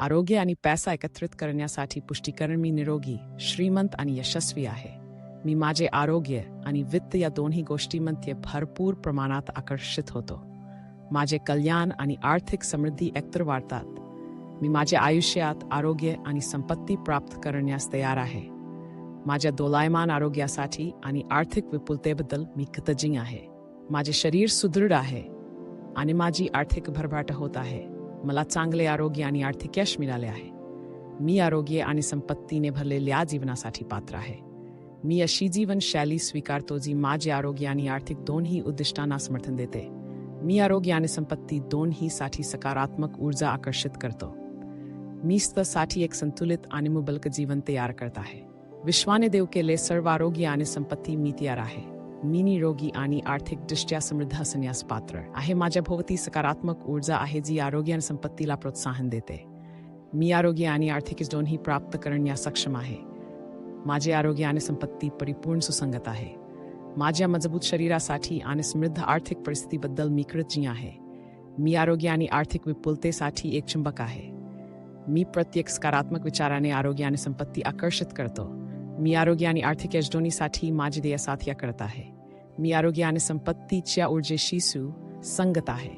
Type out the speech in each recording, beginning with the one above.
आरोग्य आणि पैसा एकत्रित करण्यासाठी पुष्टीकरण मी निरोगी, श्रीमंत आणि यशस्वी आहे. मी माझे आरोग्य आणि वित्त या दोन्ही गोष्टींमध्ये भरपूर प्रमाणात आकर्षित होतो. माझे कल्याण आणि आर्थिक समृद्धी एकत्र वाढतात. मी माझ्या आयुष्यात आरोग्य आणि संपत्ती प्राप्त करण्यास तयार आहे. माझ्या दोलायमान आरोग्यासाठी आणि आर्थिक विपुलतेबद्दल मी कृतज्ञ आहे. माझे शरीर सुदृढ आहे आणि माझी आर्थिक भरभराट होत आहे. मला चांगले आरोग्य आणि आर्थिक यश मिळाले आहे. मी आरोग्य आणि संपत्तीने भरलेल्या जीवनासाठी पात्र आहे. मी अशी जीवनशैली स्वीकारतो जी माझे आरोग्य आणि आर्थिक दोन्ही उद्दिष्टांना समर्थन देते. मी आरोग्य आणि संपत्ती दोन्हीसाठी सकारात्मक ऊर्जा आकर्षित करतो. मी स्वतःसाठी एक संतुलित आणि मुबलक जीवन तयार करत आहे. विश्वाने देव केले सर्व आरोग्य आणि संपत्ती मी तयार आहे. मी निरोगी आणि आर्थिकदृष्ट्या समृद्ध असण्यास पात्र आहे. माझ्या भोवती सकारात्मक ऊर्जा आहे जी आरोग्य आणि संपत्तीला प्रोत्साहन देते. मी आरोग्य आणि आर्थिक दोन्ही प्राप्त करण्यास सक्षम आहे. माझे आरोग्य आणि संपत्ती परिपूर्ण सुसंगत आहे. माझ्या मजबूत शरीरासाठी आणि समृद्ध आर्थिक परिस्थितीबद्दल मी कृतज्ञ आहे. मी आरोग्य आणि आर्थिक विपुलतेसाठी एक चुंबक आहे. मी प्रत्येक सकारात्मक विचाराने आरोग्य आणि संपत्ती आकर्षित करतो. मी आरोग्य आणि आर्थिक यश दोन्हीसाठी माझे ध्येय साध्य करत आहे. मी आरोग्य आणि संपत्तीच्या ऊर्जेशी सुसंगत आहे.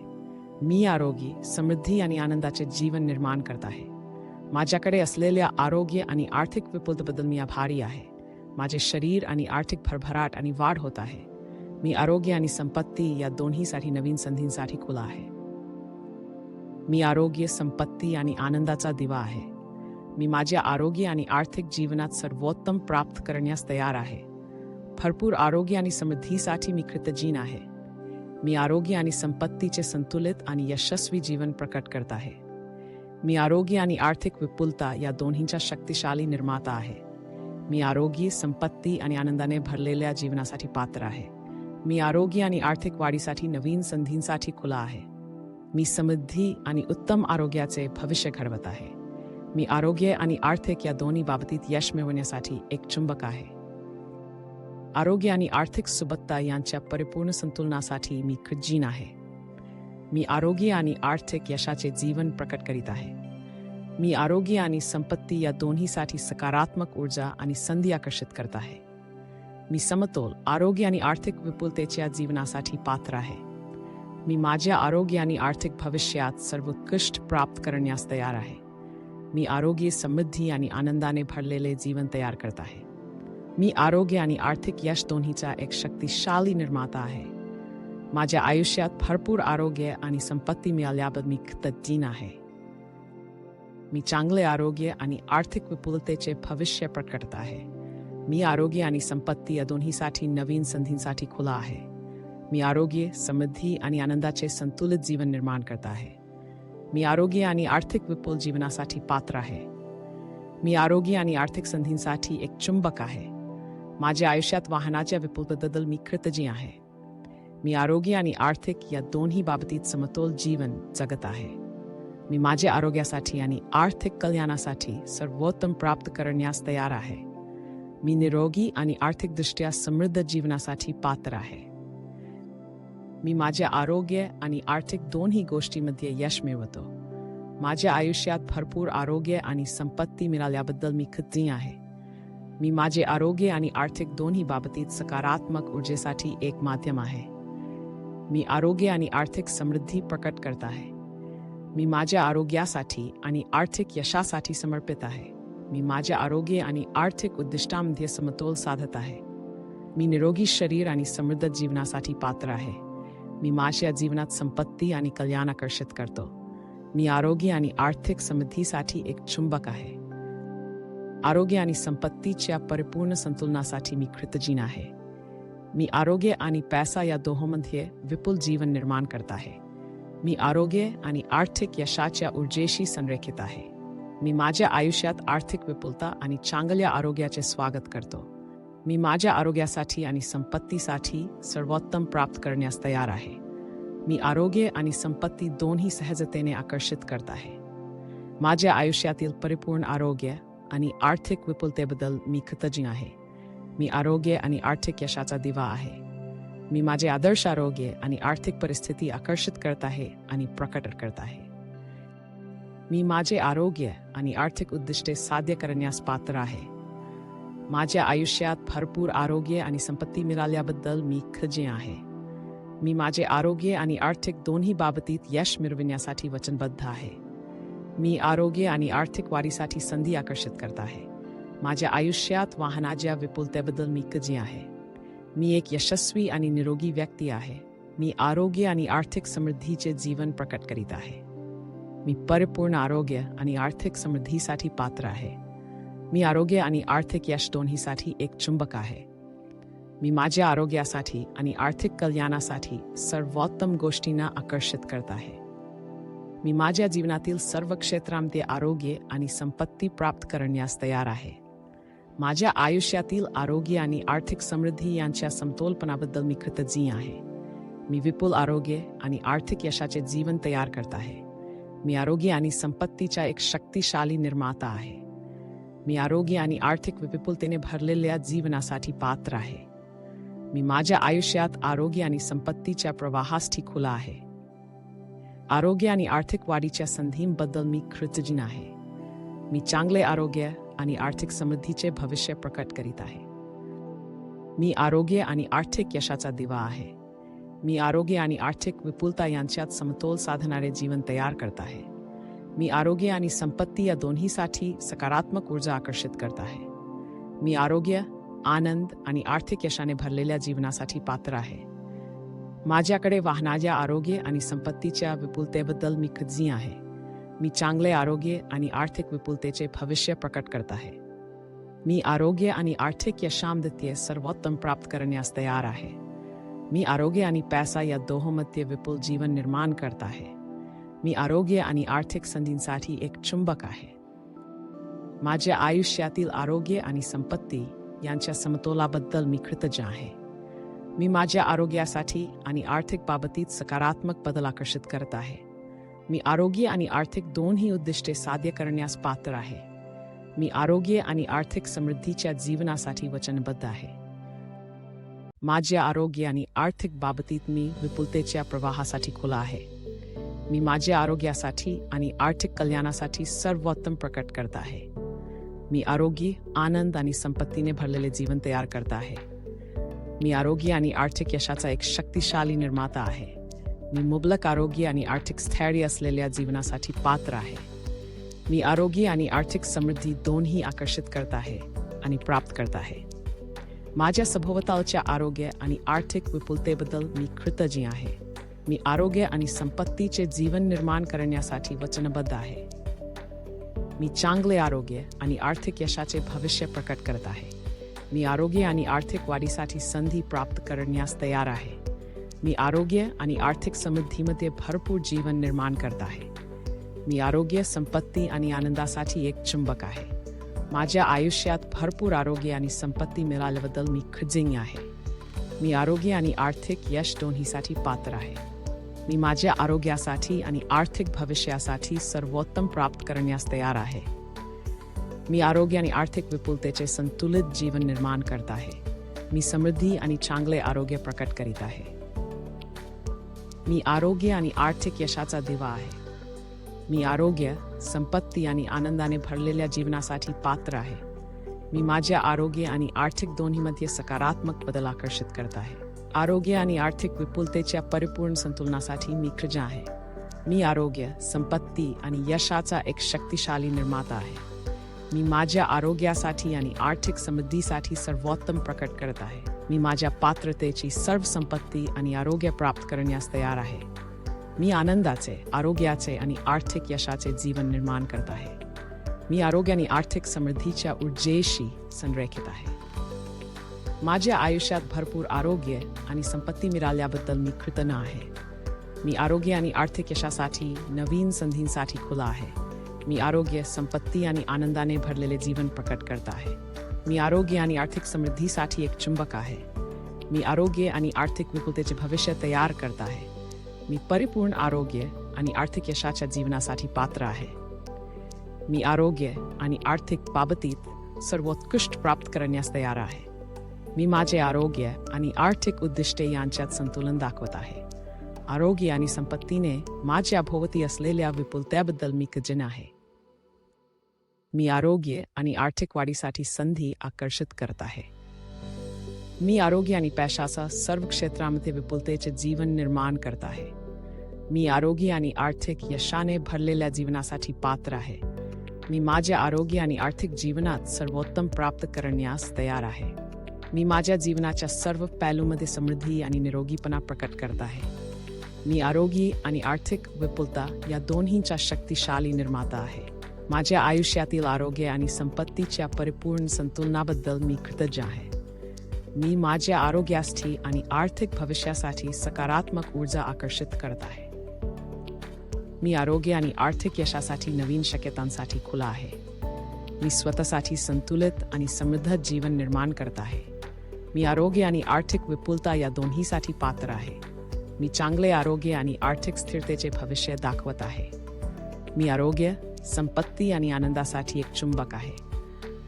मी आरोग्य, समृद्धी आणि आनंदाचे जीवन निर्माण करत आहे. माझ्याकडे असलेल्या आरोग्य आणि आर्थिक विपुलतेबद्दल मी आभारी आहे. माझे शरीर आणि आर्थिक भरभराट आणि वाढ होत आहे. मी आरोग्य आणि संपत्ती या दोन्हीसाठी नवीन संधींसाठी खुला आहे. मी आरोग्य, संपत्ती आणि आनंदाचा दिवा आहे. मी माझ्या आरोग्य आणि आर्थिक जीवनात सर्वोत्तम प्राप्त करण्यास तयार आहे. भरपूर आरोग्य आणि समृद्धीसाठी मी कृतज्ञ आहे. मी आरोग्य आणि संपत्तीचे संतुलित आणि यशस्वी जीवन प्रकट करत आहे. मी आरोग्य आणि आर्थिक विपुलता या दोन्हींचा शक्तिशाली निर्माता आहे. मी आरोग्य, संपत्ती आणि आनंदाने भरलेल्या जीवनासाठी पात्र आहे. मी आरोग्य आणि आर्थिक वाढीसाठी नवीन संधींसाठी खुला आहे. मी समृद्धी आणि उत्तम आरोग्याचे भविष्य घडवत आहे. मी आरोग्य आणि आर्थिक या दोन्ही बाबतीत यश मिळवण्यासाठी एक चुंबक आहे. आरोग्य आणि आर्थिक सुबत्ता यांच्या परिपूर्ण संतुलनासाठी मी कृतज्ञ आहे. मी आरोग्य आणि आर्थिक यशाचे जीवन प्रकट करीत आहे. मी आरोग्य आणि संपत्ती या दोन्हीसाठी सकारात्मक ऊर्जा आणि संधी आकर्षित करत आहे. मी समतोल आरोग्य आणि आर्थिक विपुलतेच्या जीवनासाठी पात्र आहे. मी माझ्या आरोग्य आणि आर्थिक भविष्यात सर्वोत्कृष्ट प्राप्त करण्यास तयार आहे. मी आरोग्य, समृद्धी आणि आनंदाने भरलेले जीवन तयार करत आहे. मी आरोग्य आणि आर्थिक यश दोन्हीचा एक शक्तिशाली निर्माता आहे. माझ्या आयुष्यात भरपूर आरोग्य आणि संपत्ती मिळाल्याबद्दल मी कृतज्ञ आहे. मी चांगले आरोग्य आणि आर्थिक विपुलतेचे भविष्य प्रकट करत आहे. मी आरोग्य आणि संपत्ती या दोन्हीसाठी नवीन संधींसाठी खुला आहे. मी आरोग्य, समृद्धी आणि आनंदाचे संतुलित जीवन निर्माण करत आहे. मी आरोग्य आणि आर्थिक विपुल जीवनासाठी पात्र आहे. मी आरोग्य आणि आर्थिक संधींसाठी एक चुंबक आहे. माझ्या आयुष्यात वाहनाच्या विपुलतेबद्दल मी कृतज्ञ आहे. मी आरोग्य आणि आर्थिक या दोन्ही बाबतीत समतोल जीवन जगत आहे. मी माझ्या आरोग्यासाठी आणि आर्थिक कल्याणासाठी सर्वोत्तम प्राप्त करण्यास तयार आहे. मी निरोगी आणि आर्थिकदृष्ट्या समृद्ध जीवनासाठी पात्र आहे. मी माझ्या आरोग्य आणि आर्थिक दोन्ही गोष्टींमध्ये यश मिळवतो. माझ्या आयुष्यात भरपूर आरोग्य आणि संपत्ती मिळाल्याबद्दल मी कृतज्ञ आहे. मी माझे आरोग्य आणि आर्थिक दोन्ही बाबतीत सकारात्मक ऊर्जेसाठी एक माध्यम आहे. मी आरोग्य आणि आर्थिक समृद्धी प्रकट करत आहे. मी माझ्या आरोग्यासाठी आणि आर्थिक यशासाठी समर्पित आहे. मी माझ्या आरोग्य आणि आर्थिक उद्दिष्टांमध्ये समतोल साधत आहे. मी निरोगी शरीर आणि समृद्ध जीवनासाठी पात्र आहे. मी माझ्या जीवनात संपत्ती आणि कल्याण आकर्षित करतो. मी आरोग्य आणि आर्थिक समृद्धीसाठी एक चुंबक आहे. आरोग्य आणि संपत्तीच्या परिपूर्ण संतुलनासाठी मी कृतज्ञ आहे. मी आरोग्य आणि पैसा या दोहोंमध्ये विपुल जीवन निर्माण करत आहे. मी आरोग्य आणि आर्थिक यशाच्या ऊर्जेशी संरेखित आहे. मी माझ्या आयुष्यात आर्थिक विपुलता आणि चांगल्या आरोग्याचे स्वागत करतो. मी माझ्या आरोग्यासाठी आणि संपत्तीसाठी सर्वोत्तम प्राप्त करण्यास तयार आहे. मी आरोग्य आणि संपत्ती दोन्ही सहजतेने आकर्षित करत आहे. माझ्या आयुष्यातील परिपूर्ण आरोग्य आणि आर्थिक विपुलतेबद्दल मी कृतज्ञ आहे. मी आरोग्य आणि आर्थिक यशाचा दिवा आहे. मी माझे आदर्श आरोग्य आणि आर्थिक परिस्थिती आकर्षित करत आहे आणि प्रकट करत आहे. मी माझे आरोग्य आणि आर्थिक उद्दिष्टे साध्य करण्यास पात्र आहे. माझ्या आयुष्यात भरपूर आरोग्य आणि संपत्ती मिळाल्याबद्दल मी खजिन आहे. मी माझे आरोग्य आणि आर्थिक दोन्ही बाबतीत यश मिळविण्यासाठी वचनबद्ध आहे. मी आरोग्य आणि आर्थिक वाढीसाठी संधी आकर्षित करत आहे. माझ्या आयुष्यात वाहनाच्या विपुलतेबद्दल मी खजिन आहे. मी एक यशस्वी आणि निरोगी व्यक्ती आहे. मी आरोग्य आणि आर्थिक समृद्धीचे जीवन प्रकट करीत आहे. मी परिपूर्ण आरोग्य आणि आर्थिक समृद्धीसाठी पात्र आहे. मी आरोग्य आणि आर्थिक यश दोन्हीसाठी एक चुंबक आहे. मी माझ्या आरोग्यासाठी आणि आर्थिक कल्याणासाठी सर्वोत्तम गोष्टींना आकर्षित करत आहे. मी माझ्या जीवनातील सर्व क्षेत्रांमध्ये आरोग्य आणि संपत्ती प्राप्त करण्यास तयार आहे. माझ्या आयुष्यातील आरोग्य आणि आर्थिक समृद्धी यांच्या समतोलपणाबद्दल मी कृतज्ञ आहे. मी विपुल आरोग्य आणि आर्थिक यशाचे जीवन तयार करत आहे. मी आरोग्य आणि संपत्तीचा एक शक्तिशाली निर्माता आहे. मी आरोग्य आणि आर्थिक विपुलतेने भरलेल्या जीवनासाठी पात्र आहे. मी माझ्या आयुष्यात आरोग्य आणि संपत्तीच्या प्रवाहासाठी खुला आहे. आरोग्य आणि आर्थिक वाढीच्या संधींबद्दल मी कृतज्ञ आहे. मी चांगले आरोग्य आणि आर्थिक समृद्धीचे भविष्य प्रकट करीत आहे. मी आरोग्य आणि आर्थिक यशाचा दिवा आहे. मी आरोग्य आणि आर्थिक विपुलता यांच्यात समतोल साधणारे जीवन तयार करत आहे. मी आरोग्य आणि संपत्ती या दोन्हीसाठी सकारात्मक ऊर्जा आकर्षित करत आहे. मी आरोग्य, आनंद आणि आर्थिक यशाने भरलेल्या जीवनासाठी पात्र आहे. माझ्याकडे वाहनाच्या आरोग्य आणि संपत्तीच्या विपुलतेबद्दल मी खजिन आहे. मी चांगले आरोग्य आणि आर्थिक विपुलतेचे भविष्य प्रकट करत आहे. मी आरोग्य आणि आर्थिक यशामध्ये सर्वोत्तम प्राप्त करण्यास तयार आहे. मी आरोग्य आणि पैसा या दोहोंमध्ये विपुल जीवन निर्माण करत आहे. मी आरोग्य आणि आर्थिक संधींसाठी एक चुंबक आहे. माझ्या आयुष्यातील आरोग्य आणि संपत्ती यांच्या समतोलाबद्दल मी कृतज्ञ आहे. मी माझ्या आरोग्यासाठी आणि आर्थिक बाबतीत सकारात्मक बदल आकर्षित करत आहे. मी आरोग्य आणि आर्थिक दोन्ही उद्दिष्टे साध्य करण्यास पात्र आहे. मी आरोग्य आणि आर्थिक समृद्धीच्या जीवनासाठी वचनबद्ध आहे. माझ्या आरोग्य आणि आर्थिक बाबतीत मी विपुलतेच्या प्रवाहासाठी खुला आहे. मी माझ्या आरोग्यासाठी आणि आर्थिक कल्याणासाठी सर्वोत्तम प्रकट करत आहे. मी आरोग्य, आनंद आणि संपत्तीने भरलेले जीवन तयार करत आहे. मी आरोग्य आणि आर्थिक यशाचा एक शक्तिशाली निर्माता आहे. मी मुबलक आरोग्य आणि आर्थिक स्थैर्य असलेल्या जीवनासाठी पात्र आहे. मी आरोग्य आणि आर्थिक समृद्धी दोन्ही आकर्षित करत आहे आणि प्राप्त करत आहे. माझ्या सभोवतालच्या आरोग्य आणि आर्थिक विपुलतेबद्दल मी कृतज्ञ आहे. मी आरोग्य आणि संपत्तीचे जीवन निर्माण करण्यासाठी वचनबद्ध आहे. मी चांगले आरोग्य आणि आर्थिक यशाचे भविष्य प्रकट करत आहे. मी आरोग्य आणि आर्थिक वाढीसाठी संधी प्राप्त करण्यास तयार आहे. मी आरोग्य आणि आर्थिक समृद्धीमध्ये भरपूर जीवन निर्माण करत आहे. मी आरोग्य, संपत्ती आणि आनंदासाठी एक चुंबक आहे. माझ्या आयुष्यात भरपूर आरोग्य आणि संपत्ती मिळाल्याबद्दल मी खजिन आहे. मी आरोग्य आणि आर्थिक यश दोन्हीसाठी पात्र आहे. मी माझ्या आरोग्यासाठी आणि आर्थिक भविष्यासाठी सर्वोत्तम प्राप्त करण्यास तयार आहे. मी आरोग्य आणि आर्थिक विपुलतेचे संतुलित जीवन निर्माण करत आहे. मी समृद्धी आणि चांगले आरोग्य प्रकट करीत आहे. मी आरोग्य आणि आर्थिक यशाचा दिवा आहे. मी आरोग्य, संपत्ती आणि आनंदाने भरलेल्या जीवनासाठी पात्र आहे. मी माझ्या आरोग्य आणि आर्थिक दोन्हीमध्ये सकारात्मक बदल आकर्षित करत आहे. आरोग्य आणि आर्थिक विपुलतेच्या परिपूर्ण संतुलनासाठी मी कृतज्ञ आहे. मी आरोग्य, संपत्ती आणि यशाचा एक शक्तिशाली निर्माता आहे. मी माझ्या आरोग्यासाठी आणि आर्थिक समृद्धीसाठी सर्वोत्तम प्रकट करत आहे. मी माझ्या पात्रतेची सर्व संपत्ती आणि आरोग्य प्राप्त करण्यास तयार आहे. मी आनंदाचे, आरोग्याचे आणि आर्थिक यशाचे जीवन निर्माण करत आहे. मी आरोग्य आणि आर्थिक समृद्धीच्या ऊर्जेशी संरेखित आहे. माझ्या आयुष्यात भरपूर आरोग्य आणि संपत्ती मिळाल्याबद्दल मी कृतज्ञ आहे. मी आरोग्य आणि आर्थिक यशासाठी नवीन संधींसाठी खुला आहे. मी आरोग्य, संपत्ती आणि आनंदाने भरलेले जीवन प्रकट करत आहे. मी आरोग्य आणि आर्थिक समृद्धीसाठी एक चुंबक आहे. मी आरोग्य आणि आर्थिक विपुलतेचे भविष्य तयार करत आहे. मी परिपूर्ण आरोग्य आणि आर्थिक यशाच्या जीवनासाठी पात्र आहे. मी आरोग्य आणि आर्थिक बाबतीत सर्वोत्कृष्ट प्राप्त करण्यास तयार आहे. मी माझे आरोग्य आणि आर्थिक उद्दिष्टे यांच्यात संतुलन दाखवत आहे. आरोग्य आणि संपत्तीने माझ्या भोवती असलेल्या विपुलतेबद्दल मी कृतज्ञ आहे. मी आरोग्य आणि आर्थिक वाढीसाठी संधी आकर्षित करत आहे. मी आरोग्य आणि पैशाचा सर्व क्षेत्रामध्ये विपुलतेचे जीवन निर्माण करत आहे. मी आरोग्य आणि आर्थिक यशाने भरलेल्या जीवनासाठी पात्र आहे. मी माझ्या आरोग्य आणि आर्थिक जीवनात सर्वोत्तम प्राप्त करण्यास तयार आहे. मी माझ्या जीवनाच्या सर्व पैलूंमध्ये समृद्धी आणि निरोगीपणा प्रकट करत आहे. मी आरोग्य आणि आर्थिक विपुलता या दोन्हींचा शक्तिशाली निर्माता आहे. माझ्या आयुष्यातील आरोग्य आणि संपत्तीच्या परिपूर्ण संतुलनाबद्दल मी कृतज्ञ आहे. मी माझ्या आरोग्यासाठी आणि आर्थिक भविष्यासाठी सकारात्मक ऊर्जा आकर्षित करत आहे. मी आरोग्य आणि आर्थिक यशासाठी नवीन शक्यतांसाठी खुला आहे. मी स्वतःसाठी संतुलित आणि समृद्ध जीवन निर्माण करत आहे. मी आरोग्य आणि आर्थिक विपुलता या दोन्हीसाठी पात्र आहे. मी चांगले आरोग्य आणि आर्थिक स्थिरतेचे भविष्य दाखवत आहे. मी आरोग्य, संपत्ती आणि आनंदासाठी एक चुंबक आहे.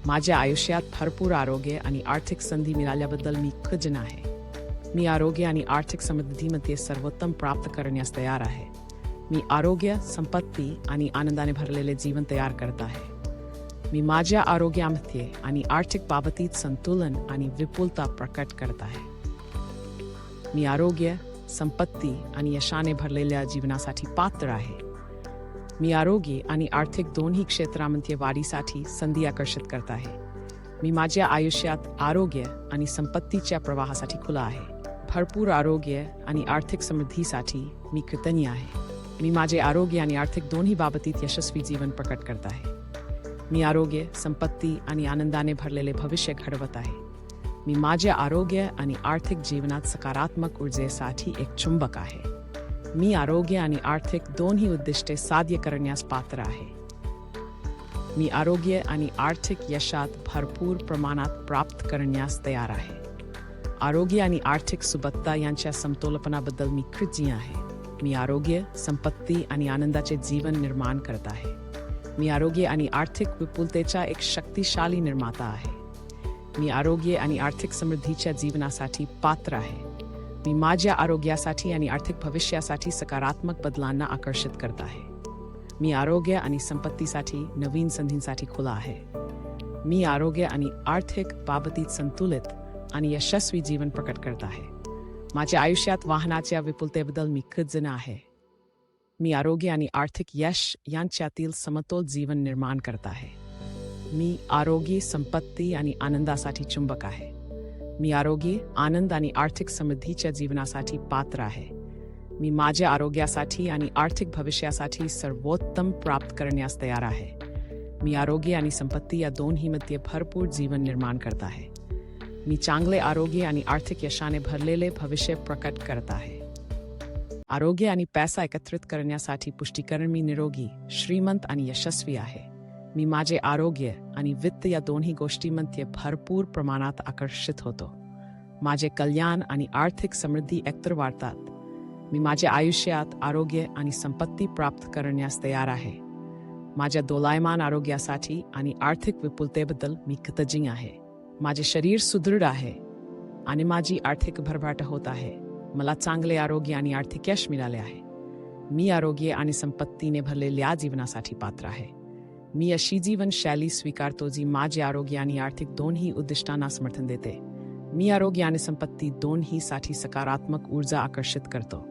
माझ्या आयुष्यात भरपूर आरोग्य आणि आर्थिक संधी मिळाल्याबद्दल मी कृतज्ञ आहे. मी आरोग्य आणि आर्थिक समृद्धीमध्ये सर्वोत्तम प्राप्त करण्यास तयार आहे. मी आरोग्य, संपत्ती आणि आनंदाने भरलेले जीवन तयार करत आहे. मी माझ्या आरोग्यामध्ये आणि आर्थिक बाबतीत संतुलन आणि विपुलता प्रकट करत आहे. मी आरोग्य, संपत्ती आणि यशाने भरलेल्या जीवनासाठी पात्र आहे. मी आरोग्य आणि आर्थिक दोन्ही क्षेत्रांमध्ये वाढीसाठी संधी आकर्षित करत आहे. मी माझ्या आयुष्यात आरोग्य आणि संपत्तीच्या प्रवाहासाठी खुला आहे. भरपूर आरोग्य आणि आर्थिक समृद्धीसाठी मी कृतज्ञ आहे. मी माझे आरोग्य आणि आर्थिक दोन्ही बाबतीत यशस्वी जीवन प्रकट करत आहे. मी आरोग्य, संपत्ती आणि आनंदाने भरलेले भविष्य घडवत आहे. मी माझ्या आरोग्य आणि आर्थिक जीवनात सकारात्मक ऊर्जेसाठी एक चुंबक आहे. मी आरोग्य आणि आर्थिक दोन्ही उद्दिष्टे साध्य करण्यास पात्र आहे. मी आरोग्य आणि आर्थिक यशात भरपूर प्रमाणात प्राप्त करण्यास तयार आहे. आरोग्य आणि आर्थिक सुबत्ता यांच्या समतोलपणाबद्दल मी कृतज्ञ आहे. मी आरोग्य, संपत्ती आणि आनंदाचे जीवन निर्माण करत आहे. मी आरोग्य आणि आर्थिक विपुलतेचा एक शक्तिशाली निर्माता आहे. मी आरोग्य आणि आर्थिक समृद्धीच्या जीवनासाठी पात्र आहे. मी माझ्या आरोग्यासाठी आणि आर्थिक भविष्यासाठी सकारात्मक बदलांना आकर्षित करत आहे. मी आरोग्य आणि संपत्तीसाठी नवीन संधींसाठी खुला आहे. मी आरोग्य आणि आर्थिक बाबतीत संतुलित आणि यशस्वी जीवन प्रकट करत आहे. माझ्या आयुष्यात वाहनाच्या विपुलतेबद्दल मी कृतज्ञ आहे. मी आरोग्य आणि आर्थिक यश यांच्यातील समतोल जीवन निर्माण करत आहे. मी आरोग्य, संपत्ती आणि आनंदासाठी चुंबक आहे. मी आरोग्य, आनंद आणि आर्थिक समृद्धीच्या जीवनासाठी पात्र आहे. मी माझ्या आरोग्यासाठी आणि आर्थिक भविष्यासाठी सर्वोत्तम प्राप्त करण्यास तयार आहे. मी आरोग्य आणि संपत्ती या दोन्हीमध्ये भरपूर जीवन निर्माण करत आहे. मी चांगले आरोग्य आणि आर्थिक यशाने भरलेले भविष्य प्रकट करत आहे. आरोग्य आणि पैसा एकत्रित करण्यासाठी पुष्टीकरण मी निरोगी, श्रीमंत आणि यशस्वी आहे. मी माझे आरोग्य आणि वित्त या दोन्ही गोष्टींमध्ये भरपूर प्रमाणात आकर्षित होतो. माझे कल्याण आणि आर्थिक समृद्धी एकत्र वाढतात. मी माझ्या आयुष्यात आरोग्य आणि संपत्ती प्राप्त करण्यास तयार आहे. माझ्या दोलायमान आरोग्यासाठी आणि आर्थिक विपुलतेबद्दल मी कृतज्ञ आहे. माझे शरीर सुदृढ आहे आणि माझी आर्थिक भरभराट होत आहे. मला चांगले आरोग्य आणि आर्थिक यश मिळाले आहे. मी आरोग्य आणि संपत्तीने भरलेल्या जीवनासाठी पात्र आहे. मी अशी जीवनशैली स्वीकारतो जी माझ्या आरोग्य आणि आर्थिक दोन्ही उद्दिष्टांना समर्थन देते. मी आरोग्य आणि संपत्ती दोन्हीसाठी सकारात्मक ऊर्जा आकर्षित करतो.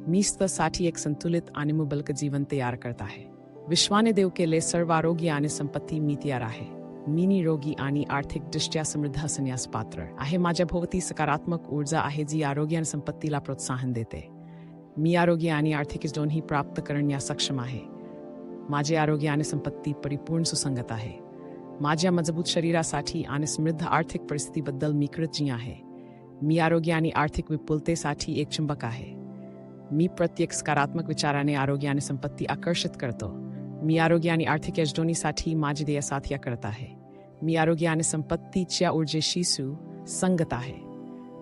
मी स्वतःसाठी एक संतुलित आणि मुबलक जीवन तयार करत आहे. विश्वाने देव केले सर्व आरोग्य आणि संपत्ती मी तयार आहे. मी निरोगी आणि आर्थिक दृष्ट्या समृद्ध असण्यास पात्र आहे. माझ्या भोवती सकारात्मक ऊर्जा आहे जी आरोग्य आणि संपत्तीला प्रोत्साहन देते. मी आरोग्य आणि आर्थिक दोन्ही प्राप्त करण्यास सक्षम आहे. माझे आरोग्य आणि संपत्ती परिपूर्ण सुसंगत आहे. माझ्या मजबूत शरीरासाठी आणि समृद्ध आर्थिक परिस्थितीबद्दल मी कृतज्ञ आहे. मी आरोग्य आणि आर्थिक विपुलतेसाठी एक चुंबक आहे. मी प्रत्येक सकारात्मक विचाराने आरोग्य आणि संपत्ती आकर्षित करतो. मी आरोग्य आणि आर्थिक यश दोन्हीसाठी माझे ध्येय साध्य करत आहे. मी आरोग्य आणि संपत्तीच्या ऊर्जेशी सुसंगत आहे.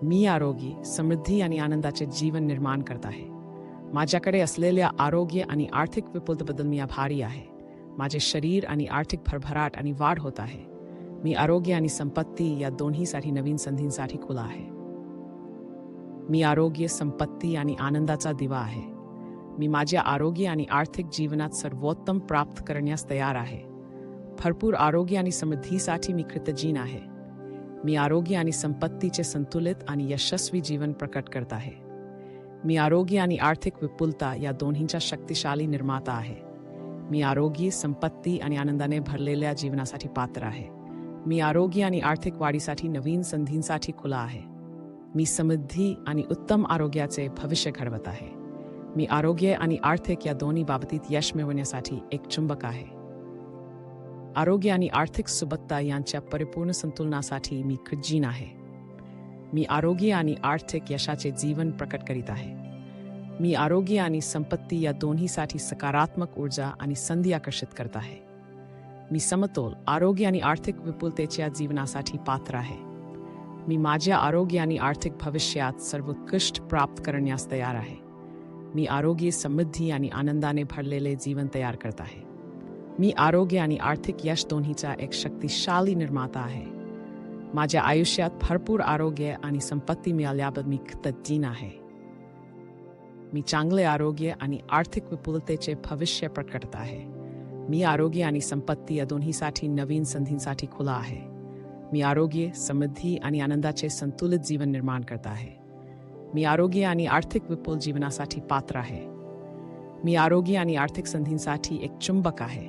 मी आरोग्य, समृद्धी आणि आनंदाचे जीवन निर्माण करत आहे. माझ्याकडे असलेल्या आरोग्य आणि आर्थिक विपुलतेबद्दल मी आभारी आहे. माझे शरीर आणि आर्थिक भरभराट आणि वाढ होत आहे. मी आरोग्य आणि संपत्ती या दोन्हीसाठी नवीन संधींसाठी खुला आहे. मी आरोग्य, संपत्ती आणि आनंदाचा दिवा आहे. मी माझ्या आरोग्य आणि आर्थिक जीवनात सर्वोत्तम प्राप्त करण्यास तयार आहे. भरपूर आरोग्य आणि समृद्धीसाठी मी कृतज्ञ आहे. मी आरोग्य आणि संपत्तीचे संतुलित आणि यशस्वी जीवन प्रकट करत आहे. मी आरोग्य आणि आर्थिक विपुलता या दोन्हींचा शक्तिशाली निर्माता आहे. मी आरोग्य, संपत्ती आणि आनंदाने भरलेल्या जीवनासाठी पात्र आहे. मी आरोग्य आणि आर्थिक वाढीसाठी नवीन संधींसाठी खुला आहे. मी समृद्धी आणि उत्तम आरोग्याचे भविष्य घडवत आहे. मी आरोग्य आणि आर्थिक या दोन्ही बाबतीत यश मिळवण्यासाठी एक चुंबक आहे. आरोग्य आणि आर्थिक सुबत्ता यांच्या परिपूर्ण संतुलनासाठी मी कृतज्ञ आहे. मी आरोग्य आणि आर्थिक यशाचे जीवन प्रकट करीत आहे. मी आरोग्य आणि संपत्ती या दोन्हीसाठी सकारात्मक ऊर्जा आणि संधी आकर्षित करत आहे. मी समतोल आरोग्य आणि आर्थिक विपुलतेच्या जीवनासाठी पात्र आहे. मी माझ्या आरोग्य आणि आर्थिक भविष्यात सर्वोत्कृष्ट प्राप्त करण्यास तयार आहे. मी आरोग्य, समृद्धी आणि आनंदाने भरलेले जीवन तयार करत आहे. मी आरोग्य आणि आर्थिक यश दोन्हीचा एक शक्तिशाली निर्माता आहे. माझ्या आयुष्यात भरपूर आरोग्य आणि संपत्ती मिळाल्याबद्दल मी कृतज्ञ आहे. मी चांगले आरोग्य आणि आर्थिक विपुलतेचे भविष्य प्रकट करत आहे. मी आरोग्य आणि संपत्ती या दोन्हीसाठी नवीन संधींसाठी खुला आहे. मी आरोग्य, समृद्धी आणि आनंदाचे संतुलित जीवन निर्माण करत आहे. मी आरोग्य आणि आर्थिक विपुल जीवनासाठी पात्र आहे. मी आरोग्य आणि आर्थिक संधींसाठी एक चुंबक आहे.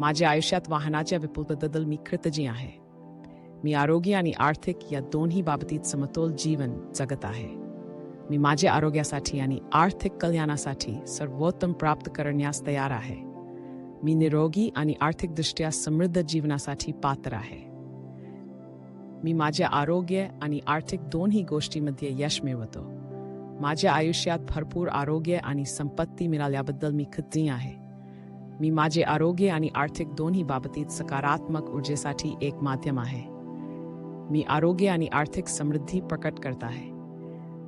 माझ्या आयुष्यात वाहनाच्या विपुलतेबद्दल मी कृतज्ञ आहे. मी आरोग्य आणि आर्थिक या दोन्ही बाबतीत समतोल जीवन जगत आहे. मी माझ्या आरोग्यासाठी आणि आर्थिक कल्याणासाठी सर्वोत्तम प्राप्त करण्यास तयार आहे. मी निरोगी आणि आर्थिकदृष्ट्या समृद्ध जीवनासाठी पात्र आहे. मी माझ्या आरोग्य आणि आर्थिक दोन्ही गोष्टींमध्ये यश मिळवतो. माझ्या आयुष्यात भरपूर आरोग्य आणि संपत्ती मिळाल्याबद्दल मी कृतज्ञ आहे. मी माझे आरोग्य आणि आर्थिक दोन्ही बाबतीत सकारात्मक ऊर्जेसाठी एक माध्यम आहे. मी आरोग्य आणि आर्थिक समृद्धी प्रकट करत आहे.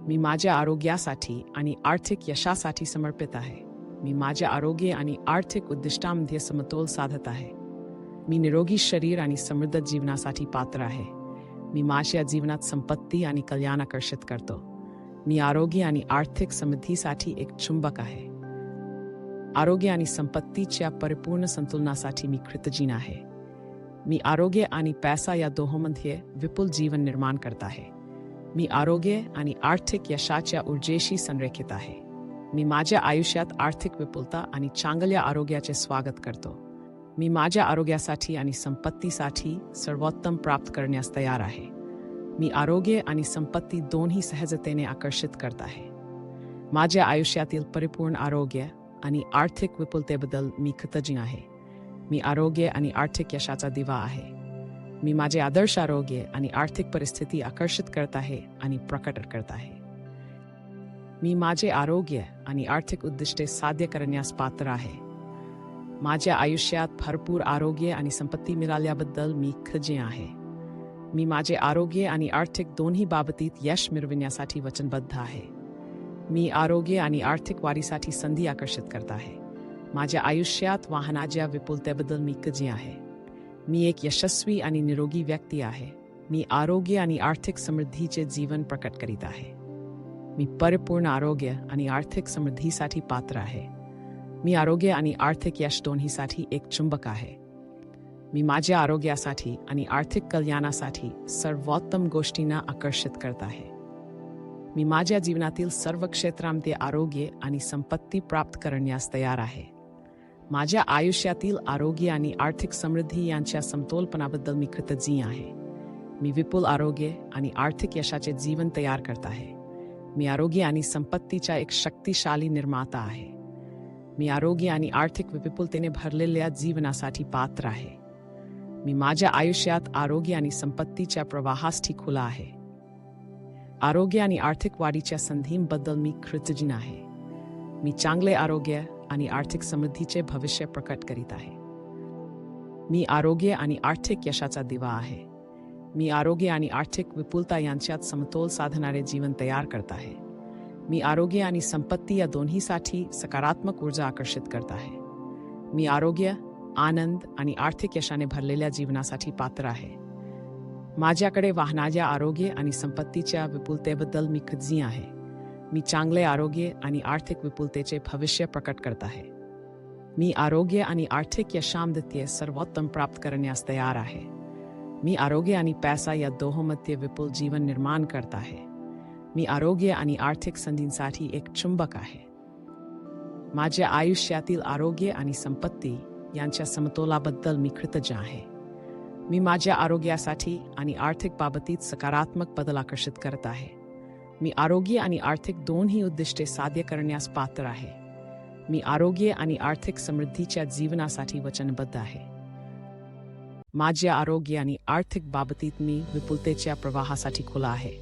मी माझ्या आरोग्यासाठी आणि आर्थिक यशासाठी समर्पित आहे. मी माझ्या आरोग्य आणि आर्थिक उद्दिष्टांमध्ये समतोल साधत आहे. मी निरोगी शरीर आणि समृद्ध जीवनासाठी पात्र आहे. मी माझ्या जीवनात संपत्ती आणि कल्याण आकर्षित करतो. मी आरोग्य आणि आर्थिक समृद्धीसाठी एक चुंबक आहे. आरोग्य आणि संपत्तीच्या परिपूर्ण संतुलनासाठी मी कृतज्ञ आहे. मी आरोग्य आणि पैसा या दोहोंमध्ये विपुल जीवन निर्माण करत आहे. मी आरोग्य आणि आर्थिक यशाच्या ऊर्जेशी संरेखित आहे. मी माझ्या आयुष्यात आर्थिक विपुलता आणि चांगल्या आरोग्याचे स्वागत करतो. मी माझ्या आरोग्यासाठी आणि संपत्तीसाठी सर्वोत्तम प्राप्त करण्यास तयार आहे. मी आरोग्य आणि संपत्ती दोन्ही सहजतेने आकर्षित करत आहे. माझ्या आयुष्यातील परिपूर्ण आरोग्य आणि आर्थिक विपुलतेबद्दल मी कृतज्ञ आहे. मी आरोग्य आणि आर्थिक यशाचा दिवा आहे. मी माझे आदर्श आरोग्य आणि आर्थिक परिस्थिती आकर्षित करत आहे आणि प्रकट करत आहे. मी माझे आरोग्य आणि आर्थिक उद्दिष्टे साध्य करण्यास पात्र आहे. माझ्या आयुष्यात भरपूर आरोग्य आणि संपत्ती मिळाल्याबद्दल मी कृतज्ञ आहे. मी माझे आरोग्य आणि आर्थिक दोन्ही बाबतीत यश मिळविण्यासाठी वचनबद्ध आहे. मी आरोग्य आणि आर्थिक वाढीसाठी संधी आकर्षित करत आहे. माझ्या आयुष्यात वाहनाच्या विपुलतेबद्दल मी कृतज्ञ आहे. मी एक यशस्वी आणि निरोगी व्यक्ती आहे. मी आरोग्य आणि आर्थिक समृद्धीचे जीवन प्रकट करीत आहे. मी परिपूर्ण आरोग्य आणि आर्थिक समृद्धीसाठी पात्र आहे. मी आरोग्य आणि आर्थिक यश दोन्हीसाठी एक चुंबक आहे. मी माझ्या आरोग्यासाठी आणि आर्थिक कल्याणासाठी सर्वोत्तम गोष्टींना आकर्षित करत आहे. मी माझ्या जीवनातील सर्व क्षेत्रांमध्ये आरोग्य आणि संपत्ती प्राप्त करण्यास तयार आहे. माझ्या आयुष्यातील आरोग्य आणि आर्थिक समृद्धी यांच्या समतोलपणाबद्दल मी कृतज्ञ आहे. मी विपुल आरोग्य आणि आर्थिक यशाचे जीवन तयार करत आहे. मी आरोग्य आणि संपत्तीचा एक शक्तिशाली निर्माता आहे. मी आरोग्य आणि आर्थिक विपुलतेने भरलेल्या जीवनासाठी पात्र आहे. मी माझ्या आयुष्यात आरोग्य आणि संपत्तीच्या प्रवाहासाठी खुला आहे. आरोग्य आणि आर्थिक वाढीच्या संधींबद्दल मी कृतज्ञ आहे. मी चांगले आरोग्य आणि आर्थिक समृद्धीचे भविष्य प्रकट करीत आहे. मी आरोग्य आणि आर्थिक यशाचा दिवा आहे. मी आरोग्य आणि आर्थिक विपुलता यांच्यात समतोल साधणारे जीवन तयार करत आहे. मी आरोग्य आणि संपत्ती या दोन्हीसाठी सकारात्मक ऊर्जा आकर्षित करत आहे. मी आरोग्य, आनंद आणि आर्थिक यशाने भरलेल्या जीवनासाठी पात्र आहे. माझ्याकडे वाहनाच्या आरोग्य आणि संपत्तीच्या विपुलतेबद्दल मी खजी आहे. मी चांगले आरोग्य आणि आर्थिक विपुलतेचे भविष्य प्रकट करत आहे. मी आरोग्य आणि आर्थिक यशामध्ये सर्वोत्तम प्राप्त करण्यास तयार आहे. मी आरोग्य आणि पैसा या दोहोंमध्ये विपुल जीवन निर्माण करत आहे. मी आरोग्य आणि आर्थिक संधींसाठी एक चुंबक आहे. माझ्या आयुष्यातील आरोग्य आणि संपत्ती यांच्या समतोलाबद्दल मी कृतज्ञ आहे. मी माझ्या आरोग्यासाठी आणि आर्थिक बाबतीत सकारात्मक बदल आकर्षित करत आहे. मी आरोग्य आणि आर्थिक दोन्ही उद्दिष्टे साध्य करण्यास पात्र आहे. मी आरोग्य आणि आर्थिक समृद्धीच्या जीवनासाठी वचनबद्ध आहे. माझ्या आरोग्य आणि आर्थिक बाबतीत मी विपुलतेच्या प्रवाहासाठी खुला आहे.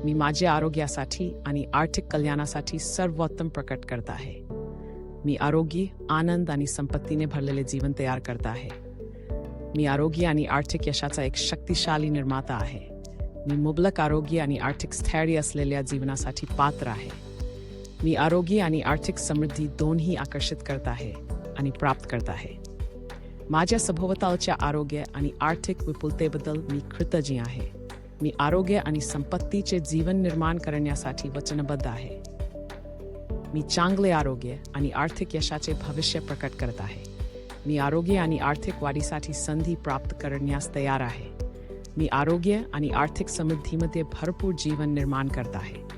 मी माझ्या आरोग्यासाठी आणि आर्थिक कल्याणासाठी सर्वोत्तम प्रकट करत आहे. मी आरोग्य, आनंद आणि संपत्तीने भरलेले जीवन तयार करत आहे. मी आरोग्य आणि आर्थिक यशाचा एक शक्तिशाली निर्माता आहे. मी मुबलक आरोग्य आणि आर्थिक स्थैर्य असलेल्या जीवनासाठी पात्र आहे. मी आरोग्य आणि आर्थिक समृद्धी दोन्ही आकर्षित करत आहे आणि प्राप्त करत आहे. माझ्या सभोवतालच्या आरोग्य आणि आर्थिक विपुलतेबद्दल मी कृतज्ञ आहे. मी आरोग्य आणि संपत्तीचे जीवन निर्माण करण्यासाठी वचनबद्ध आहे. मी चांगले आरोग्य आणि आर्थिक यशाचे भविष्य प्रकट करत आहे. मी आरोग्य आणि आर्थिक वाढीसाठी संधी प्राप्त करण्यास तयार आहे. मी आरोग्य आणि आर्थिक समृद्धीमध्ये भरपूर जीवन निर्माण करत आहे.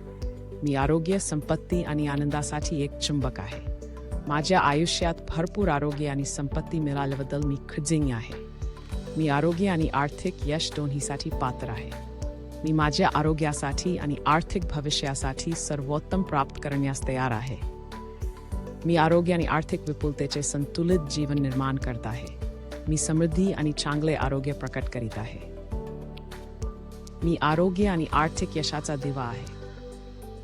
मी आरोग्य, संपत्ती आणि आनंदासाठी एक चुंबक आहे. माझ्या आयुष्यात भरपूर आरोग्य आणि संपत्ती मिळाल्याबद्दल मी कृतज्ञ आहे. मी आरोग्य आणि आर्थिक यश दोन्हीसाठी पात्र आहे. मी माझ्या आरोग्यासाठी आणि आर्थिक भविष्यासाठी सर्वोत्तम प्राप्त करण्यास तयार आहे. मी आरोग्य आणि आर्थिक विपुलतेचे संतुलित जीवन निर्माण करत आहे. मी समृद्धी आणि चांगले आरोग्य प्रकट करीत आहे. मी आरोग्य आणि आर्थिक यशाचा दिवा आहे.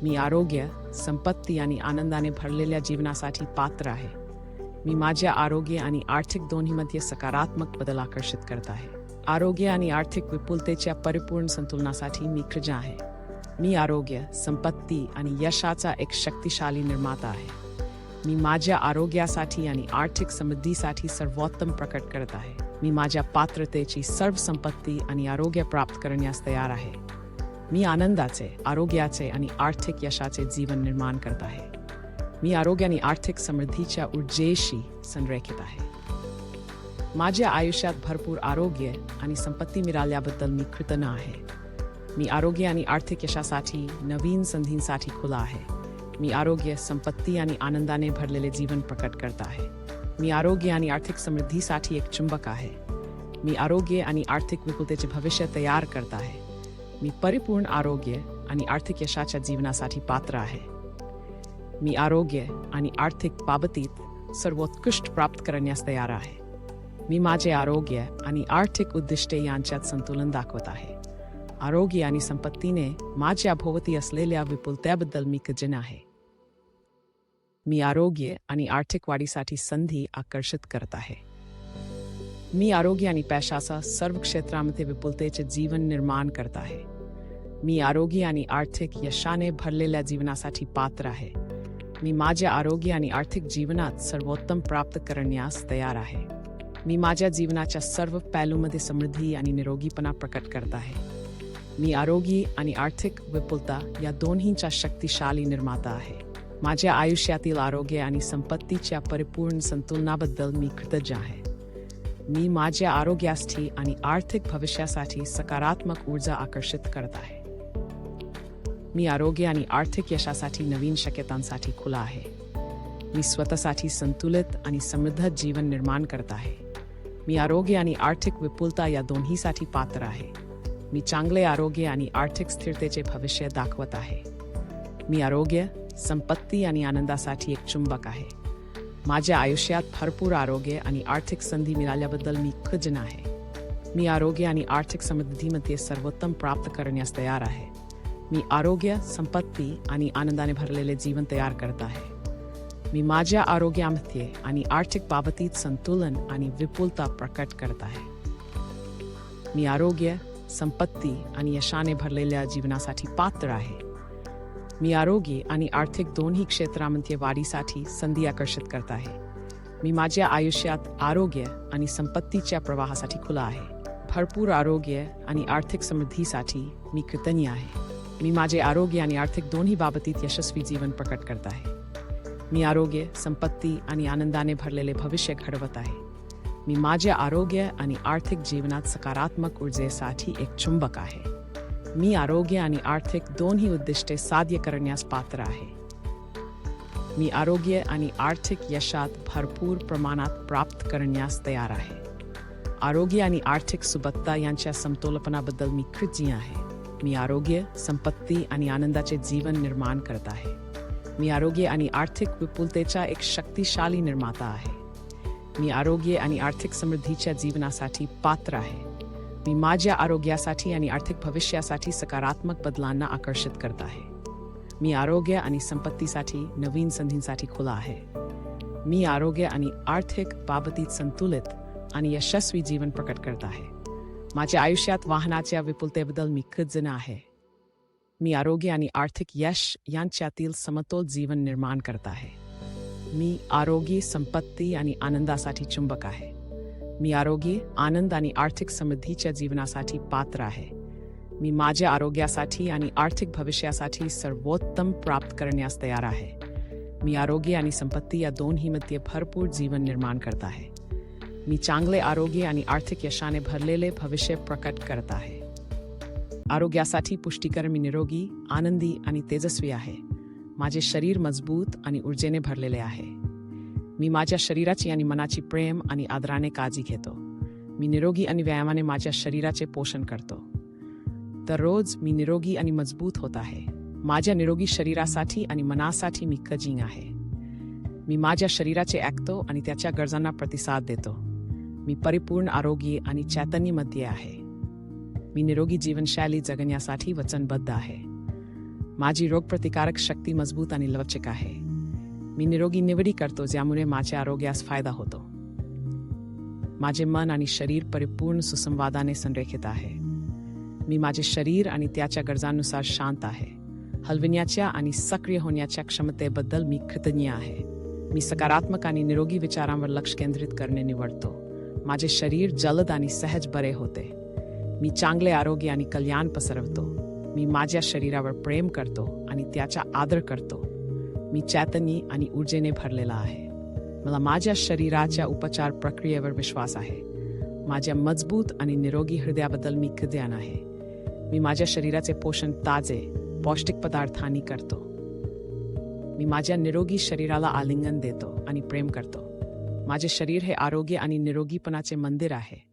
मी आरोग्य, संपत्ती आणि आनंदाने भरलेल्या जीवनासाठी पात्र आहे. मी माझ्या आरोग्य आणि आर्थिक दोन्हीमध्ये सकारात्मक बदल आकर्षित करत आहे. आरोग्य आणि आर्थिक विपुलतेच्या परिपूर्ण संतुलनासाठी मी कृतज्ञ आहे. मी आरोग्य, संपत्ती आणि यशाचा एक शक्तिशाली निर्माता आहे. मी माझ्या आरोग्यासाठी आणि आर्थिक समृद्धीसाठी सर्वोत्तम प्रकट करत आहे. मी माझ्या पात्रतेची सर्व संपत्ती आणि आरोग्य प्राप्त करण्यास तयार आहे. मी आनंदाचे, आरोग्याचे आणि आर्थिक यशाचे जीवन निर्माण करत आहे. मी आरोग्य आणि आर्थिक समृद्धीच्या ऊर्जेशी संरेखित आहे. माझ्या आयुष्यात भरपूर आरोग्य आणि संपत्ती मिळाल्याबद्दल मी कृतज्ञ आहे. मी आरोग्य आणि आर्थिक यशासाठी नवीन संधींसाठी खुला आहे. मी आरोग्य, संपत्ती आणि आनंदाने भरलेले जीवन प्रकट करत आहे. मी आरोग्य आणि आर्थिक समृद्धीसाठी एक चुंबक आहे. मी आरोग्य आणि आर्थिक विपुलतेचे भविष्य तयार करत आहे. मी परिपूर्ण आरोग्य आणि आर्थिक यशाच्या जीवनासाठी पात्र आहे. मी आरोग्य आणि आर्थिक बाबतीत सर्वोत्कृष्ट प्राप्त करण्यास तयार आहे. मी माझे आरोग्य आणि आर्थिक उद्दिष्टे यांच्यात संतुलन दाखवत आहे. आरोग्य आणि संपत्तीने माझ्या भोवती असलेल्या विपुलतेबद्दल मी कृतज्ञ आहे. मी आरोग्य आणि आर्थिक वाढीसाठी संधी आकर्षित करत आहे. मी आरोग्य आणि पैशाचा सर्व क्षेत्रामध्ये विपुलतेचे जीवन निर्माण करत आहे. मी आरोग्य आणि आर्थिक यशाने भरलेल्या जीवनासाठी पात्र आहे. मी माझ्या आरोग्य आणि आर्थिक जीवनात सर्वोत्तम प्राप्त करण्यास तयार आहे. मी माझ्या जीवनाच्या सर्व पैलूंमध्ये समृद्धी आणि निरोगीपणा प्रकट करत आहे. मी आरोग्य आणि आर्थिक विपुलता या दोन्हींचा शक्तिशाली निर्माता आहे. माझ्या आयुष्यातील आरोग्य आणि संपत्तीच्या परिपूर्ण संतुलनाबद्दल मी कृतज्ञ आहे. मी माझ्या आरोग्यासाठी आणि आर्थिक भविष्यासाठी सकारात्मक ऊर्जा आकर्षित करत आहे. मी आरोग्य आणि आर्थिक यशासाठी नवीन शक्यतांसाठी खुला आहे. मी स्वतःसाठी संतुलित आणि समृद्ध जीवन निर्माण करत आहे. मी आरोग्य आणि आर्थिक विपुलता या दोन्हीसाठी पात्र आहे. मी चांगले आरोग्य आणि आर्थिक स्थिरतेचे भविष्य दाखवत आहे. मी आरोग्य, संपत्ती आणि आनंदासाठी एक चुंबक आहे. माझ्या आयुष्यात भरपूर आरोग्य आणि आर्थिक संधी मिळाल्याबद्दल मी कृतज्ञ आहे. मी आरोग्य आणि आर्थिक समृद्धीमध्ये सर्वोत्तम प्राप्त करण्यास तयार आहे. मी आरोग्य, संपत्ती आणि आनंदाने भरलेले जीवन तयार करत आहे. मी माझ्या आरोग्यामध्ये आणि आर्थिक बाबतीत संतुलन आणि विपुलता प्रकट करत आहे. मी आरोग्य, संपत्ती आणि यशाने भरलेल्या जीवनासाठी पात्र आहे. मी आरोग्य आणि आर्थिक दोन्ही क्षेत्रामध्ये वाढीसाठी संधी आकर्षित करत आहे. मी माझ्या आयुष्यात आरोग्य आणि संपत्तीच्या प्रवाहासाठी खुला आहे. भरपूर आरोग्य आणि आर्थिक समृद्धीसाठी मी कृतज्ञ आहे. मी माझे आरोग्य आणि आर्थिक दोन्ही बाबतीत यशस्वी जीवन प्रकट करत आहे. मी आरोग्य, संपत्ती आणि आनंदाने भरलेले भविष्य घडवत आहे. मी माझ्या आरोग्य आणि आर्थिक जीवनात सकारात्मक ऊर्जेसाठी एक चुंबक आहे. मी आरोग्य आणि आर्थिक दोन्ही उद्दिष्टे साध्य करण्यास पात्र आहे. मी आरोग्य आणि आर्थिक यशात भरपूर प्रमाणात प्राप्त करण्यास तयार आहे. आरोग्य आणि आर्थिक सुबत्ता यांच्या समतोलपणाबद्दल मी कृतज्ञ आहे. मी आरोग्य, संपत्ती आणि आनंदाचे जीवन निर्माण करत आहे. मी आरोग्य आणि आर्थिक विपुलतेचा एक शक्तिशाली निर्माता आहे. मी आरोग्य आणि आर्थिक समृद्धीच्या जीवनासाठी पात्र आहे. मी माझ्या आरोग्यासाठी आणि आर्थिक भविष्यासाठी सकारात्मक बदलांना आकर्षित करत आहे. मी आरोग्य आणि संपत्तीसाठी नवीन संधींसाठी खुला आहे. मी आरोग्य आणि आर्थिक बाबतीत संतुलित आणि यशस्वी जीवन प्रकट करत आहे. माझ्या आयुष्यात वाहनाच्या विपुलतेबद्दल मी कृतज्ञ आहे. मी आरोग्य आणि आर्थिक यश यांच्यातील समतोल जीवन निर्माण करत आहे. मी आरोग्य, संपत्ती आणि आनंदासाठी चुंबक आहे. मी आरोग्य, आनंद आणि आर्थिक समृद्धीच्या जीवनासाठी पात्र आहे. मी माझ्या आरोग्यासाठी आणि आर्थिक भविष्यासाठी सर्वोत्तम प्राप्त करण्यास तयार आहे. मी आरोग्य आणि संपत्ती या दोन्हीमध्ये भरपूर जीवन निर्माण करत आहे. मी चांगले आरोग्य आणि आर्थिक यशाने भरलेले भविष्य प्रकट करत आहे. आरोग्यासाठी पुष्टीकरण मी निरोगी, आनंदी आणि तेजस्वी आहे. माझे शरीर मजबूत आणि ऊर्जेने भरलेले आहे. मी माझ्या शरीराची आणि मनाची प्रेम आणि आदराने काळजी घेतो. मी निरोगी आणि व्यायामाने माझ्या शरीराचे पोषण करतो. दररोज मी निरोगी आणि मजबूत होत आहे. माझ्या निरोगी शरीरासाठी आणि मनासाठी मी कृतज्ञ आहे. मी माझ्या शरीराचे ऐकतो आणि त्याच्या गरजांना प्रतिसाद देतो. मी परिपूर्ण आरोग्य आणि चैतन्यामध्ये आहे. मी निरोगी जीवनशैली जगण्यासाठी वचनबद्ध आहे. माझी रोगप्रतिकारक शक्ती मजबूत आणि लवचिक आहे. मी निरोगी निवडी करतो ज्यामुळे माझ्या आरोग्यास फायदा होतो. माझे मन आणि शरीर परिपूर्ण सुसंवादाने संरेखित आहे. मी माझे शरीर आणि त्याच्या गरजांनुसार शांत आहे. हलविण्याच्या आणि सक्रिय होण्याच्या क्षमतेबद्दल मी कृतज्ञ आहे. मी सकारात्मक आणि निरोगी विचारांवर लक्ष केंद्रित करणे निवडतो. माझे शरीर जलद आणि सहज बरे होते. मी चांगले आरोग्य आणि कल्याण पसरवतो. मी माझ्या शरीरावर प्रेम करतो आणि त्याचा आदर करतो. मी चैतन्य आणि ऊर्जेने भरलेला आहे. मला माझ्या शरीराच्या उपचार प्रक्रियेवर विश्वास आहे. माझ्या मजबूत आणि निरोगी हृदयाबद्दल मी कृतज्ञ आहे. मी माझ्या शरीराचे पोषण ताजे, पौष्टिक पदार्थांनी करतो. मी माझ्या निरोगी शरीराला आलिंगन देतो आणि प्रेम करतो. माझे शरीर हे आरोग्य आणि निरोगीपणाचे मंदिर आहे.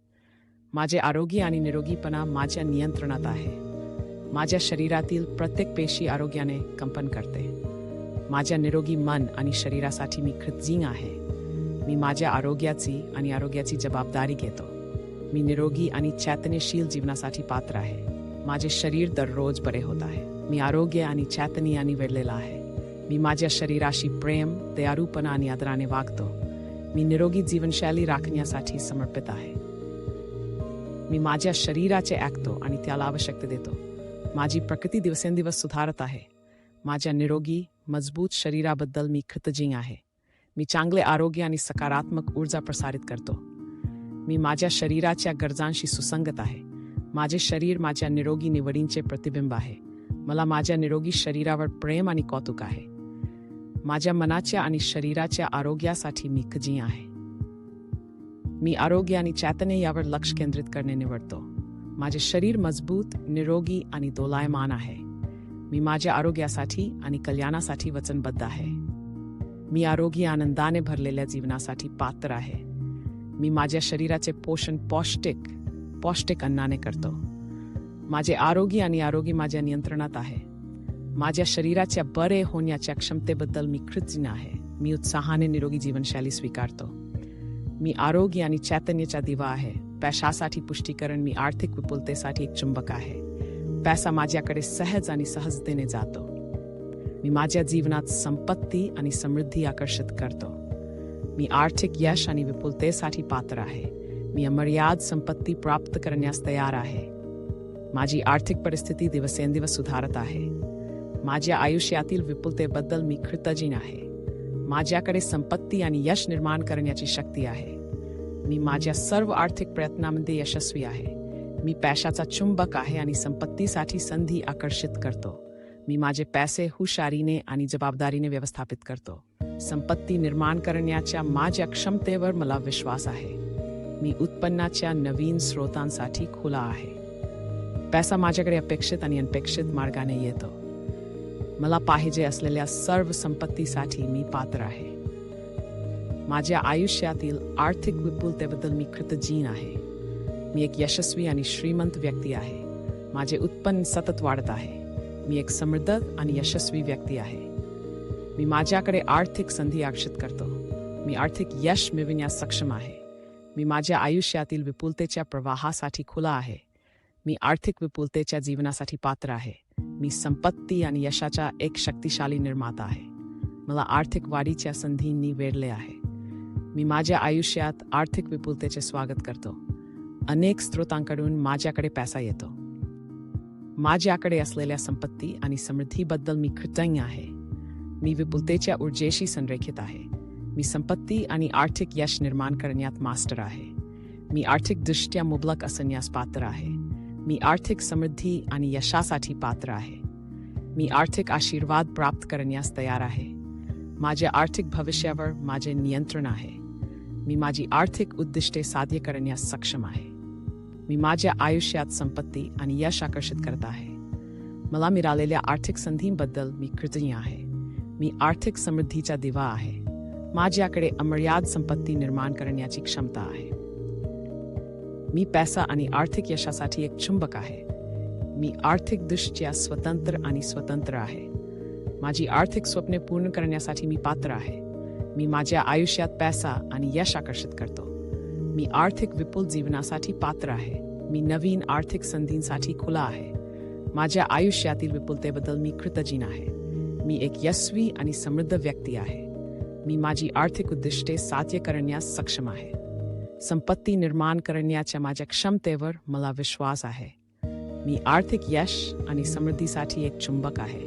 माझे आरोग्य आणि निरोगीपणा माझ्या नियंत्रणात आहे. माझ्या शरीरातील प्रत्येक पेशी आरोग्याने कंपन करते. माझ्या निरोगी मन आणि शरीरासाठी मी कृतज्ञ आहे. मी माझ्या आरोग्याची जबाबदारी घेतो. मी निरोगी आणि चैतन्यशील जीवनासाठी पात्र आहे. माझे शरीर दररोज बरे होत आहे. मी आरोग्य आणि चैतन्याने वेढलेला आहे. मी माझ्या शरीराशी प्रेम, दयाळूपणा आणि आदराने वागतो. मी निरोगी जीवनशैली राखण्यासाठी समर्पित आहे. मी माझ्या शरीराचे ऐकतो आणि त्याला आवश्यकता देतो. माझी प्रकृती दिवसेंदिवस सुधारत आहे. माझ्या निरोगी, मजबूत शरीराबद्दल मी कृतज्ञ आहे. मी चांगले आरोग्य आणि सकारात्मक ऊर्जा प्रसारित करतो. मी माझ्या शरीराच्या गरजांशी सुसंगत आहे. माझे शरीर माझ्या निरोगी निवडींचे प्रतिबिंब आहे. मला माझ्या निरोगी शरीरावर प्रेम आणि कौतुक आहे. माझ्या मनाच्या आणि शरीराच्या आरोग्यासाठी मी कृतज्ञ आहे. मी आरोग्य आणि चैतन्य यावर लक्ष केंद्रित करणे निवडतो. माझे शरीर मजबूत, निरोगी आणि दोलायमान आहे. मी माझ्या आरोग्यासाठी आणि कल्याणासाठी वचनबद्ध आहे. मी आरोग्य आनंदाने भरलेल्या जीवनासाठी पात्र आहे. मी माझ्या शरीराचे पोषण पौष्टिक अन्नाने करतो. माझे आरोग्य माझ्या नियंत्रणात आहे. माझ्या शरीराच्या बरे होण्याच्या क्षमतेबद्दल मी कृतज्ञ आहे. मी उत्साहाने निरोगी जीवनशैली स्वीकारतो. मी आरोग्य आणि चैतन्याचा दिवा आहे. पैशासाठी पुष्टीकरण मी आर्थिक विपुलतेसाठी एक चुंबक आहे. पैसा माझ्याकडे सहज आणि सहजतेने जातो. मी माझ्या जीवनात संपत्ती आणि समृद्धी आकर्षित करतो. मी आर्थिक यश आणि विपुलतेसाठी पात्र आहे. मी अमर्याद संपत्ती प्राप्त करण्यास तयार आहे. माझी आर्थिक परिस्थिती दिवसेंदिवस सुधारत आहे. माझ्या आयुष्यातील विपुलतेबद्दल मी कृतज्ञ आहे. माझ्याकडे संपत्ती आणि यश निर्माण करण्याची शक्ती आहे. मी माझ्या सर्व आर्थिक प्रयत्नांमध्ये यशस्वी आहे. मी पैशाचा चुंबक आहे आणि संपत्तीसाठी संधी आकर्षित करतो. मी माझे पैसे हुशारीने आणि जबाबदारीने व्यवस्थापित करतो. संपत्ती निर्माण करण्याच्या माझ्या क्षमतेवर मला विश्वास आहे. मी उत्पन्नाच्या नवीन स्रोतांसाठी खुला आहे. पैसा माझ्याकडे अपेक्षित आणि अनपेक्षित मार्गाने येतो. मला पाहिजे असलेल्या सर्व संपत्तीसाठी मी पात्र आहे. माझ्या आयुष्यातील आर्थिक विपुलतेबद्दल मी कृतज्ञ आहे. मी एक यशस्वी आणि श्रीमंत व्यक्ती आहे. माझे उत्पन्न सतत वाढत आहे. मी एक समृद्ध आणि यशस्वी व्यक्ती आहे. मी माझ्याकडे आर्थिक संधी आकर्षित करतो. मी आर्थिक यश मिळविण्यास सक्षम आहे. मी माझ्या आयुष्यातील विपुलतेच्या प्रवाहासाठी खुला आहे. मी आर्थिक विपुलतेच्या जीवनासाठी पात्र आहे. मी संपत्ती आणि यशाचा एक शक्तिशाली निर्माता आहे. मला आर्थिक वाढीच्या संधींनी वेढले आहे. मी माझ्या आयुष्यात आर्थिक विपुलतेचे स्वागत करतो. अनेक स्रोतांकडून माझ्याकडे पैसा येतो. माझ्याकडे असलेल्या संपत्ती आणि समृद्धीबद्दल मी कृतज्ञ आहे. मी विपुलतेच्या ऊर्जेशी संरेखित आहे. मी संपत्ती आणि आर्थिक यश निर्माण करण्यात मास्टर आहे. मी आर्थिकदृष्ट्या मुबलक असण्यास पात्र आहे. मी आर्थिक समृद्धी आणि यशासाठी पात्र आहे. मी आर्थिक आशीर्वाद प्राप्त करण्यास तयार आहे. माझ्या आर्थिक भविष्यावर माझे नियंत्रण आहे. मी माझी आर्थिक उद्दिष्टे साध्य करण्यास सक्षम आहे. मी माझ्या आयुष्यात संपत्ती आणि यश आकर्षित करत आहे. मला मिळालेल्या आर्थिक संधींबद्दल मी कृतज्ञ आहे. मी आर्थिक समृद्धीचा दिवा आहे. माझ्याकडे अमर्याद संपत्ती निर्माण करण्याची क्षमता आहे. मी पैसा आणि आर्थिक यशासाठी एक चुंबक आहे. मी आर्थिकदृष्ट्या स्वतंत्र आहे. माझी आर्थिक स्वप्ने पूर्ण करण्यासाठी मी पात्र आहे. मी माझ्या आयुष्यात पैसा आणि यश आकर्षित करतो. मी आर्थिक विपुल जीवनासाठी पात्र आहे. मी नवीन आर्थिक संधींसाठी खुला आहे. माझ्या आयुष्यातील विपुलतेबद्दल मी कृतज्ञ आहे. मी एक यशस्वी आणि समृद्ध व्यक्ती आहे. मी माझी आर्थिक उद्दिष्टे साध्य करण्यास सक्षम आहे. संपत्ती निर्माण करण्याच्या माझ्या क्षमतेवर मला विश्वास आहे. मी आर्थिक यश आणि समृद्धीसाठी एक चुंबक आहे.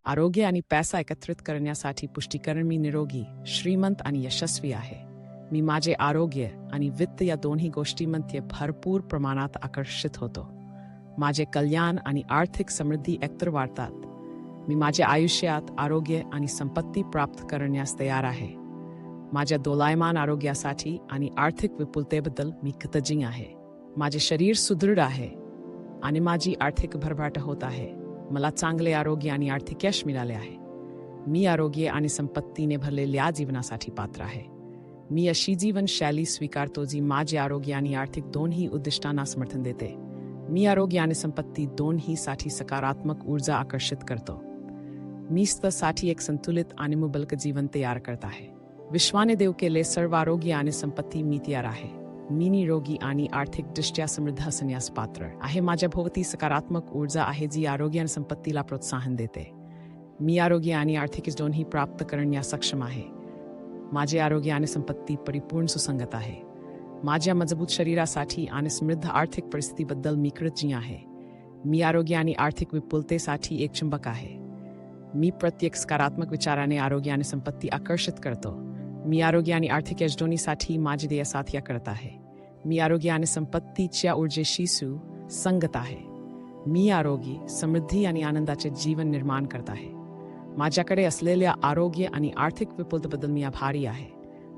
आरोग्य आणि पैसा एकत्रित करण्यासाठी पुष्टीकरण मी निरोगी, श्रीमंत आणि यशस्वी आहे. मी माझे आरोग्य आणि वित्त या दोन्ही गोष्टींमध्ये भरपूर प्रमाणात आकर्षित होतो. माझे कल्याण आणि आर्थिक समृद्धी एकत्र वाढतात. मी माझ्या आयुष्यात आरोग्य आणि संपत्ती प्राप्त करण्यास तयार आहे. माझ्या दोलायमान आरोग्यासाठी आणि आर्थिक विपुलतेबद्दल मी कृतज्ञ आहे. माझे शरीर सुदृढ आहे आणि माझी आर्थिक भरभराट होत आहे. मला चांगले आरोग्य आणि आर्थिक यश मिळाले आहे. मी आरोग्य आणि संपत्तीने भरलेल्या जीवनासाठी पात्र आहे. मी अशी जीवनशैली स्वीकारतो जी माझ्या आरोग्य आणि आर्थिक दोन्ही उद्दिष्टांना समर्थन देते. मी आरोग्य आणि संपत्ती दोन्हीसाठी सकारात्मक ऊर्जा आकर्षित करतो. मी स्वतःसाठी एक संतुलित आणि मुबलक जीवन तयार करत आहे. विश्वाने देव केले सर्व आरोग्य आणि संपत्ती मी तयार आहे. मी निरोगी आणि आर्थिकदृष्ट्या समृद्ध असण्यास पात्र आहे. माझ्या भोवती सकारात्मक ऊर्जा आहे जी आरोग्य आणि संपत्तीला प्रोत्साहन देते. मी आरोग्य आणि आर्थिक दोन्ही प्राप्त करण्यास सक्षम आहे. माझे आरोग्य आणि संपत्ती परिपूर्ण सुसंगत आहे. माझ्या मजबूत शरीरासाठी आणि समृद्ध आर्थिक परिस्थितीबद्दल मी कृतज्ञ आहे. मी आरोग्य आणि आर्थिक विपुलतेसाठी एक चुंबक आहे. मी प्रत्येक सकारात्मक विचाराने आरोग्य आणि संपत्ती आकर्षित करतो. मी आरोग्य आणि आर्थिक यश दोन्हीसाठी माझे ध्येय साध्य करत आहे. मी आरोग्य आणि संपत्तीच्या ऊर्जेशी सुसंगत आहे. मी आरोग्य, समृद्धी आणि आनंदाचे जीवन निर्माण करत आहे. माझ्याकडे असलेल्या आरोग्य आणि आर्थिक विपुलतेबद्दल मी आभारी आहे.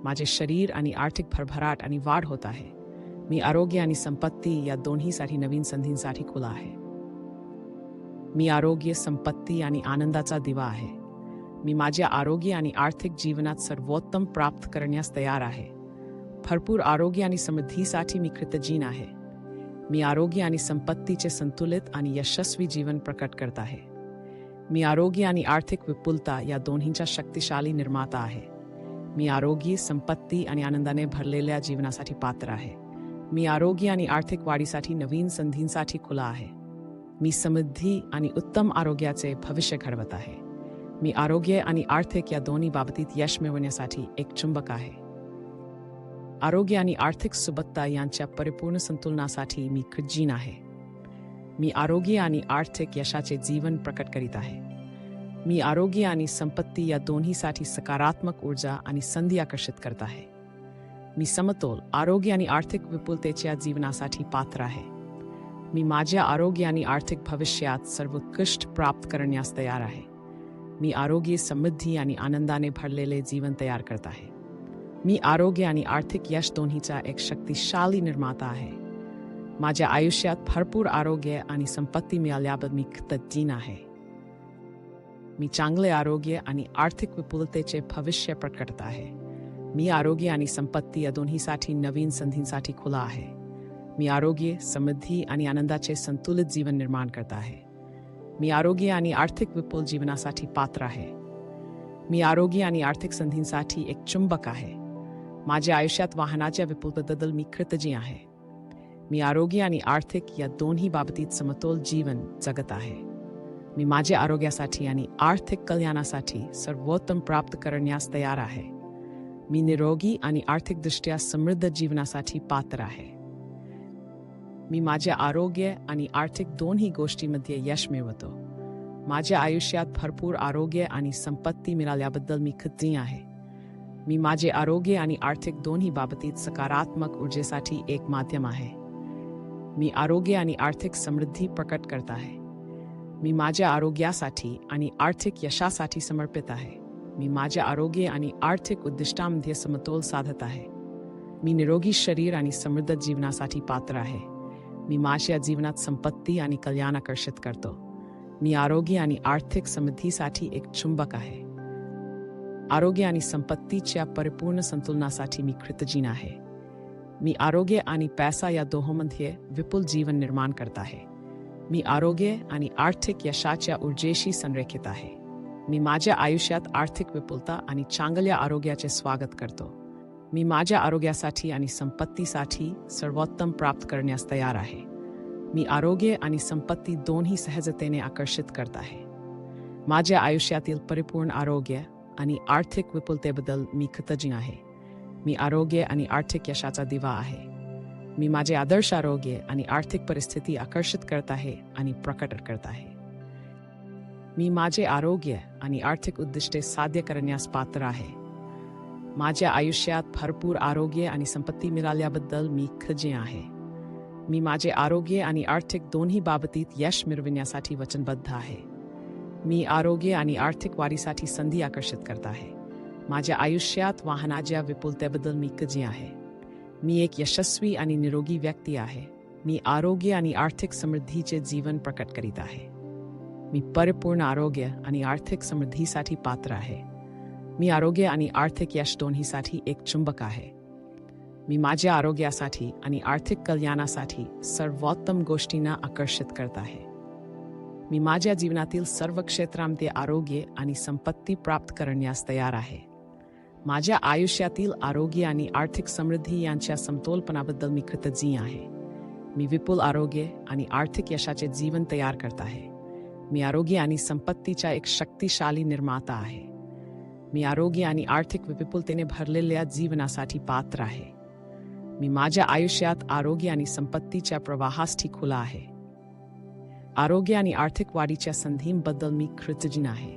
माझे शरीर आणि आर्थिक भरभराट आणि वाढ होत आहे. मी आरोग्य आणि संपत्ती या दोन्हीसाठी नवीन संधींसाठी खुला आहे. मी आरोग्य, संपत्ती आणि आनंदाचा दिवा आहे. मी माझ्या आरोग्य आणि आर्थिक जीवनात सर्वोत्तम प्राप्त करण्यास तयार आहे. भरपूर आरोग्य आणि समृद्धीसाठी मी कृतज्ञ आहे. मी आरोग्य आणि संपत्तीचे संतुलित आणि यशस्वी जीवन प्रकट करत आहे. मी आरोग्य आणि आर्थिक विपुलता या दोन्हींचा शक्तिशाली निर्माता आहे. मी आरोग्य, संपत्ती आणि आनंदाने भरलेल्या जीवनासाठी पात्र आहे. मी आरोग्य आणि आर्थिक वाढीसाठी नवीन संधींसाठी खुला आहे. मी समृद्धी आणि उत्तम आरोग्याचे भविष्य घडवत आहे. मी आरोग्य आणि आर्थिक या दोन्ही बाबतीत यश मिळवण्यासाठी एक चुंबक आहे. आरोग्य आणि आर्थिक सुबत्ता यांच्या परिपूर्ण संतुलनासाठी मी कृतज्ञ आहे. मी आरोग्य आणि आर्थिक यशाचे जीवन प्रकट करीत आहे. मी आरोग्य आणि संपत्ती या दोन्हीसाठी सकारात्मक ऊर्जा आणि संधी आकर्षित करत आहे. मी समतोल आरोग्य आणि आर्थिक विपुलतेच्या जीवनासाठी पात्र आहे. मी माझ्या आरोग्य आणि आर्थिक भविष्यात सर्वोत्कृष्ट प्राप्त करण्यास तयार आहे. मी आरोग्य, समृद्धी आणि आनंदाने भरलेले जीवन तयार करत आहे. मी आरोग्य आणि आर्थिक यश दोन्हीचा एक शक्तिशाली निर्माता आहे. माझ्या आयुष्यात भरपूर आरोग्य आणि संपत्ती मिळाल्याबद्दल मी कृतज्ञ आहे. मी चांगले आरोग्य आणि आर्थिक विपुलतेचे भविष्य प्रकट करत आहे. मी आरोग्य आणि संपत्ती या दोन्हीसाठी नवीन संधींसाठी खुला आहे. मी आरोग्य, समृद्धी आणि आनंदाचे संतुलित जीवन निर्माण करत आहे. मी आरोग्य आणि आर्थिक विपुल जीवनासाठी पात्र आहे. मी आरोग्य आणि आर्थिक संधींसाठी एक चुंबक आहे. माझ्या आयुष्यात वाहनाच्या विपुलतेबद्दल मी कृतज्ञ आहे. मी आरोग्य आणि आर्थिक या दोन्ही बाबतीत समतोल जीवन जगत आहे. मी माझ्या आरोग्यासाठी आणि आर्थिक कल्याणासाठी सर्वोत्तम प्राप्त करण्यास तयार आहे. मी निरोगी आणि आर्थिकदृष्ट्या समृद्ध जीवनासाठी पात्र आहे. मी माझ्या आरोग्य आणि आर्थिक दोन्ही गोष्टींमध्ये यश मिळवतो. माझ्या आयुष्यात भरपूर आरोग्य आणि संपत्ती मिळाल्याबद्दल मी कृतज्ञ आहे. मी माझे आरोग्य आणि आर्थिक दोन्ही बाबतीत सकारात्मक ऊर्जेसाठी एक माध्यम आहे. मी आरोग्य आणि आर्थिक समृद्धी प्रकट करत आहे. मी माझ्या आरोग्यासाठी आणि आर्थिक यशासाठी समर्पित आहे. मी माझ्या आरोग्य आणि आर्थिक उद्दिष्टांमध्ये समतोल साधत आहे. मी निरोगी शरीर आणि समृद्ध जीवनासाठी पात्र आहे. मी माझ्या जीवनात संपत्ती आणि कल्याण आकर्षित करतो. मी आरोग्य आणि आर्थिक समृद्धीसाठी एक चुंबक आहे. आरोग्य आणि संपत्तीच्या परिपूर्ण संतुलनासाठी मी कृतज्ञ आहे. मी आरोग्य आणि पैसा या दोहोंमध्ये विपुल जीवन निर्माण करत आहे. मी आरोग्य आणि आर्थिक यशाच्या ऊर्जेशी संरेखित आहे. मी माझ्या आयुष्यात आर्थिक विपुलता आणि चांगल्या आरोग्याचे स्वागत करतो. मी माझ्या आरोग्यासाठी आणि संपत्तीसाठी सर्वोत्तम प्राप्त करण्यास तयार आहे. मी आरोग्य आणि संपत्ती दोन्ही सहजतेने आकर्षित करत आहे. माझ्या आयुष्यातील परिपूर्ण आरोग्य आणि आर्थिक विपुलतेबद्दल मी कृतज्ञ आहे. मी आरोग्य आणि आर्थिक यशाचा दिवा आहे. मी माझे आदर्श आरोग्य आणि आर्थिक परिस्थिती आकर्षित करत आहे आणि प्रकट करत आहे. मी माझे आरोग्य आणि आर्थिक उद्दिष्टे साध्य करण्यास पात्र आहे. माझ्या आयुष्यात भरपूर आरोग्य आणि संपत्ती मिळाल्याबद्दल मी कृतज्ञ आहे. मी माझे आरोग्य आणि आर्थिक दोन्ही बाबतीत यश मिळविण्यासाठी वचनबद्ध आहे. मी आरोग्य आणि आर्थिक वाढीसाठी संधी आकर्षित करत आहे. माझ्या आयुष्यात वाहनाच्या विपुलतेबद्दल मी कृतज्ञ आहे. मी एक यशस्वी आणि निरोगी व्यक्ती आहे. मी आरोग्य आणि आर्थिक समृद्धीचे जीवन प्रकट करीत आहे. मी परिपूर्ण आरोग्य आणि आर्थिक समृद्धीसाठी पात्र आहे. मी आरोग्य आणि आर्थिक यश दोन्हीसाठी एक चुंबक आहे. मी माझ्या आरोग्यासाठी आणि आर्थिक कल्याणासाठी सर्वोत्तम गोष्टींना आकर्षित करत आहे. मी माझ्या जीवनातील सर्व क्षेत्रांमध्ये आरोग्य आणि संपत्ती प्राप्त करण्यास तयार आहे. माझ्या आयुष्यातील आरोग्य आणि आर्थिक समृद्धी यांच्या समतोलपणाबद्दल मी कृतज्ञ आहे. मी विपुल आरोग्य आणि आर्थिक यशाचे जीवन तयार करत आहे. मी आरोग्य आणि संपत्तीचा एक शक्तिशाली निर्माता आहे. मी आरोग्य आणि आर्थिक विपुलतेने भरलेल्या जीवनासाठी पात्र आहे. मी माझ्या आयुष्यात आरोग्य आणि संपत्तीच्या प्रवाहासाठी खुला आहे. आरोग्य आणि आर्थिक वाढीच्या संधींबद्दल मी कृतज्ञ आहे.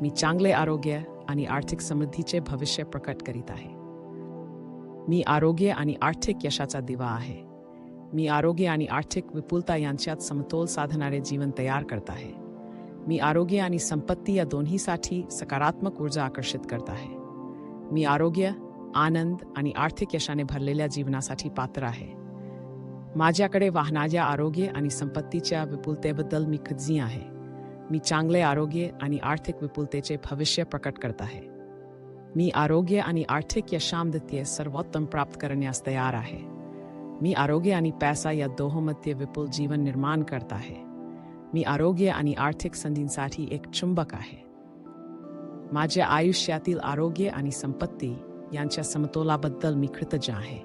मी चांगले आरोग्य आणि आर्थिक समृद्धीचे भविष्य प्रकट करीत आहे. मी आरोग्य आणि आर्थिक यशाचा दिवा आहे. मी आरोग्य आणि आर्थिक विपुलता यांच्यात समतोल साधणारे जीवन तयार करत आहे. मी आरोग्य आणि संपत्ती या दोन्हीसाठी सकारात्मक ऊर्जा आकर्षित करत आहे. मी आरोग्य, आनंद आणि आर्थिक यशाने भरलेल्या जीवनासाठी पात्र आहे. माझ्याकडे वाहनाच्या आरोग्य आणि संपत्तीच्या विपुलतेबद्दल मी कृतज्ञ आहे. मी चांगले आरोग्य आणि आर्थिक विपुलतेचे भविष्य प्रकट करत आहे. मी आरोग्य आणि आर्थिक यशामध्ये सर्वोत्तम प्राप्त करण्यास तयार आहे. मी आरोग्य आणि पैसा या दोहोंमध्ये विपुल जीवन निर्माण करत आहे. मी आरोग्य आणि आर्थिक संधींसाठी एक चुंबक आहे. माझ्या आयुष्यातील आरोग्य आणि संपत्ती यांच्या समतोलाबद्दल मी कृतज्ञ आहे.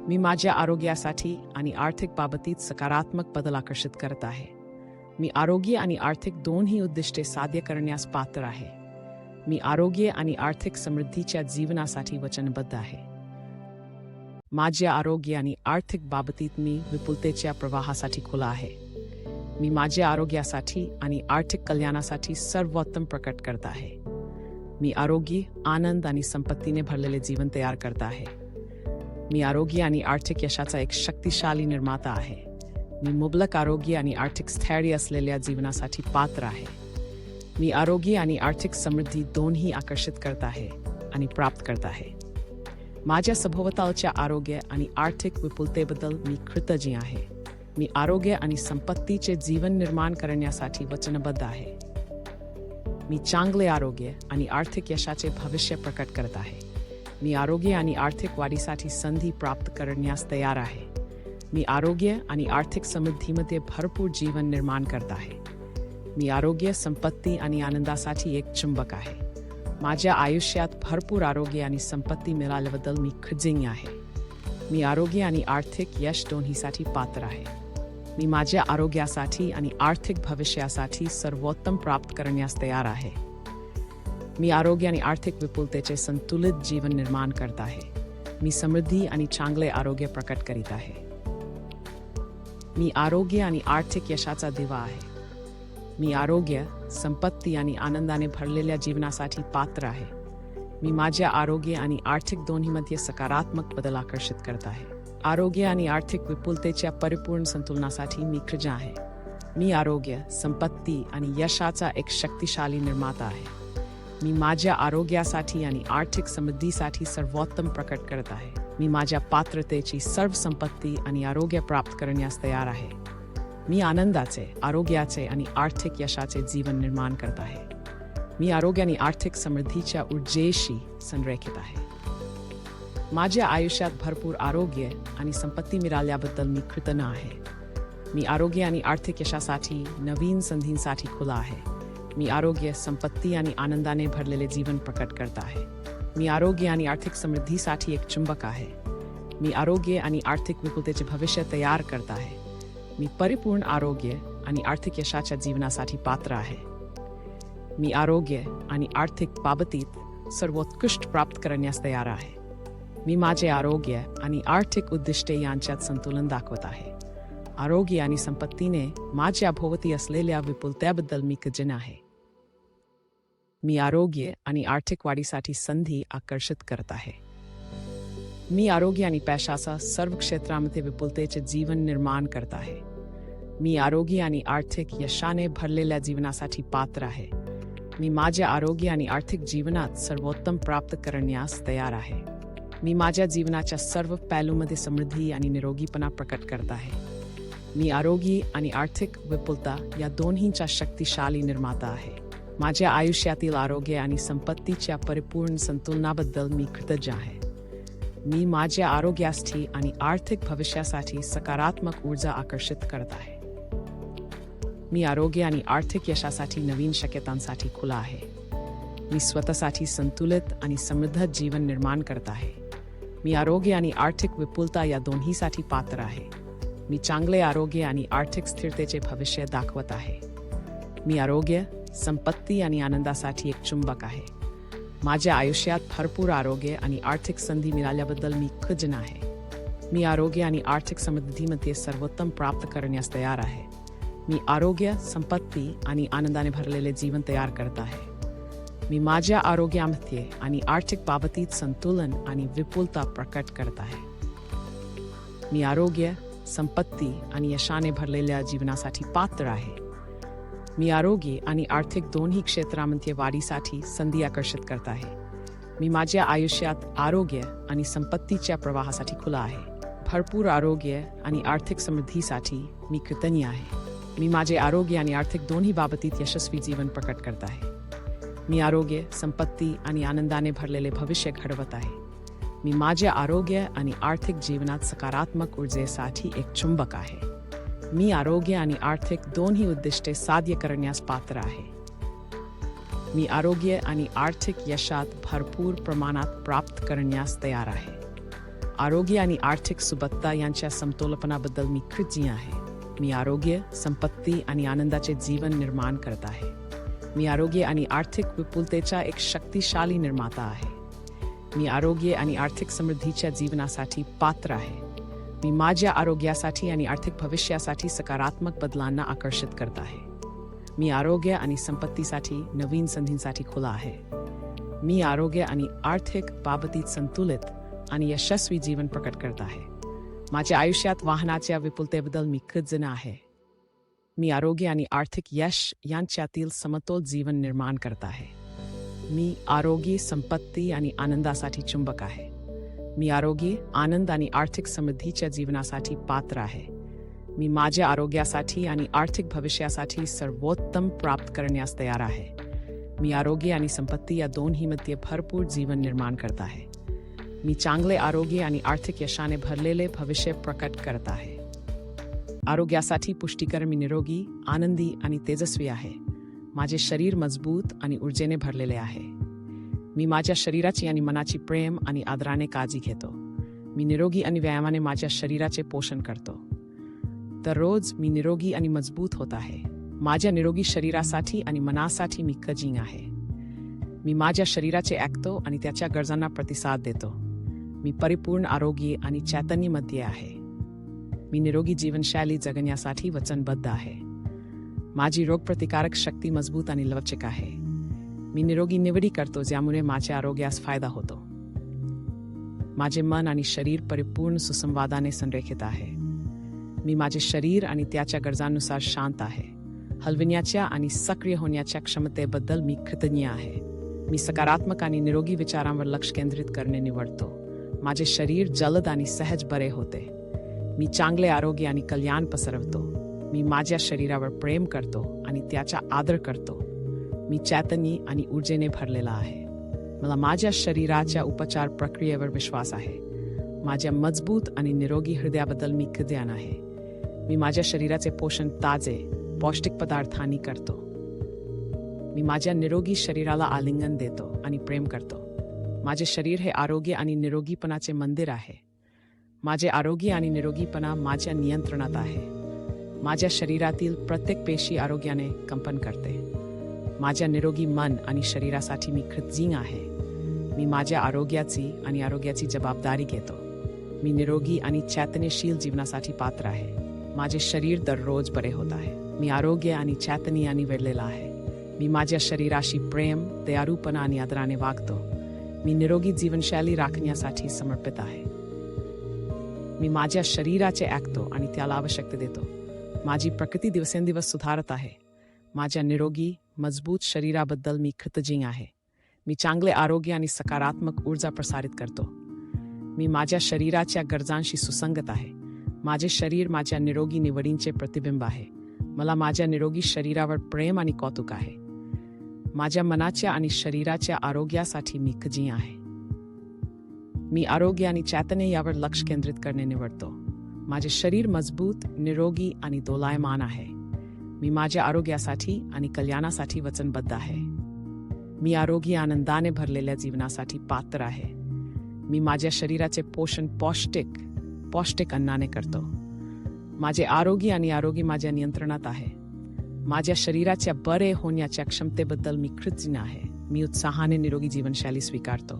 मी माझ्या आरोग्यासाठी आणि आर्थिक बाबतीत सकारात्मक बदल आकर्षित करत आहे. मी आरोग्य आणि आर्थिक दोन्ही उद्दिष्टे साध्य करण्यास पात्र आहे. मी आरोग्य आणि आर्थिक समृद्धीच्या जीवनासाठी वचनबद्ध आहे. माझ्या आरोग्य आणि आर्थिक बाबतीत मी विपुलतेच्या प्रवाहासाठी खुला आहे. मी माझ्या आरोग्यासाठी आणि आर्थिक कल्याणासाठी सर्वोत्तम प्रकट करत आहे. मी आरोग्य, आनंद आणि संपत्तीने भरलेले जीवन तयार करत आहे. मी आरोग्य आणि आर्थिक यशाचा एक शक्तिशाली निर्माता आहे. मी मुबलक आरोग्य आणि आर्थिक स्थैर्य असलेल्या जीवनासाठी पात्र आहे. मी आरोग्य आणि आर्थिक समृद्धी दोन्ही आकर्षित करत आहे आणि प्राप्त करत आहे. माझ्या सभोवतालच्या आरोग्य आणि आर्थिक विपुलतेबद्दल मी कृतज्ञ आहे. मी आरोग्य आणि संपत्तीचे जीवन निर्माण करण्यासाठी वचनबद्ध आहे. मी चांगले आरोग्य आणि आर्थिक यशाचे भविष्य प्रकट करत आहे. मी आरोग्य आणि आर्थिक वाढीसाठी संधी प्राप्त करण्यास तयार आहे. मी आरोग्य आणि आर्थिक समृद्धीमध्ये भरपूर जीवन निर्माण करत आहे. मी आरोग्य, संपत्ती आणि आनंदासाठी एक चुंबक आहे. माझ्या आयुष्यात भरपूर आरोग्य आणि संपत्ती मिळाल्याबद्दल मी कृतज्ञ आहे. मी आरोग्य आणि आर्थिक यश दोन्हीसाठी पात्र आहे. मी माझ्या आरोग्यासाठी आणि आर्थिक भविष्यासाठी सर्वोत्तम प्राप्त करण्यास तयार आहे. मी आरोग्य आणि आर्थिक विपुलतेचे संतुलित जीवन निर्माण करत आहे. मी समृद्धी आणि चांगले आरोग्य प्रकट करीत आहे. मी आरोग्य आणि आर्थिक यशाचा दिवा आहे. मी आरोग्य, संपत्ती आणि आनंदाने भरलेल्या जीवनासाठी पात्र आहे. मी माझ्या आरोग्य आणि आर्थिक दोन्हीमध्ये सकारात्मक बदल आकर्षित करत आहे. आरोग्य आणि आर्थिक विपुलतेच्या परिपूर्ण संतुलनासाठी मी कृतज्ञ आहे. मी आरोग्य, संपत्ती आणि यशाचा एक शक्तिशाली निर्माता आहे. मी माझ्या आरोग्यासाठी आणि आर्थिक समृद्धीसाठी सर्वोत्तम प्रकट करत आहे. मी माझ्या पात्रतेची सर्व संपत्ती आणि आरोग्य प्राप्त करण्यास तयार आहे. मी आनंदाचे, आरोग्याचे आणि आर्थिक यशाचे जीवन निर्माण करत आहे. मी आरोग्य आणि आर्थिक समृद्धीच्या ऊर्जेशी संरेखित आहे. माझ्या आयुष्यात भरपूर आरोग्य आणि संपत्ती मिळाल्याबद्दल मी कृतज्ञ आहे. मी आरोग्य आणि आर्थिक यशासाठी नवीन संधींसाठी खुला आहे. मी आरोग्य, संपत्ती आणि आनंदाने भरलेले जीवन प्रकट करत आहे. मी आरोग्य आणि आर्थिक समृद्धीसाठी एक चुंबक आहे. मी आरोग्य आणि आर्थिक विपुलतेचे भविष्य तयार करत आहे. मी परिपूर्ण आरोग्य आणि आर्थिक यशाच्या जीवनासाठी पात्र आहे. मी आरोग्य आणि आर्थिक बाबतीत सर्वोत्कृष्ट प्राप्त करण्यास तयार आहे. मी माझे आरोग्य आणि आर्थिक उद्दिष्टे यांच्यात संतुलन दाखवत आहे. आरोग्य आणि संपत्तीने माझ्या भोवती असलेल्या विपुलतेबद्दल मी कृतज्ञ आहे. मी आरोग्य आणि आर्थिक वाढीसाठी संधी आकर्षित करत आहे. मी आरोग्य आणि पैशाचा सर्व क्षेत्रामध्ये विपुलतेचे जीवन निर्माण करत आहे. मी आरोग्य आणि आर्थिक यशाने भरलेल्या जीवनासाठी पात्र आहे. मी माझ्या आरोग्य आणि आर्थिक जीवनात सर्वोत्तम प्राप्त करण्यास तयार आहे. मी माझ्या जीवनाच्या सर्व पैलूंमध्ये समृद्धी आणि निरोगीपणा प्रकट करत आहे. मी आरोग्य आणि आर्थिक विपुलता या दोन्हींचा शक्तिशाली निर्माता आहे. माझ्या आयुष्यातील आरोग्य आणि संपत्तीच्या परिपूर्ण संतुलनाबद्दल मी कृतज्ञ आहे. मी माझ्या आरोग्यासाठी आणि आर्थिक भविष्यासाठी सकारात्मक ऊर्जा आकर्षित करत आहे. मी आरोग्य आणि आर्थिक यशासाठी नवीन शक्यतांसाठी खुला आहे. मी स्वतःसाठी संतुलित आणि समृद्ध जीवन निर्माण करत आहे. मी आरोग्य आणि आर्थिक विपुलता या दोन्हीसाठी पात्र आहे. मी चांगले आरोग्य आणि आर्थिक स्थिरतेचे भविष्य दाखवत आहे. मी आरोग्य, संपत्ती आणि आनंदासाठी एक चुंबक आहे. माझ्या आयुष्यात भरपूर आरोग्य आणि आर्थिक संधी मिळाल्याबद्दल मी कृतज्ञ आहे. मी आरोग्य आणि आर्थिक समृद्धीमध्ये सर्वोत्तम प्राप्त करण्यास तयार आहे. मी आरोग्य, संपत्ती आणि आनंदाने भरलेले जीवन तयार करत आहे. मी माझ्या आरोग्यामध्ये आणि आर्थिक बाबतीत संतुलन आणि विपुलता प्रकट करत आहे. मी आरोग्य, संपत्ती आणि यशाने भरलेल्या जीवनासाठी पात्र आहे. मी आरोग्य आणि आर्थिक दोन्ही क्षेत्रामध्ये वाढीसाठी संधी आकर्षित करत आहे. मी माझ्या आयुष्यात आरोग्य आणि संपत्तीच्या प्रवाहासाठी खुला आहे. भरपूर आरोग्य आणि आर्थिक समृद्धीसाठी मी कृतज्ञ आहे. मी माझे आरोग्य आणि आर्थिक दोन्ही बाबतीत यशस्वी जीवन प्रकट करत आहे. मी आरोग्य, संपत्ती आणि आनंदाने भरलेले भविष्य घडवत आहे. मी माझ्या आरोग्य आणि आर्थिक जीवनात सकारात्मक ऊर्जेसाठी एक चुंबक आहे. मी आरोग्य आणि आर्थिक दोन्ही उद्दिष्टे साध्य करण्यास पात्र आहे. मी आरोग्य आणि आर्थिक यशात भरपूर प्रमाणात प्राप्त करण्यास तयार आहे. आरोग्य आणि आर्थिक सुबत्ता यांच्या समतोलपणाबद्दल मी कृतज्ञ आहे. मी आरोग्य, संपत्ती आणि आनंदाचे जीवन निर्माण करत आहे. मी आरोग्य आणि आर्थिक विपुलतेचा एक शक्तिशाली निर्माता आहे. मी आरोग्य आणि आर्थिक समृद्धीच्या जीवनासाठी पात्र आहे. मी माझ्या आरोग्यासाठी आणि आर्थिक भविष्यासाठी सकारात्मक बदलांना आकर्षित करत आहे. मी आरोग्य आणि संपत्तीसाठी नवीन संधींसाठी खुला आहे. मी आरोग्य आणि आर्थिक बाबतीत संतुलित आणि यशस्वी जीवन प्रकट करत आहे. माझ्या आयुष्यात वाहनाच्या विपुलतेबद्दल मी कृतज्ञ आहे. मी आरोग्य आणि आर्थिक यश यांच्यातील समतोल जीवन निर्माण करत आहे. मी आरोग्य, संपत्ती आणि आनंदासाठी चुंबक आहे. मी आरोग्य, आनंद आणि आर्थिक समृद्धीच्या जीवनासाठी पात्र आहे. मी माझ्या आरोग्यासाठी आणि आर्थिक भविष्यासाठी सर्वोत्तम प्राप्त करण्यास तयार आहे. मी आरोग्य आणि संपत्ती या दोन्हीमध्ये भरपूर जीवन निर्माण करत आहे. मी चांगले आरोग्य आणि आर्थिक यशाने भरलेले भविष्य प्रकट करत आहे. आरोग्यासाठी पुष्टीकरण मी निरोगी, आनंदी आणि तेजस्वी आहे. माझे शरीर मजबूत आणि ऊर्जेने भरलेले आहे. मी माझ्या शरीराची आणि मनाची प्रेम आणि आदराने काळजी घेतो. मी निरोगी आणि व्यायामाने माझ्या शरीराचे पोषण करतो. दररोज मी निरोगी आणि मजबूत होत आहे. माझ्या निरोगी शरीरासाठी आणि मनासाठी मी कृतज्ञ आहे. मी माझ्या शरीराचे ऐकतो आणि त्याच्या गरजांना प्रतिसाद देतो. मी परिपूर्ण आरोग्य आणि चैतन्यामध्ये आहे. मी निरोगी जीवनशैली जगण्यासाठी वचनबद्ध आहे. माझी रोगप्रतिकारक शक्ती मजबूत आणि लवचिक आहे. मी निरोगी निवडी करतो ज्यामुळे माझ्या आरोग्यास फायदा होतो. माझे मन आणि शरीर परिपूर्ण सुसंवादाने संरेखित आहे. मी माझे शरीर आणि त्याच्या गरजांनुसार शांत आहे. हलविण्याच्या आणि सक्रिय होण्याच्या क्षमतेबद्दल मी कृतज्ञ आहे. मी सकारात्मक आणि निरोगी विचारांवर लक्ष केंद्रित करणे निवडतो. माझे शरीर जलद आणि सहज बरे होते. मी चांगले आरोग्य आणि कल्याण पसरवतो. मी माझ्या शरीरावर प्रेम करतो आणि त्याचा आदर करतो. मी चैतन्य आणि ऊर्जेने भरलेला आहे. मला माझ्या शरीराच्या उपचार प्रक्रियेवर विश्वास आहे. माझ्या मजबूत आणि निरोगी हृदयाबद्दल मी कृतज्ञ आहे. मी माझ्या शरीराचे पोषण ताजे, पौष्टिक पदार्थांनी करतो. मी माझ्या निरोगी शरीराला आलिंगन देतो आणि प्रेम करतो. माझे शरीर हे आरोग्य आणि निरोगीपणाचे मंदिर आहे. माझे आरोग्य आणि निरोगीपणा माझ्या नियंत्रणात आहे. माझ्या शरीरातील प्रत्येक पेशी आरोग्याने कंपन करते. माझ्या निरोगी मन आणि शरीरासाठी मी कृतज्ञ आहे. मी माझ्या आरोग्याची जबाबदारी घेतो. मी निरोगी आणि चैतन्यशील जीवनासाठी पात्र आहे. माझे शरीर दररोज बरे होत आहे. मी आरोग्य आणि चैतन्याने वेढलेला आहे. मी माझ्या शरीराशी प्रेम, दयाळूपणा आणि आदराने वागतो. मी निरोगी जीवनशैली राखण्यासाठी समर्पित आहे. मी माझ्या शरीराचे ऐकतो आणि त्याला आवश्यकता देतो. माझी प्रकृती दिवसेंदिवस सुधारत आहे. माझ्या निरोगी, मजबूत शरीराबद्दल मी कृतज्ञ आहे. मी चांगले आरोग्य आणि सकारात्मक ऊर्जा प्रसारित करतो. मी माझ्या शरीराच्या गरजांशी सुसंगत आहे. माझे शरीर माझ्या निरोगी निवडींचे प्रतिबिंब आहे. मला माझ्या निरोगी शरीरावर प्रेम आणि कौतुक आहे. माझ्या मनाच्या आणि शरीराच्या आरोग्यासाठी मी कृतज्ञ आहे. मी आरोग्य आणि चैतन्य यावर लक्ष केंद्रित करणे निवडतो. माझे शरीर मजबूत, निरोगी आणि दोलायमान आहे. मी माझ्या आरोग्यासाठी आणि कल्याणासाठी वचनबद्ध आहे. मी आरोग्य आनंदाने भरलेल्या जीवनासाठी पात्र आहे. मी माझ्या शरीराचे पोषण पौष्टिक अन्नाने करतो. माझे आरोग्य माझ्या नियंत्रणात आहे. माझ्या शरीराच्या बरे होण्याच्या क्षमतेबद्दल मी कृतज्ञ आहे. मी उत्साहाने निरोगी जीवनशैली स्वीकारतो.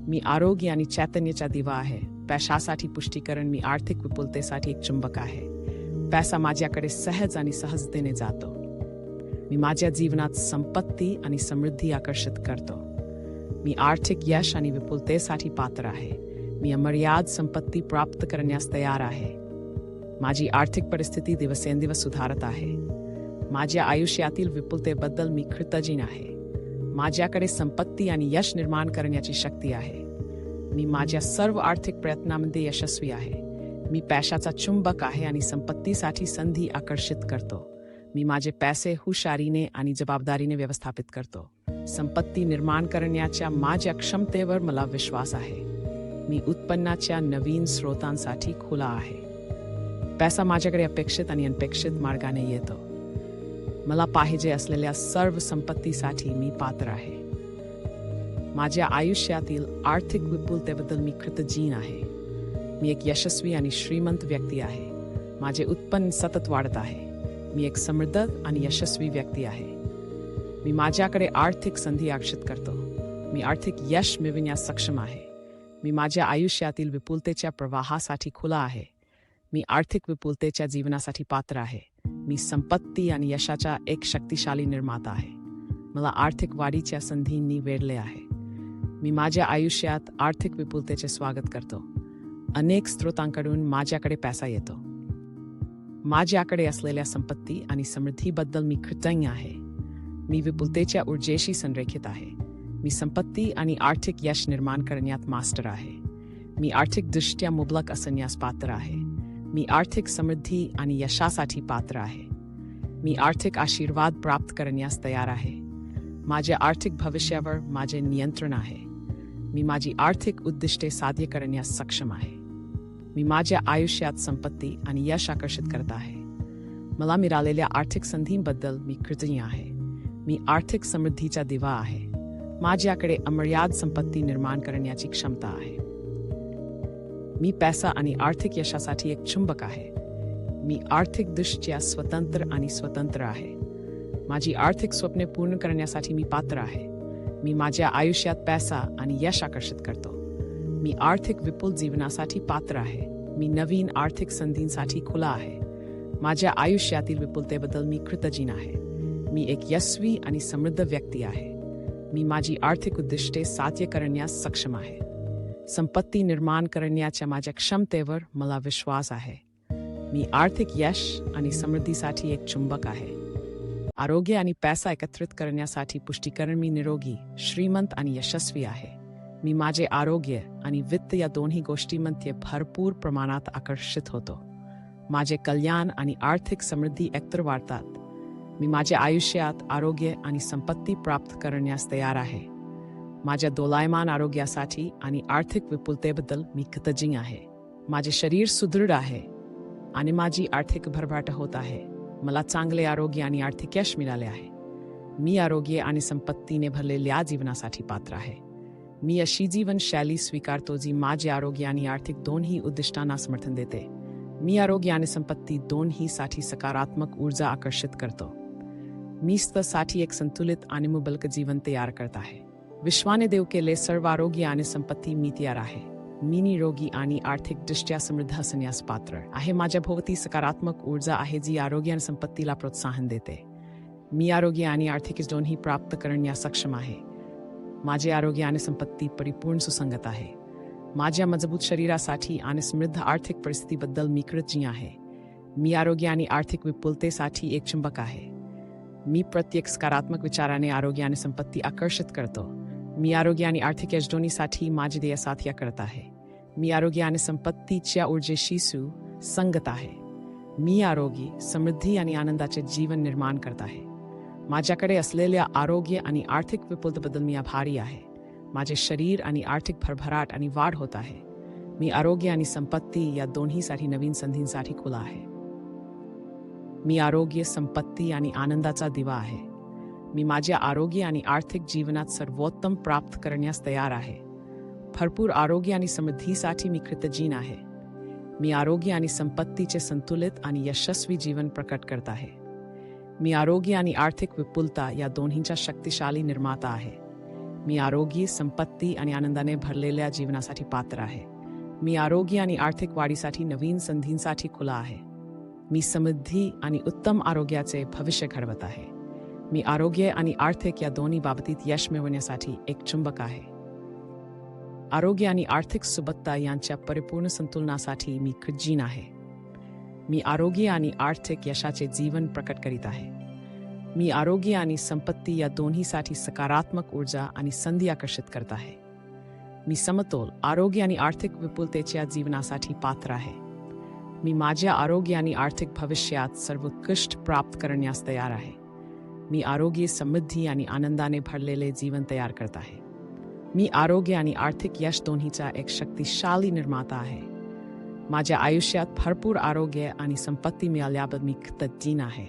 मी आरोग्य आणि चैतन्याचा दिवा आहे. पैशासाठी पुष्टीकरण मी आर्थिक विपुलतेसाठी एक चुंबक आहे. पैसा माझ्याकडे सहज आणि सहजतेने जातो. मी माझ्या जीवनात संपत्ती आणि समृद्धी आकर्षित करतो. मी आर्थिक यश आणि विपुलतेसाठी पात्र आहे. मी अमर्याद संपत्ती प्राप्त करण्यास तयार आहे. माझी आर्थिक परिस्थिती दिवसेंदिवस सुधारत आहे. माझ्या आयुष्यातील विपुलतेबद्दल मी कृतज्ञ आहे. माझ्याकडे संपत्ती आणि यश निर्माण करण्याची शक्ती आहे. मी माझ्या सर्व आर्थिक प्रयत्नांमध्ये यशस्वी आहे. मी पैशाचा चुंबक आहे आणि संपत्तीसाठी संधी आकर्षित करतो. मी माझे पैसे हुशारीने आणि जबाबदारीने व्यवस्थापित करतो. संपत्ती निर्माण करण्याच्या माझ्या क्षमतेवर मला विश्वास आहे. मी उत्पन्नाच्या नवीन स्रोतांसाठी खुला आहे. पैसा माझ्याकडे अपेक्षित आणि अनपेक्षित मार्गाने येतो. मला पाहिजे असलेल्या सर्व संपत्तीसाठी मी पात्र आहे. माझ्या आयुष्यातील आर्थिक विपुलतेबद्दल मी कृतज्ञ आहे. मी एक यशस्वी आणि श्रीमंत व्यक्ती आहे. माझे उत्पन्न सतत वाढत आहे. मी एक समृद्ध आणि यशस्वी व्यक्ती आहे. मी माझ्याकडे आर्थिक संधी आकर्षित करतो. मी आर्थिक यश मिळविण्यास सक्षम आहे. मी माझ्या आयुष्यातील विपुलतेच्या प्रवाहासाठी खुला आहे. मी आर्थिक विपुलतेच्या जीवनासाठी पात्र आहे. मी संपत्ती आणि यशाचा एक शक्तिशाली निर्माता आहे. मला आर्थिक वाढीच्या संधींनी वेढले आहे. मी माझ्या आयुष्यात आर्थिक विपुलतेचे स्वागत करतो. अनेक स्रोतांकडून माझ्याकडे पैसा येतो. माझ्याकडे असलेल्या संपत्ती आणि समृद्धीबद्दल मी कृतज्ञ आहे. मी विपुलतेच्या ऊर्जेशी संरेखित आहे. मी संपत्ती आणि आर्थिक यश निर्माण करण्यात मास्टर आहे. मी आर्थिकदृष्ट्या मुबलक असण्यास पात्र आहे. मी आर्थिक समृद्धी आणि यशासाठी पात्र आहे. मी आर्थिक आशीर्वाद प्राप्त करण्यास तयार आहे. माझ्या आर्थिक भविष्यावर माझे नियंत्रण आहे. मी माझी आर्थिक उद्दिष्टे साध्य करण्यास सक्षम आहे. मी माझ्या आयुष्यात संपत्ती आणि यश आकर्षित करत आहे. मला मिळालेल्या आर्थिक संधींबद्दल मी कृतज्ञ आहे. मी आर्थिक समृद्धीचा दिवा आहे. माझ्याकडे अमर्याद संपत्ती निर्माण करण्याची क्षमता आहे. मी पैसा आणि आर्थिक यशासाठी एक चुंबक आहे. मी आर्थिकदृष्ट्या स्वतंत्र आहे. माझी आर्थिक स्वप्ने पूर्ण करण्यासाठी मी पात्र आहे. मी माझ्या आयुष्यात पैसा आणि यश आकर्षित करतो. मी आर्थिक विपुल जीवनासाठी पात्र आहे. मी नवीन आर्थिक संधींसाठी खुला आहे. माझ्या आयुष्यातील विपुलतेबद्दल मी कृतज्ञ आहे. मी एक यशस्वी आणि समृद्ध व्यक्ती आहे. मी माझी आर्थिक उद्दिष्टे साध्य करण्यास सक्षम आहे. संपत्ती निर्माण करण्याच्या माझ्या क्षमतेवर मला विश्वास आहे. मी आर्थिक यश आणि समृद्धीसाठी एक चुंबक आहे. आरोग्य आणि पैसा एकत्रित करण्यासाठी पुष्टीकरण मी निरोगी, श्रीमंत आणि यशस्वी आहे. मी माझे आरोग्य आणि वित्त या दोन्ही गोष्टींमध्ये भरपूर प्रमाणात आकर्षित होतो. माझे कल्याण आणि आर्थिक समृद्धी एकत्र वाढतात. मी माझ्या आयुष्यात आरोग्य आणि संपत्ती प्राप्त करण्यास तयार आहे. माझ्या दोलायमान आरोग्यासाठी आणि आर्थिक विपुलतेबद्दल मी कृतज्ञ आहे. माझे शरीर सुदृढ आहे आणि माझी आर्थिक भरभराट होत आहे. मला चांगले आरोग्य आणि आर्थिक यश मिळाले आहे. मी आरोग्य आणि संपत्तीने भरलेल्या जीवनासाठी पात्र आहे. मी अशी जीवनशैली स्वीकारतो जी माझ्या आरोग्य आणि आर्थिक दोन्ही उद्दिष्टांना समर्थन देते. मी आरोग्य आणि संपत्ती दोन्हीसाठी सकारात्मक ऊर्जा आकर्षित करतो. मी स्वतःसाठी एक संतुलित आणि मुबलक जीवन तयार करत आहे. विश्वाने देव केले सर्व आरोग्य आणि संपत्ती मी तयार आहे. मी निरोगी आणि आर्थिकदृष्ट्या समृद्ध असण्यास पात्र आहे. माझ्या भोवती सकारात्मक ऊर्जा आहे जी आरोग्य आणि संपत्तीला प्रोत्साहन देते. मी आरोग्य आणि आर्थिक दोन्ही प्राप्त करण्यास सक्षम आहे. माझे आरोग्य आणि संपत्ती परिपूर्ण सुसंगत आहे. माझ्या मजबूत शरीरासाठी आणि समृद्ध आर्थिक परिस्थितीबद्दल मी कृतज्ञ आहे. मी आरोग्य आणि आर्थिक विपुलतेसाठी एक चुंबक आहे. मी प्रत्येक सकारात्मक विचाराने आरोग्य आणि संपत्ती आकर्षित करतो. मी आरोग्य आणि आर्थिक यश दोन्हीसाठी माझे ध्येय साध्य करत आहे. मी आरोग्य आणि संपत्तीच्या ऊर्जेशी सुसंगत आहे. मी आरोग्य, समृद्धी आणि आनंदाचे जीवन निर्माण करत आहे. माझ्याकडे असलेल्या आरोग्य आणि आर्थिक विपुलतेबद्दल मी आभारी आहे. माझे शरीर आणि आर्थिक भरभराट आणि वाढ होत आहे. मी आरोग्य आणि संपत्ती या दोन्हीसाठी नवीन संधींसाठी खुला आहे. मी आरोग्य, संपत्ती आणि आनंदाचा दिवा आहे. मी माझ्या आरोग्य आणि आर्थिक जीवनात सर्वोत्तम प्राप्त करण्यास तयार आहे. भरपूर आरोग्य आणि समृद्धीसाठी मी कृतज्ञ आहे. मी आरोग्य आणि संपत्तीचे संतुलित आणि यशस्वी जीवन प्रकट करत आहे. मी आरोग्य आणि आर्थिक विपुलता या दोन्हींचा शक्तिशाली निर्माता आहे. मी आरोग्य, संपत्ती आणि आनंदाने भरलेल्या जीवनासाठी पात्र आहे. मी आरोग्य आणि आर्थिक वाढीसाठी नवीन संधींसाठी खुला आहे. मी समृद्धी आणि उत्तम आरोग्याचे भविष्य घडवत आहे. मी आरोग्य आणि आर्थिक या दोन्ही बाबतीत यश मिळवण्यासाठी एक चुंबक आहे. आरोग्य आणि आर्थिक सुबत्ता यांच्या परिपूर्ण संतुलनासाठी मी कृतज्ञ आहे. मी आरोग्य आणि आर्थिक यशाचे जीवन प्रकट करीत आहे. मी आरोग्य आणि संपत्ती या दोन्हीसाठी सकारात्मक ऊर्जा आणि संधी आकर्षित करत आहे. मी समतोल आरोग्य आणि आर्थिक विपुलतेच्या जीवनासाठी पात्र आहे. मी माझ्या आरोग्य आणि आर्थिक भविष्यात सर्वोत्कृष्ट प्राप्त करण्यास तयार आहे. मी आरोग्य, समृद्धी आणि आनंदाने भरलेले जीवन तयार करत आहे. मी आरोग्य आणि आर्थिक यश दोन्हीचा एक शक्तिशाली निर्माता आहे. माझ्या आयुष्यात भरपूर आरोग्य आणि संपत्ती मिळाल्याबद्दल मी कृतज्ञ आहे.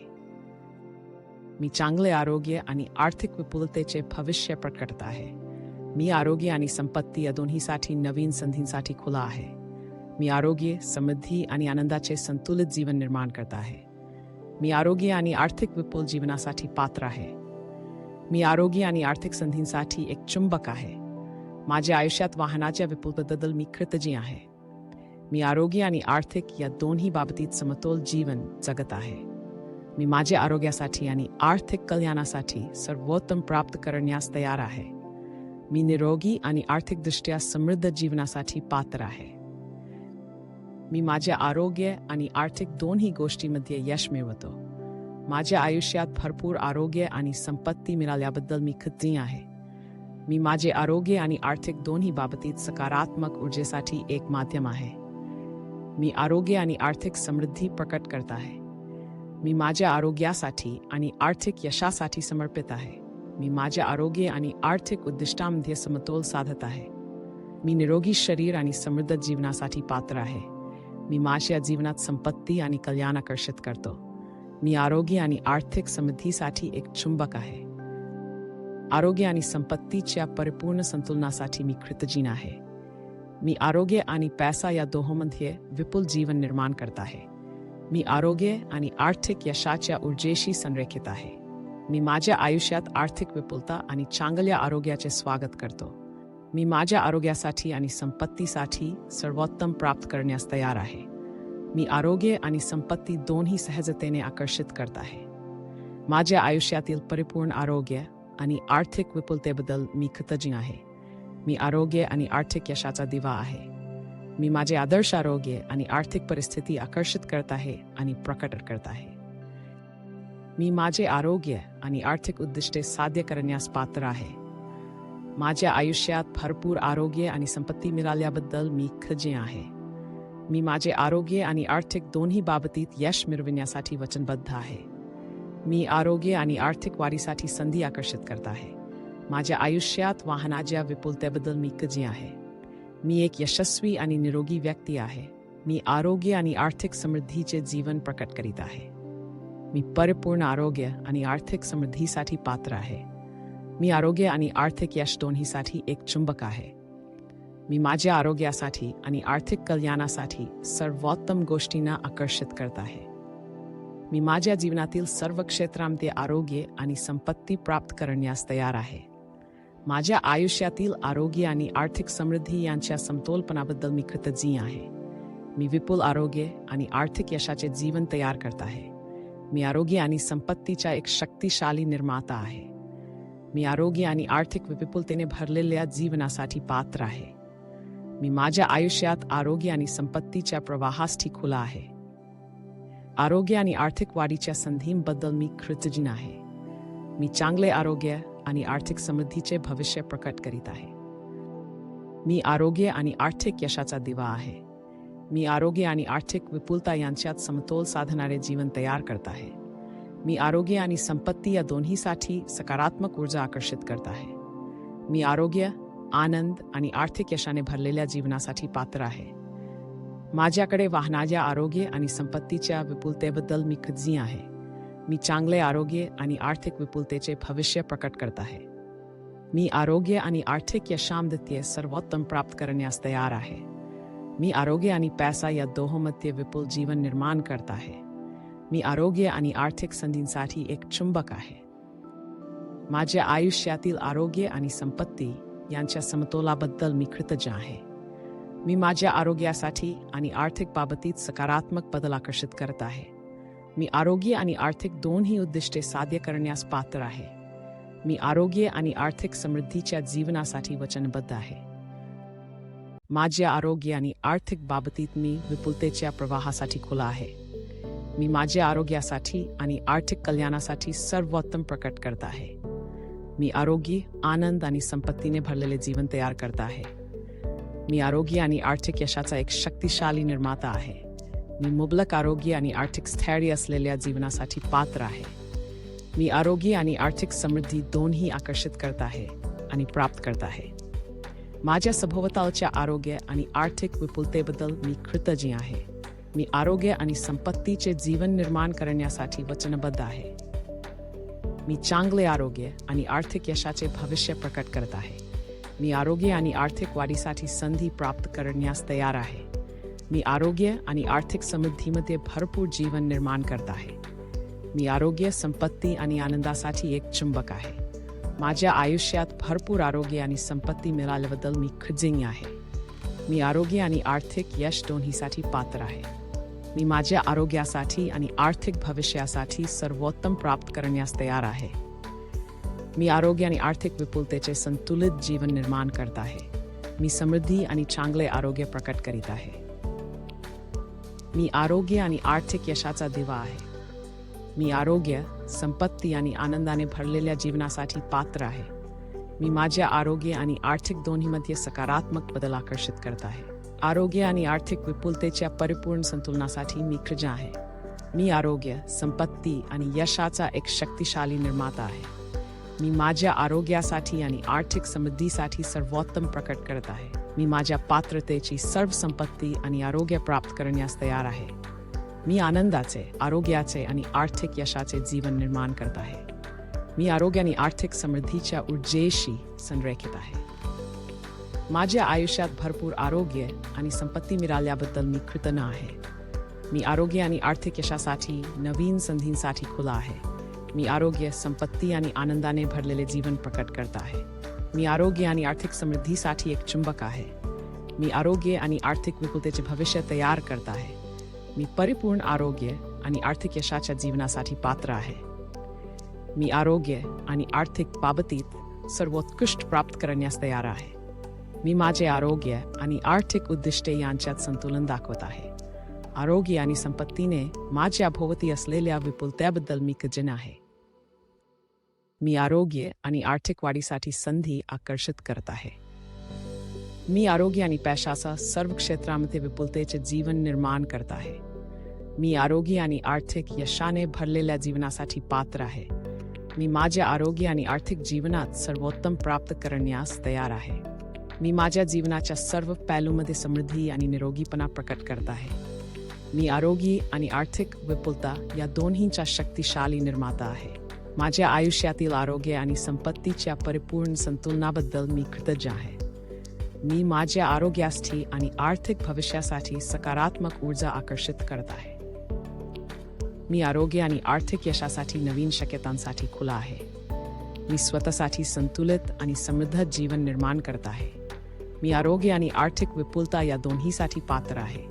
मी चांगले आरोग्य आणि आर्थिक विपुलतेचे भविष्य प्रकट करत आहे. मी आरोग्य आणि संपत्ती या दोन्हीसाठी नवीन संधींसाठी खुला आहे. मी आरोग्य, समृद्धी आणि आनंदाचे संतुलित जीवन निर्माण करत आहे. मी आरोग्य आणि आर्थिक विपुल जीवनासाठी पात्र आहे. मी आरोग्य आणि आर्थिक संधींसाठी एक चुंबक आहे. माझ्या आयुष्यात वाहनाच्या विपुलतेबद्दल मी कृतज्ञ आहे. मी आरोग्य आणि आर्थिक या दोन्ही बाबतीत समतोल जीवन जगत आहे. मी माझ्या आरोग्यासाठी आणि आर्थिक कल्याणासाठी सर्वोत्तम प्राप्त करण्यास तयार आहे. मी निरोगी आणि आर्थिकदृष्ट्या समृद्ध जीवनासाठी पात्र आहे. मी माझे आरोग्य आणि आर्थिक दोन्ही गोष्टींमध्ये यश मिळवतो. माझ्या आयुष्यात भरपूर आरोग्य आणि संपत्ती मिळाल्याबद्दल मी कृतज्ञ आहे. मी माझे आरोग्य आणि आर्थिक दोन्ही बाबतीत सकारात्मक ऊर्जेसाठी एक माध्यम आहे. मी आरोग्य आणि आर्थिक समृद्धी प्रकट करत आहे. मी माझ्या आरोग्यासाठी आणि आर्थिक यशासाठी समर्पित आहे. मी माझ्या आरोग्य आणि आर्थिक उद्दिष्टांमध्ये समतोल साधत आहे. मी निरोगी शरीर आणि समृद्ध जीवनासाठी पात्र आहे. मी माझ्या जीवनात संपत्ती आणि कल्याण आकर्षित करतो. मी आरोग्य आणि आर्थिक समृद्धीसाठी एक चुंबक आहे. आरोग्य आणि संपत्तीच्या परिपूर्ण संतुलनासाठी मी कृतज्ञ आहे. मी आरोग्य आणि पैसा या दोहोंमध्ये विपुल जीवन निर्माण करत आहे. मी आरोग्य आणि आर्थिक यशाच्या ऊर्जेशी संरेखित आहे. मी माझ्या आयुष्यात आर्थिक विपुलता आणि चांगल्या आरोग्याचे स्वागत करतो. मी माझ्या आरोग्यासाठी आणि संपत्तीसाठी सर्वोत्तम प्राप्त करण्यास तयार आहे. मी आरोग्य आणि संपत्ती दोन्ही सहजतेने आकर्षित करत आहे. माझ्या आयुष्यातील परिपूर्ण आरोग्य आणि आर्थिक विपुलतेबद्दल मी कृतज्ञ आहे. मी आरोग्य आणि आर्थिक यशाचा दिवा आहे. मी माझे आदर्श आरोग्य आणि आर्थिक परिस्थिती आकर्षित करत आहे आणि प्रकट करत आहे. मी माझे आरोग्य आणि आर्थिक उद्दिष्टे साध्य करण्यास पात्र आहे. माझ्या आयुष्यात भरपूर आरोग्य आणि संपत्ती मिळाल्याबद्दल मी कृतज्ञ आहे. मी माझे आरोग्य आणि आर्थिक दोन्ही बाबतीत यश मिळविण्यासाठी वचनबद्ध आहे. मी आरोग्य आणि आर्थिक वाढीसाठी संधी आकर्षित करत आहे. माझ्या आयुष्यात वाहनाच्या विपुलतेबद्दल मी कृतज्ञ आहे. मी एक यशस्वी आणि निरोगी व्यक्ती आहे. मी आरोग्य आणि आर्थिक समृद्धीचे जीवन प्रकट करीत आहे. मी परिपूर्ण आरोग्य आणि आर्थिक समृद्धीसाठी पात्र आहे. मी आरोग्य आणि आर्थिक यश दोन्हीसाठी एक चुंबक आहे. मी माझ्या आरोग्यासाठी आणि आर्थिक कल्याणासाठी सर्वोत्तम गोष्टींना आकर्षित करत आहे. मी माझ्या जीवनातील सर्व क्षेत्रांमध्ये आरोग्य आणि संपत्ती प्राप्त करण्यास तयार आहे. माझ्या आयुष्यातील आरोग्य आणि आर्थिक समृद्धी यांच्या समतोलपणाबद्दल मी कृतज्ञ आहे. मी विपुल आरोग्य आणि आर्थिक यशाचे जीवन तयार करत आहे. मी आरोग्य आणि संपत्तीचा एक शक्तिशाली निर्माता आहे. मी आरोग्य आणि आर्थिक विपुलतेने भरलेल्या जीवनासाठी पात्र आहे. मी माझ्या आयुष्यात आरोग्य आणि संपत्तीच्या प्रवाहासाठी खुला आहे. आरोग्य आणि आर्थिक वाढीच्या संधींबद्दल मी कृतज्ञ आहे. मी चांगले आरोग्य आणि आर्थिक समृद्धीचे भविष्य प्रकट करीत आहे. मी आरोग्य आणि आर्थिक यशाचा दिवा आहे. मी आरोग्य आणि आर्थिक विपुलता यांच्यात समतोल साधणारे जीवन तयार करत आहे. मी आरोग्य आणि संपत्ती या दोन्हीसाठी सकारात्मक ऊर्जा आकर्षित करत आहे. मी आरोग्य, आनंद आणि आर्थिक यशाने भरलेल्या जीवनासाठी पात्र आहे. माझ्याकडे वाहनाच्या आरोग्य आणि संपत्तीच्या विपुलतेबद्दल मी कृतज्ञ आहे. मी चांगले आरोग्य आणि आर्थिक विपुलतेचे भविष्य प्रकट करत आहे. मी आरोग्य आणि आर्थिक यशामध्ये सर्वोत्तम प्राप्त करण्यास तयार आहे. मी आरोग्य आणि पैसा या दोहोंमध्ये विपुल जीवन निर्माण करत आहे. मी आरोग्य आणि आर्थिक संधींसाठी एक चुंबक आहे. माझ्या आयुष्यातील आरोग्य आणि संपत्ती यांच्या समतोलाबद्दल मी कृतज्ञ आहे. मी माझ्या आरोग्यासाठी आणि आर्थिक बाबतीत सकारात्मक बदल आकर्षित करत आहे. मी आरोग्य आणि आर्थिक दोन्ही उद्दिष्टे साध्य करण्यास पात्र आहे. मी आरोग्य आणि आर्थिक समृद्धीच्या जीवनासाठी वचनबद्ध आहे. माझ्या आरोग्य आणि आर्थिक बाबतीत मी विपुलतेच्या प्रवाहासाठी खुला आहे. मी माझ्या आरोग्यासाठी आणि आर्थिक कल्याणासाठी सर्वोत्तम प्रकट करत आहे. मी आरोग्य, आनंद आणि संपत्तीने भरलेले जीवन तयार करत आहे. मी आरोग्य आणि आर्थिक यशाचा एक शक्तिशाली निर्माता आहे. मी मुबलक आरोग्य आणि आर्थिक स्थैर्य असलेल्या जीवनासाठी पात्र आहे. मी आरोग्य आणि आर्थिक समृद्धी दोन्ही आकर्षित करत आहे आणि प्राप्त करत आहे. माझ्या सभोवतालच्या आरोग्य आणि आर्थिक विपुलतेबद्दल मी कृतज्ञ आहे. मी आरोग्य आणि संपत्तीचे जीवन निर्माण करण्यासाठी वचनबद्ध आहे. मी चांगले आरोग्य आणि आर्थिक यशाचे भविष्य प्रकट करत आहे. मी आरोग्य आणि आर्थिक वाढीसाठी संधी प्राप्त करण्यास तयार आहे. मी आरोग्य आणि आर्थिक समृद्धीमध्ये भरपूर जीवन निर्माण करत आहे. मी आरोग्य, संपत्ती आणि आनंदासाठी एक चुंबक आहे. माझ्या आयुष्यात भरपूर आरोग्य आणि संपत्ती मिळाल्याबद्दल मी कृतज्ञ आहे. मी आरोग्य आणि आर्थिक यश दोन्हीसाठी पात्र आहे. मी माझ्या आरोग्यासाठी आणि आर्थिक भविष्यासाठी सर्वोत्तम प्राप्त करण्यास तयार आहे. मी आरोग्य आणि आर्थिक विपुलतेचे संतुलित जीवन निर्माण करत आहे. मी समृद्धी आणि चांगले आरोग्य प्रकट करीत आहे. मी आरोग्य आणि आर्थिक यशाचा दिवा आहे. मी आरोग्य, संपत्ती आणि आनंदाने भरलेल्या जीवनासाठी पात्र आहे. मी माझ्या आरोग्य आणि आर्थिक दोन्हीमध्ये सकारात्मक बदल आकर्षित करत आहे. आरोग्य आणि आर्थिक विपुलतेच्या परिपूर्ण संतुलनासाठी मी कृतज्ञ आहे. मी आरोग्य, संपत्ती आणि यशाचा एक शक्तिशाली निर्माता आहे. मी माझ्या आरोग्यासाठी आणि आर्थिक समृद्धीसाठी सर्वोत्तम प्रकट करत आहे. मी माझ्या पात्रतेची सर्व संपत्ती आणि आरोग्य प्राप्त करण्यास तयार आहे. मी आनंदाचे, आरोग्याचे आणि आर्थिक यशाचे जीवन निर्माण करत आहे. मी आरोग्य आणि आर्थिक समृद्धीच्या ऊर्जेशी संरेखित आहे. माझ्या आयुष्यात भरपूर आरोग्य आणि संपत्ती मिळाल्याबद्दल मी कृतज्ञ आहे. मी आरोग्य आणि आर्थिक यशासाठी नवीन संधींसाठी खुला आहे. मी आरोग्य, संपत्ती आणि आनंदाने भरलेले जीवन प्रकट करत आहे. मी आरोग्य आणि आर्थिक समृद्धीसाठी एक चुंबक आहे. मी आरोग्य आणि आर्थिक विपुलतेचे भविष्य तयार करत आहे. मी परिपूर्ण आरोग्य आणि आर्थिक यशाच्या जीवनासाठी पात्र आहे. मी आरोग्य आणि आर्थिक बाबतीत सर्वोत्कृष्ट प्राप्त करण्यास तयार आहे. मी माझे आरोग्य आणि आर्थिक उद्दिष्टे यांच्यात संतुलन दाखवत आहे. आरोग्य आणि संपत्तीने माझ्या भोवती असलेल्या विपुलतेबद्दल मी कृतज्ञ आहे. मी आरोग्य आणि आर्थिक वाढीसाठी संधी आकर्षित करत आहे. मी आरोग्य आणि पैशाचा सर्व क्षेत्रामध्ये विपुलतेचे जीवन निर्माण करत आहे. मी आरोग्य आणि आर्थिक यशाने भरलेल्या जीवनासाठी पात्र आहे. मी माझ्या आरोग्य आणि आर्थिक जीवनात सर्वोत्तम प्राप्त करण्यास तयार आहे. मी माझ्या जीवनाच्या सर्व पैलूंमध्ये समृद्धी आणि निरोगीपणा प्रकट करत आहे. मी आरोग्य आणि आर्थिक विपुलता या दोन्हींचा शक्तिशाली निर्माता आहे. माझ्या आयुष्यातील आरोग्य आणि संपत्तीच्या परिपूर्ण संतुलनाबद्दल मी कृतज्ञ आहे. मी माझ्या आरोग्यासाठी आणि आर्थिक भविष्यासाठी सकारात्मक ऊर्जा आकर्षित करत आहे. मी आरोग्य आणि आर्थिक यशासाठी नवीन शक्यतांसाठी खुला आहे. मी स्वतःसाठी संतुलित आणि समृद्ध जीवन निर्माण करत आहे. मी आरोग्य आणि आर्थिक विपुलता या दोन्हीसाठी पात्र आहे.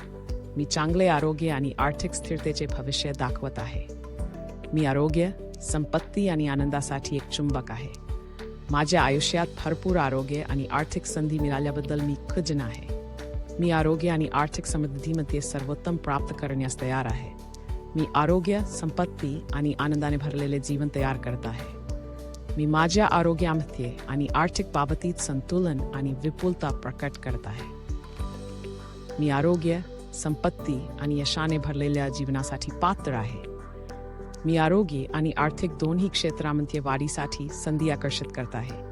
मी चांगले आरोग्य आणि आर्थिक स्थिरतेचे भविष्य दाखवत आहे. मी आरोग्य, संपत्ती आणि आनंदासाठी एक चुंबक आहे. माझ्या आयुष्यात भरपूर आरोग्य आणि आर्थिक संधी मिळाल्याबद्दल मी कृतज्ञ आहे. मी आरोग्य आणि आर्थिक समृद्धीमध्ये सर्वोत्तम प्राप्त करण्यास तयार आहे. मी आरोग्य, संपत्ती आणि आनंदाने भरलेले जीवन तयार करत आहे. मी माझ्या आरोग्यामध्ये आणि आर्थिक बाबतीत संतुलन आणि विपुलता प्रकट करत आहे. मी आरोग्य, संपत्ती आणि यशाने भरलेल्या जीवनासाठी पात्र आहे. मी आरोग्य आणि आर्थिक दोन्ही क्षेत्रांमध्ये वाढीसाठी संधी आकर्षित करत आहे.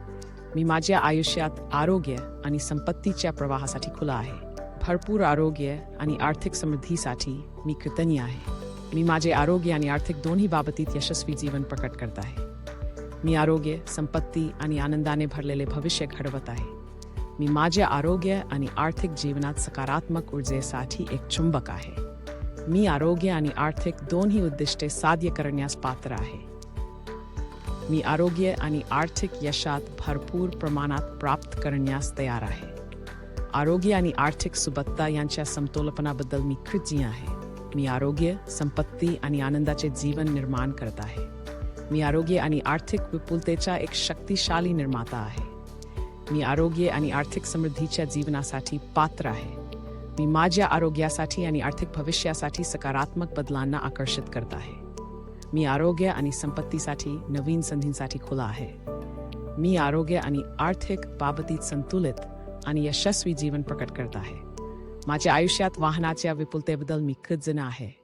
मी माझ्या आयुष्यात आरोग्य आणि संपत्तीच्या प्रवाहासाठी खुला आहे. भरपूर आरोग्य आणि आर्थिक समृद्धीसाठी मी कृतज्ञ आहे. मी माझे आरोग्य आणि आर्थिक दोन्ही बाबतीत यशस्वी जीवन प्रकट करत आहे. मी आरोग्य, संपत्ती आणि आनंदाने भरलेले भविष्य घडवत आहे. मी माझ्या आरोग्य आणि आर्थिक जीवनात सकारात्मक ऊर्जेसाठी एक चुंबक आहे. मी आरोग्य आणि आर्थिक दोन्ही उद्दिष्टे साध्य करण्यास पात्र आहे. मी आरोग्य आणि आर्थिक यशात भरपूर प्रमाणात प्राप्त करण्यास तयार आहे. आरोग्य आणि आर्थिक सुबत्ता यांच्या समतोलपणाबद्दल मी कृतज्ञ आहे. मी आरोग्य, संपत्ती आणि आनंदाचे जीवन निर्माण करत आहे. मी आरोग्य आणि आर्थिक विपुलतेचा एक शक्तिशाली निर्माता आहे. मी आरोग्य आणि आर्थिक समृद्धीच्या जीवनासाठी पात्र आहे. मी माझ्या आरोग्यासाठी आणि आर्थिक भविष्यासाठी सकारात्मक बदलांना आकर्षित करत आहे. मी आरोग्य आणि संपत्तीसाठी नवीन संधींसाठी खुला आहे. मी आरोग्य आणि आर्थिक बाबतीत संतुलित आणि यशस्वी जीवन प्रकट करत आहे. माझ्या आयुष्यात वाहनाच्या विपुलतेबद्दल मी कृतज्ञ आहे.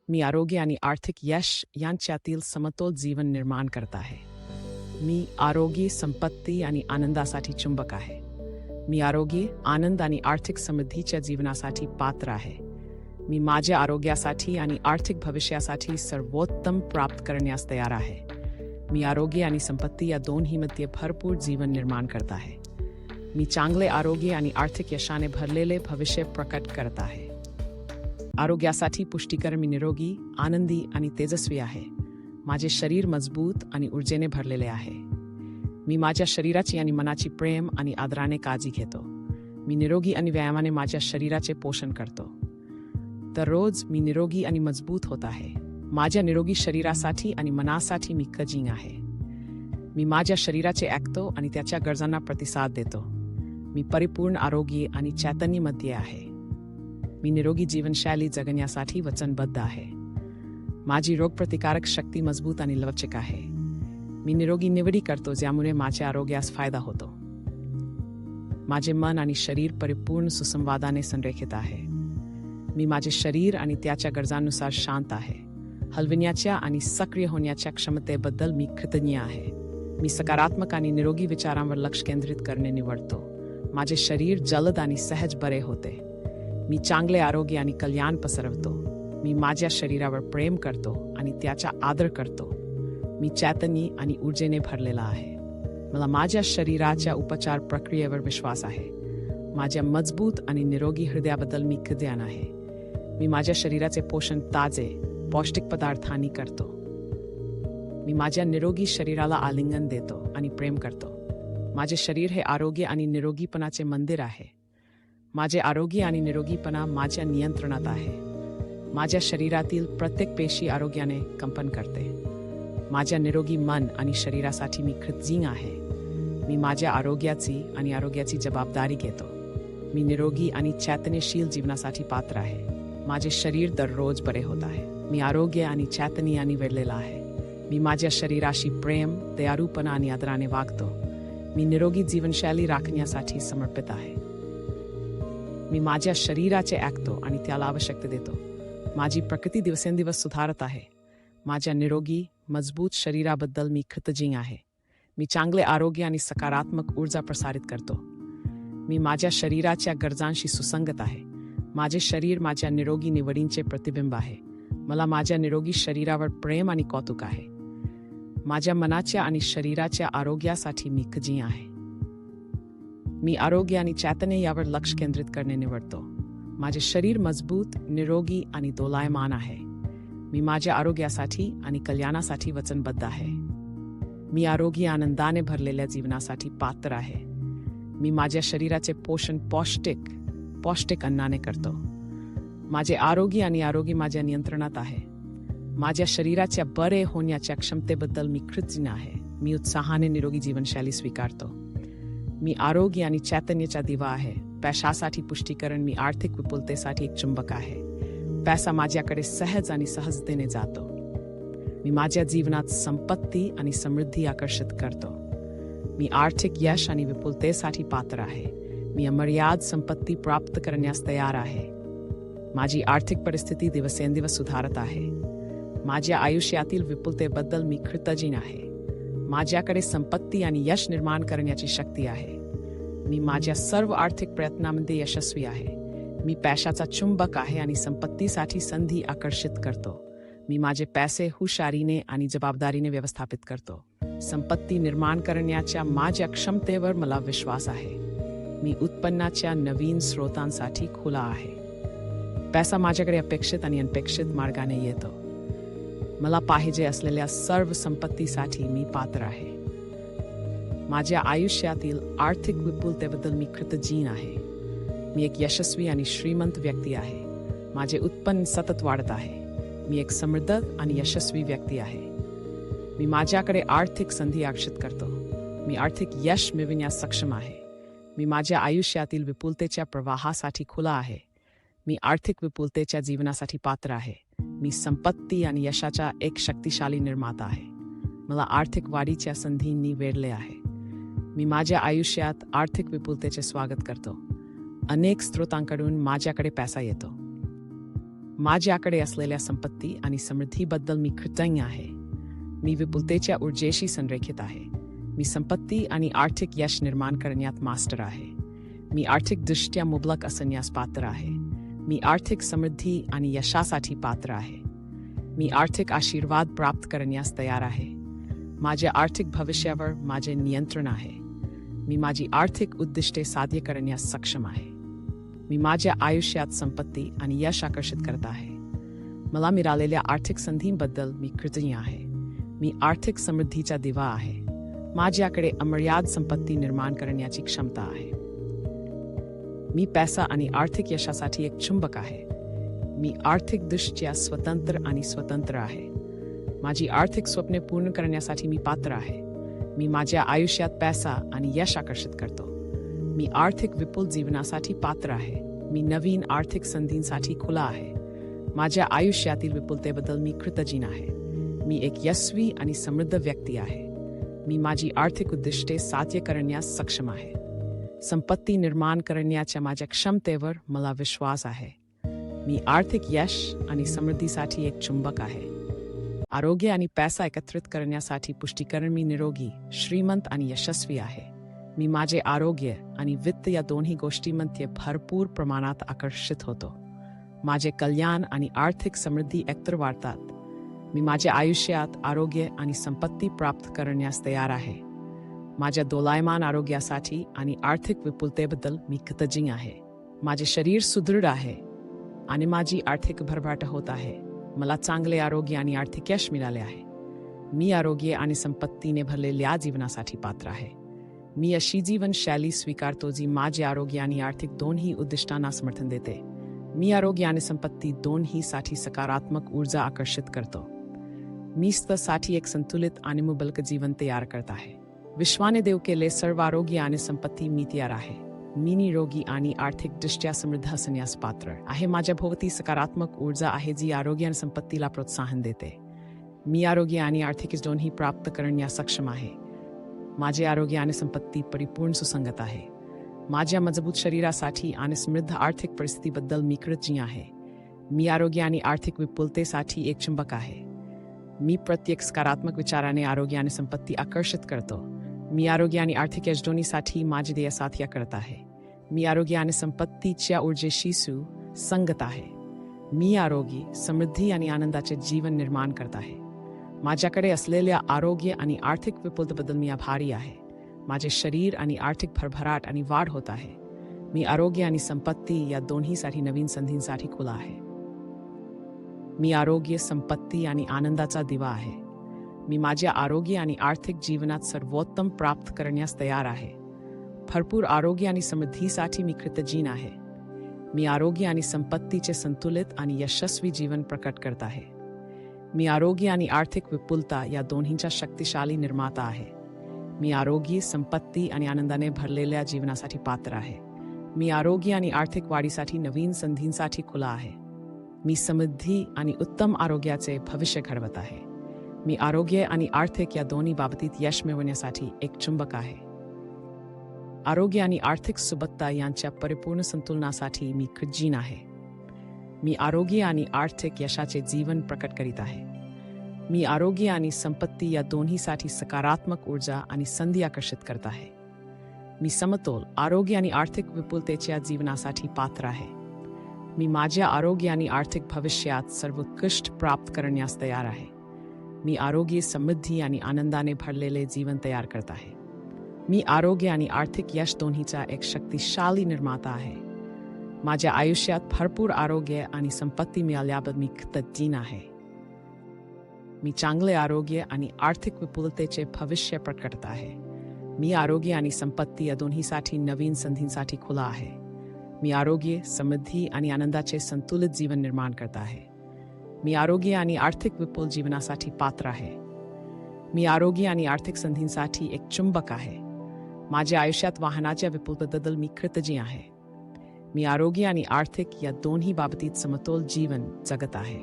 मी आरोग्य आणि आर्थिक यश यांच्यातील समतोल जीवन निर्माण करत आहे. मी आरोग्य, संपत्ती आणि आनंदासाठी चुंबक आहे. मी आरोग्य, आनंद आणि आर्थिक समृद्धीच्या जीवनासाठी पात्र आहे. मी माझ्या आरोग्यासाठी आणि आर्थिक भविष्यासाठी सर्वोत्तम प्राप्त करण्यास तयार आहे. मी आरोग्य आणि संपत्ती या दोन्हीमध्ये भरपूर जीवन निर्माण करत आहे. मी चांगले आरोग्य आणि आर्थिक यशाने भरलेले भविष्य प्रकट करत आहे. आरोग्यासाठी पुष्टीकरण मी निरोगी, आनंदी आणि तेजस्वी आहे. माझे शरीर मजबूत आणि ऊर्जेने भरलेले आहे. मी माझ्या शरीराची आणि मनाची प्रेम आणि आदराने काळजी घेतो. मी निरोगी आणि व्यायामाने माझ्या शरीराचे पोषण करतो. दररोज मी निरोगी आणि मजबूत होत आहे. माझ्या निरोगी शरीरासाठी आणि मनासाठी मी कृतज्ञ आहे. मी माझ्या शरीराचे ऐकतो आणि त्याच्या गरजांना प्रतिसाद देतो. मी परिपूर्ण आरोग्य आणि चैतन्यामध्ये आहे. मी निरोगी जीवनशैली जगण्यासाठी वचनबद्ध आहे. माझी रोगप्रतिकारक शक्ती मजबूत आणि लवचिक आहे. मी निरोगी निवडी करतो ज्यामुळे माझ्या आरोग्यास फायदा होतो. माझे मन आणि शरीर परिपूर्ण सुसंवादाने संरेखित आहे. मी माझे शरीर आणि त्याच्या गरजांनुसार शांत आहे. हलविण्याच्या आणि सक्रिय होण्याच्या क्षमतेबद्दल मी कृतज्ञ आहे. मी सकारात्मक आणि निरोगी विचारांवर लक्ष केंद्रित करणे निवडतो. माझे शरीर जलद आणि सहज बरे होते. मी चांगले आरोग्य आणि कल्याण पसरवतो. मी माझ्या शरीरावर प्रेम करतो आणि त्याचा आदर करतो. मी चैतन्य आणि ऊर्जेने भरलेला आहे. मला माझ्या शरीराच्या उपचार प्रक्रियेवर विश्वास आहे. माझ्या मजबूत आणि निरोगी हृदयाबद्दल मी कृतज्ञ आहे. मी माझ्या शरीराचे पोषण ताजे, पौष्टिक पदार्थांनी करतो. मी माझ्या निरोगी शरीराला आलिंगन देतो आणि प्रेम करतो. माझे शरीर हे आरोग्य आणि निरोगीपणाचे मंदिर आहे. माझे आरोग्य आणि निरोगीपणा माझ्या नियंत्रणात आहे. माझ्या शरीरातील प्रत्येक पेशी आरोग्याने कंपन करते. माझ्या निरोगी मन आणि शरीरासाठी मी कृतज्ञ आहे. मी माझ्या आरोग्याची जबाबदारी घेतो. मी निरोगी आणि चैतन्यशील जीवनासाठी पात्र आहे. माझे शरीर दररोज बरे होत आहे. मी आरोग्य आणि चैतन्याने वेढलेला आहे. मी माझ्या शरीराशी प्रेम, दयाळूपणा आणि आदराने वागतो. मी निरोगी जीवनशैली राखण्यासाठी समर्पित आहे. मी माझ्या शरीराचे ऐकतो आणि त्याला आवश्यकता देतो. माझी प्रकृती दिवसेंदिवस सुधारत आहे. माझ्या निरोगी, मजबूत शरीराबद्दल मी कृतज्ञ आहे. मी चांगले आरोग्य आणि सकारात्मक ऊर्जा प्रसारित करतो. मी माझ्या शरीराच्या गरजांशी सुसंगत आहे. माझे शरीर माझ्या निरोगी निवडींचे प्रतिबिंब आहे. मला माझ्या निरोगी शरीरावर प्रेम आणि कौतुक आहे. माझ्या मनाच्या आणि शरीराच्या आरोग्यासाठी मी कृतज्ञ आहे. मी आरोग्य आणि चैतन्य यावर लक्ष केंद्रित करणे निवडतो. माझे शरीर मजबूत, निरोगी आणि दोलायमान आहे. मी माझ्या आरोग्यासाठी आणि कल्याणासाठी वचनबद्ध आहे. मी आरोग्य आनंदाने भरलेल्या जीवनासाठी पात्र आहे. मी माझ्या शरीराचे पोषण पौष्टिक अन्नाने करतो. माझे आरोग्य माझ्या नियंत्रणात आहे. माझ्या शरीराच्या बरे होण्याच्या क्षमतेबद्दल मी कृतज्ञ आहे. मी उत्साहाने निरोगी जीवनशैली स्वीकारतो. मी आरोग्य आणि चैतन्याचा दिवा आहे. पैशासाठी पुष्टीकरण. मी आर्थिक विपुलतेसाठी एक चुंबक आहे. पैसा माझ्याकडे सहज आणि सहजतेने जातो. मी माझ्या जीवनात संपत्ती आणि समृद्धी आकर्षित करतो. मी आर्थिक यश आणि विपुलतेसाठी पात्र आहे. मी अमर्याद संपत्ती प्राप्त करण्यास तयार आहे. माझी आर्थिक परिस्थिती दिवसेंदिवस सुधारत आहे. माझ्या आयुष्यातील विपुलतेबद्दल मी कृतज्ञ आहे. माझ्याकडे संपत्ती आणि यश निर्माण करण्याची शक्ती आहे. मी माझ्या सर्व आर्थिक प्रयत्नांमध्ये यशस्वी आहे. मी पैशाचा चुंबक आहे आणि संपत्तीसाठी संधी आकर्षित करतो. मी माझे पैसे हुशारीने आणि जबाबदारीने व्यवस्थापित करतो. संपत्ती निर्माण करण्याच्या माझ्या क्षमतेवर मला विश्वास आहे. मी उत्पन्नाच्या नवीन स्रोतांसाठी खुला आहे. पैसा माझ्याकडे अपेक्षित आणि अनपेक्षित मार्गाने येतो. मला पाहिजे असलेल्या सर्व संपत्तीसाठी मी पात्र आहे. माझ्या आयुष्यातील आर्थिक विपुलतेबद्दल मी कृतज्ञ आहे. मी एक यशस्वी आणि श्रीमंत व्यक्ती आहे. माझे उत्पन्न सतत वाढत आहे. मी एक समृद्ध आणि यशस्वी व्यक्ती आहे. मी माझ्याकडे आर्थिक संधी आकर्षित करतो. मी आर्थिक यश मिळविण्यास सक्षम आहे. मी माझ्या आयुष्यातील विपुलतेच्या प्रवाहासाठी खुला आहे. मी आर्थिक विपुलतेच्या जीवनासाठी पात्र आहे. मी संपत्ती आणि यशाचा एक शक्तिशाली निर्माता आहे. मला आर्थिक वाढीच्या संधींनी वेढले आहे. मी माझ्या आयुष्यात आर्थिक विपुलतेचे स्वागत करतो. अनेक स्रोतांकडून माझ्याकडे पैसा येतो. माझ्याकडे असलेल्या संपत्ती आणि समृद्धीबद्दल मी कृतज्ञ आहे. मी विपुलतेच्या ऊर्जेशी संरेखित आहे. मी संपत्ती आणि आर्थिक यश निर्माण करण्यात मास्टर आहे. मी आर्थिकदृष्ट्या मुबलक असण्यास पात्र आहे. मी आर्थिक समृद्धी आणि यशासाठी पात्र आहे. मी आर्थिक आशीर्वाद प्राप्त करण्यास तयार आहे. माझ्या आर्थिक भविष्यावर माझे नियंत्रण आहे. मी माझी आर्थिक उद्दिष्टे साध्य करण्यास सक्षम आहे. मी माझ्या आयुष्यात संपत्ती आणि यश आकर्षित करत आहे. मला मिळालेल्या आर्थिक संधींबद्दल मी कृतज्ञ आहे. मी आर्थिक समृद्धीचा दिवा आहे. माझ्याकडे अमर्याद संपत्ती निर्माण करण्याची क्षमता आहे. मी पैसा आणि आर्थिक यशासाठी एक चुंबक आहे. मी आर्थिकदृष्ट्या स्वतंत्र आहे. माझी आर्थिक स्वप्ने पूर्ण करण्यासाठी मी पात्र आहे. मी माझ्या आयुष्यात पैसा आणि यश आकर्षित करतो. मी आर्थिक विपुल जीवनासाठी पात्र आहे. मी नवीन आर्थिक संधींसाठी खुला आहे. माझ्या आयुष्यातील विपुलतेबद्दल मी कृतज्ञ आहे. मी एक यशस्वी आणि समृद्ध व्यक्ती आहे. मी माझी आर्थिक उद्दिष्टे साध्य करण्यास सक्षम आहे. संपत्ती निर्माण करण्याच्या माझ्या क्षमतेवर मला विश्वास आहे. मी आर्थिक यश आणि समृद्धीसाठी एक चुंबक आहे. आरोग्य आणि पैसा एकत्रित करण्यासाठी पुष्टीकरण मी निरोगी, श्रीमंत आणि यशस्वी आहे. मी माझे आरोग्य आणि वित्त या दोन्ही गोष्टींमध्ये भरपूर प्रमाणात आकर्षित होतो. माझे कल्याण आणि आर्थिक समृद्धी एकत्र वाढतात. मी माझ्या आयुष्यात आरोग्य आणि संपत्ती प्राप्त करण्यास तयार आहे. माझ्या दोलायमान आरोग्यासाठी आणि आर्थिक विपुलतेबद्दल मी कृतज्ञ आहे. माझे शरीर सुदृढ आहे आणि माझी आर्थिक भरभराट होत आहे. मला चांगले आरोग्य आणि आर्थिक यश मिळाले आहे. मी आरोग्य आणि संपत्तीने भरलेल्या जीवनासाठी पात्र आहे. मी अशी जीवनशैली स्वीकारतो जी माझे आरोग्य आणि आर्थिक दोन्ही उद्दिष्टांना समर्थन देते. मी आरोग्य आणि संपत्ती दोन्हीसाठी सकारात्मक ऊर्जा आकर्षित करतो. मी स्वतःसाठी एक संतुलित आणि मुबलक जीवन तयार करत आहे. विश्वाने देव केले सर्व आरोग्य आणि संपत्ती मी तयार आहे. मी निरोगी आणि आर्थिकदृष्ट्या समृद्ध असण्यास पात्र आहे. माझ्या भोवती सकारात्मक ऊर्जा आहे जी आरोग्य आणि संपत्तीला प्रोत्साहन देते. मी आरोग्य आणि आर्थिक दोन्ही प्राप्त करण्यास सक्षम आहे. माझे आरोग्य आणि संपत्ती परिपूर्ण सुसंगत आहे. माझ्या मजबूत शरीरासाठी आणि समृद्ध आर्थिक परिस्थितीबद्दल मी कृतज्ञ आहे. मी आरोग्य आणि आर्थिक विपुलतेसाठी एक चुंबक आहे. मी प्रत्येक सकारात्मक विचाराने आरोग्य आणि संपत्ती आकर्षित करतो. मी आरोग्य आणि आर्थिक यश दोन्हीसाठी माझे ध्येय साध्य करत आहे. मी आरोग्य आणि संपत्तीच्या ऊर्जेशी सुसंगत आहे. मी आरोग्य, समृद्धी आणि आनंदाचे जीवन निर्माण करत आहे. माझ्याकडे असलेल्या आरोग्य आणि आर्थिक विपुलतेबद्दल मी आभारी आहे. माझे शरीर आणि आर्थिक भरभराट आणि वाढ होत आहे. मी आरोग्य आणि संपत्ती या दोन्हीसाठी नवीन संधींसाठी खुला आहे. मी आरोग्य, संपत्ती आणि आनंदाचा दिवा आहे. मी माझ्या आरोग्य आणि आर्थिक जीवनात सर्वोत्तम प्राप्त करण्यास तयार आहे. भरपूर आरोग्य आणि समृद्धीसाठी मी कृतज्ञ आहे. मी आरोग्य आणि संपत्तीचे संतुलित आणि यशस्वी जीवन प्रकट करत आहे. मी आरोग्य आणि आर्थिक विपुलता या दोन्हींचा शक्तिशाली निर्माता आहे. मी आरोग्य, संपत्ती आणि आनंदाने भरलेल्या जीवनासाठी पात्र आहे. मी आरोग्य आणि आर्थिक वाढीसाठी नवीन संधींसाठी खुला आहे. मी समृद्धी आणि उत्तम आरोग्याचे भविष्य घडवत आहे. मी आरोग्य आणि आर्थिक या दोन्ही बाबतीत यश मिळवण्यासाठी एक चुंबक आहे. आरोग्य आणि आर्थिक सुबत्ता यांच्या परिपूर्ण संतुलनासाठी मी कृतज्ञ आहे. मी आरोग्य आणि आर्थिक यशाचे जीवन प्रकट करीत आहे. मी आरोग्य आणि संपत्ती या दोन्हीसाठी सकारात्मक ऊर्जा आणि संधी आकर्षित करत आहे. मी समतोल आरोग्य आणि आर्थिक विपुलतेच्या जीवनासाठी पात्र आहे. मी माझ्या आरोग्य आणि आर्थिक भविष्यात सर्वोत्कृष्ट प्राप्त करण्यास तयार आहे. मी आरोग्य, समृद्धी आणि आनंदाने भरलेले जीवन तयार करत आहे. मी आरोग्य आणि आर्थिक यश दोन्हीचा एक शक्तिशाली निर्माता आहे. माझ्या आयुष्यात भरपूर आरोग्य आणि संपत्ती मिळाल्याबद्दल मी कृतज्ञ आहे. मी चांगले आरोग्य आणि आर्थिक विपुलतेचे भविष्य प्रकट करत आहे. मी आरोग्य आणि संपत्ती या दोन्हीसाठी नवीन संधींसाठी खुला आहे. मी आरोग्य, समृद्धी आणि आनंदाचे संतुलित जीवन निर्माण करत आहे. मी आरोग्य आणि आर्थिक विपुल जीवनासाठी पात्र आहे. मी आरोग्य आणि आर्थिक संधींसाठी एक चुंबक आहे. माझ्या आयुष्यात वाहनाच्या विपुलतेबद्दल मी कृतज्ञ आहे. मी आरोग्य आणि आर्थिक या दोन्ही बाबतीत समतोल जीवन जगत आहे.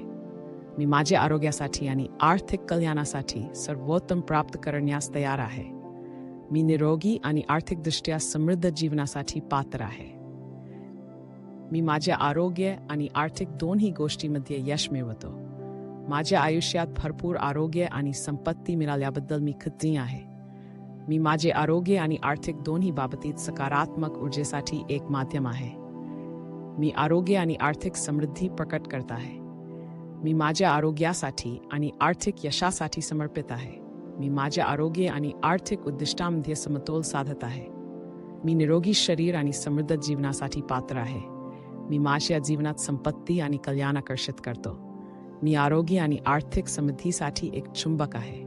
मी माझ्या आरोग्यासाठी आणि आर्थिक कल्याणासाठी सर्वोत्तम प्राप्त करण्यास तयार आहे. मी निरोगी आणि आर्थिकदृष्ट्या समृद्ध जीवनासाठी पात्र आहे. मी माझ्या आरोग्य आणि आर्थिक दोन्ही गोष्टींमध्ये यश मिळवतो. माझ्या आयुष्यात भरपूर आरोग्य आणि संपत्ती मिळाल्याबद्दल मी कृतज्ञ आहे. मी माझे आरोग्य आणि आर्थिक दोन्ही बाबतीत सकारात्मक ऊर्जेसाठी एक माध्यम आहे. मी आरोग्य आणि आर्थिक समृद्धी प्रकट करत आहे. मी माझ्या आरोग्यासाठी आणि आर्थिक यशासाठी समर्पित आहे. मी माझ्या आरोग्य आणि आर्थिक उद्दिष्टांमध्ये समतोल साधत आहे. मी निरोगी शरीर आणि समृद्ध जीवनासाठी पात्र आहे. मी माझ्या जीवनात संपत्ती आणि कल्याण आकर्षित करतो. मी आरोग्य आणि आर्थिक समृद्धीसाठी एक चुंबक आहे.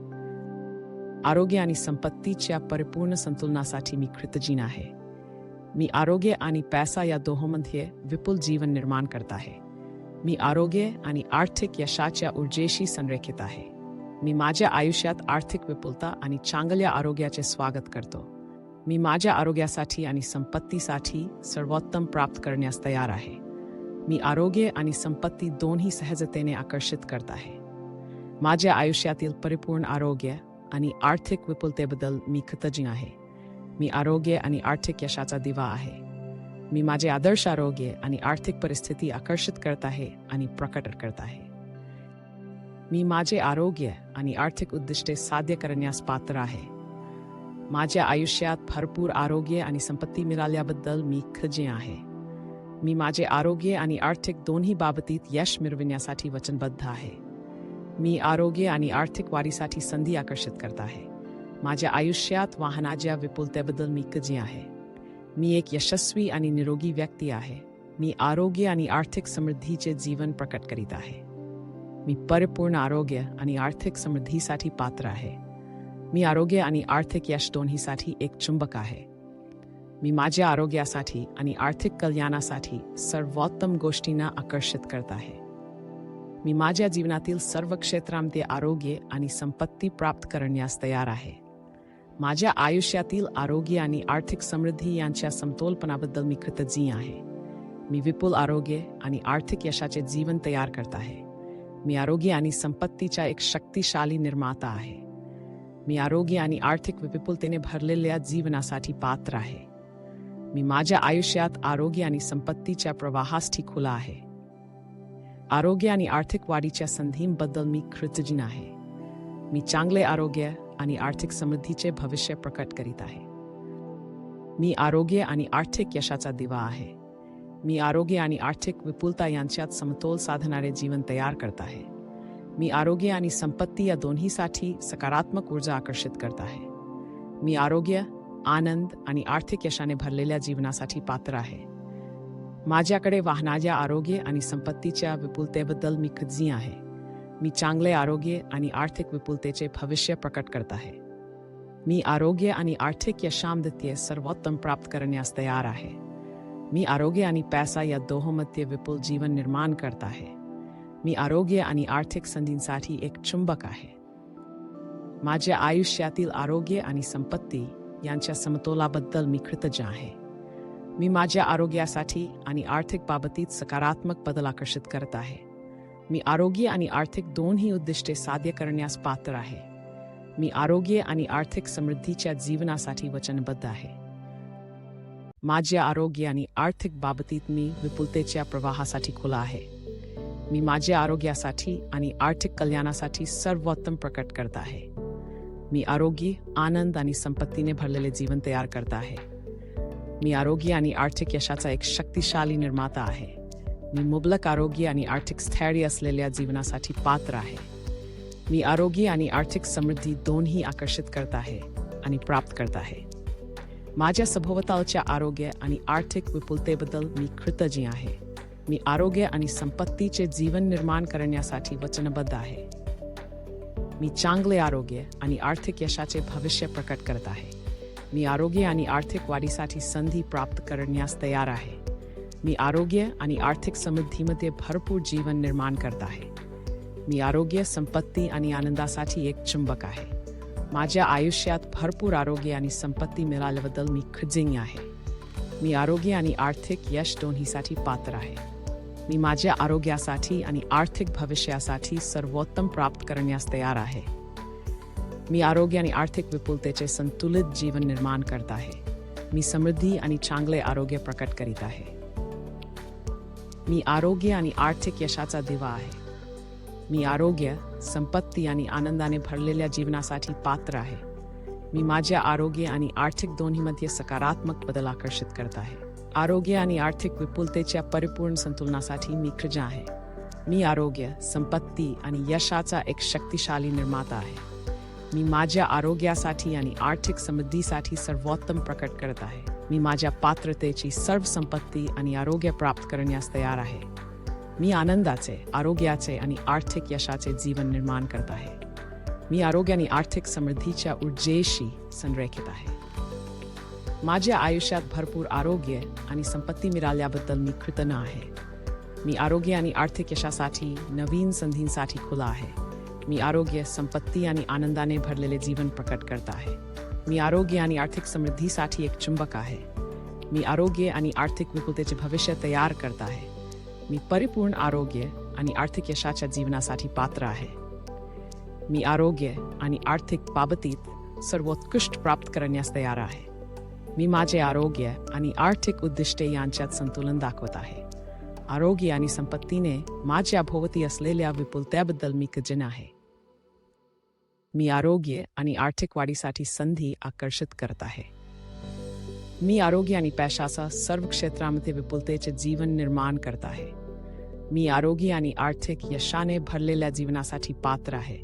आरोग्य आणि संपत्तीच्या परिपूर्ण संतुलनासाठी मी कृतज्ञ आहे. मी आरोग्य आणि पैसा या दोहोंमध्ये विपुल जीवन निर्माण करत आहे. मी आरोग्य आणि आर्थिक यशाच्या ऊर्जेशी संरेखित आहे. मी माझ्या आयुष्यात आर्थिक विपुलता आणि चांगल्या आरोग्याचे स्वागत करतो. मी माझ्या आरोग्यासाठी आणि संपत्तीसाठी सर्वोत्तम प्राप्त करण्यास तयार आहे. मी आरोग्य आणि संपत्ती दोन्ही सहजतेने आकर्षित करत आहे. माझ्या आयुष्यातील परिपूर्ण आरोग्य आणि आर्थिक विपुलतेबद्दल मी कृतज्ञ आहे. मी आरोग्य आणि आर्थिक यशाचा दिवा आहे. मी माझे आदर्श आरोग्य आणि आर्थिक परिस्थिती आकर्षित करत आहे आणि प्रकट करत आहे. मी माझे आरोग्य आणि आर्थिक उद्दिष्टे साध्य करण्यास पात्र आहे. माझ्या आयुष्यात भरपूर आरोग्य आणि संपत्ती मिळाल्याबद्दल मी कृतज्ञ आहे. मी माझे आरोग्य आणि आर्थिक दोन्ही बाबतीत यश मिळविण्यासाठी वचनबद्ध आहे. मी आरोग्य आणि आर्थिक वाढीसाठी संधी आकर्षित करत आहे. माझ्या आयुष्यात वाहनाच्या विपुलतेबद्दल मी कृतज्ञ आहे. मी एक यशस्वी आणि निरोगी व्यक्ती आहे. मी आरोग्य आणि आर्थिक समृद्धीचे जीवन प्रकट करीत आहे. मी परिपूर्ण आरोग्य आणि आर्थिक समृद्धीसाठी पात्र आहे. मी आरोग्य आणि आर्थिक यश दोन्हीसाठी एक चुंबक आहे. मी माझ्या आरोग्यासाठी आणि आर्थिक कल्याणासाठी सर्वोत्तम गोष्टींना आकर्षित करत आहे. मी माझ्या जीवनातील सर्व क्षेत्रांमध्ये आरोग्य आणि संपत्ती प्राप्त करण्यास तयार आहे. माझ्या आयुष्यातील आरोग्य आणि आर्थिक समृद्धी यांच्या समतोलपणाबद्दल मी कृतज्ञ आहे. मी विपुल आरोग्य आणि आर्थिक यशाचे जीवन तयार करत आहे. मी आरोग्य आणि संपत्तीचा एक शक्तिशाली निर्माता आहे. मी आरोग्य आणि आर्थिक विपुलतेने भरलेल्या जीवनासाठी पात्र आहे. मी माझ्या आयुष्यात आरोग्य आणि संपत्तीच्या प्रवाहासाठी खुला आहे. आरोग्य आणि आर्थिक वाढीच्या संधींबद्दल मी कृतज्ञ आहे. मी चांगले आरोग्य आणि आर्थिक समृद्धीचे भविष्य प्रकट करीत आहे. मी आरोग्य आणि आर्थिक यशाचा दिवा आहे. मी आरोग्य आणि आर्थिक विपुलता यांच्यात समतोल साधणारे जीवन तयार करत आहे. मी आरोग्य आणि संपत्ती या दोन्हीसाठी सकारात्मक ऊर्जा आकर्षित करत आहे. मी आरोग्य, आनंद आणि आर्थिक यशाने भरलेल्या जीवनासाठी पात्र आहे. माझ्याकडे वाहनाच्या आरोग्य आणि संपत्तीच्या विपुलतेबद्दल मी कृतज्ञ आहे. मी चांगले आरोग्य आणि आर्थिक विपुलतेचे भविष्य प्रकट करत आहे. मी आरोग्य आणि आर्थिक यशामध्ये सर्वोत्तम प्राप्त करण्यास तयार आहे. मी आरोग्य आणि पैसा या दोहोंमध्ये विपुल जीवन निर्माण करत आहे. मी आरोग्य आणि आर्थिक संधींसाठी एक चुंबक आहे. माझ्या आयुष्यातील आरोग्य आणि संपत्ती यांच्या समतोलाबद्दल मी कृतज्ञ आहे. मी माझ्या आरोग्यासाठी आणि आर्थिक बाबतीत सकारात्मक बदल आकर्षित करत आहे. मी आरोग्य आणि आर्थिक दोन्ही उद्दिष्टे साध्य करण्यास पात्र आहे. मी आरोग्य आणि आर्थिक समृद्धीच्या जीवनासाठी वचनबद्ध आहे. माझ्या आरोग्य आणि आर्थिक बाबतीत मी विपुलतेच्या प्रवाहासाठी खुला आहे. मी माझ्या आरोग्यासाठी आणि आर्थिक कल्याणासाठी सर्वोत्तम प्रकट करत आहे. मी आरोग्य, आनंद आणि संपत्तीने भरलेले जीवन तयार करत आहे. मी आरोग्य आणि आर्थिक यशाचा एक शक्तिशाली निर्माता आहे. मी मुबलक आरोग्य आणि आर्थिक स्थैर्य असलेल्या जीवनासाठी पात्र आहे. मी आरोग्य आणि आर्थिक समृद्धी दोन्ही आकर्षित करत आहे आणि प्राप्त करत आहे. माझ्या सभोवतालच्या आरोग्य आणि आर्थिक विपुलतेबद्दल मी कृतज्ञ आहे. मी आरोग्य आणि संपत्तीचे जीवन निर्माण करण्यासाठी वचनबद्ध आहे. मी चांगले आरोग्य आणि आर्थिक यशाचे भविष्य प्रकट करत आहे. मी आरोग्य आणि आर्थिक वाढीसाठी संधी प्राप्त करण्यास तयार आहे. मी आरोग्य आणि आर्थिक समृद्धीमध्ये भरपूर जीवन निर्माण करत आहे. मी आरोग्य, संपत्ती आणि आनंदासाठी एक चुंबक आहे. माझ्या आयुष्यात भरपूर आरोग्य आणि संपत्ती मिळाल्याबद्दल मी कृतज्ञ आहे. मी आरोग्य आणि आर्थिक यश दोन्हीसाठी पात्र आहे. मी माझ्या आरोग्यासाठी आणि आर्थिक भविष्यासाठी सर्वोत्तम प्राप्त करण्यास तयार आहे. मी आरोग्य आणि आर्थिक विपुलतेचे संतुलित जीवन निर्माण करत आहे. मी समृद्धी आणि चांगले आरोग्य प्रकट करीत आहे. मी आरोग्य आणि आर्थिक यशाचा दिवा आहे. मी आरोग्य, संपत्ती आणि आनंदाने भरलेल्या जीवनासाठी पात्र आहे. मी माझ्या आरोग्य आणि आर्थिक दोन्हीमध्ये सकारात्मक बदल आकर्षित करत आहे. आरोग्य आणि आर्थिक विपुलतेच्या परिपूर्ण संतुलनासाठी मी कृतज्ञ आहे. मी आरोग्य, संपत्ती आणि यशाचा एक शक्तिशाली निर्माता आहे. मी माझ्या आरोग्यासाठी आणि आर्थिक समृद्धीसाठी सर्वोत्तम प्रकट करत आहे. मी माझ्या पात्रतेची सर्व संपत्ती आणि आरोग्य प्राप्त करण्यास तयार आहे. मी आनंदाचे, आरोग्याचे आणि आर्थिक यशाचे जीवन निर्माण करत आहे. मी आरोग्य आणि आर्थिक समृद्धीच्या ऊर्जेशी संरेखित आहे. माझ्या आयुष्यात भरपूर आरोग्य आणि संपत्ती मिळाल्याबद्दल मी कृतज्ञ आहे. मी आरोग्य आणि आर्थिक यशासाठी नवीन संधींसाठी खुला आहे. मी आरोग्य, संपत्ती आणि आनंदाने भरलेले जीवन प्रकट करत आहे. मी आरोग्य आणि आर्थिक समृद्धीसाठी एक चुंबक आहे. मी आरोग्य आणि आर्थिक विपुलतेचे भविष्य तयार करत आहे. मी परिपूर्ण आरोग्य आणि आर्थिक यशाच्या जीवनासाठी पात्र आहे. मी आरोग्य आणि आर्थिक बाबतीत सर्वोत्कृष्ट प्राप्त करण्यास तयार आहे. मी माझे आरोग्य आणि आर्थिक उद्दिष्टे यांच्यात संतुलन दाखवत आहे. आरोग्य आणि संपत्तीने माझ्या भोवती असलेल्या विपुलतेबद्दल मी कृतज्ञ आहे. मी आरोग्य आणि आर्थिक वाढीसाठी संधी आकर्षित करत आहे. मी आरोग्य आणि पैशाचा सर्व क्षेत्रामध्ये विपुलतेचे जीवन निर्माण करत आहे. मी आरोग्य आणि आर्थिक यशाने भरलेल्या जीवनासाठी पात्र आहे.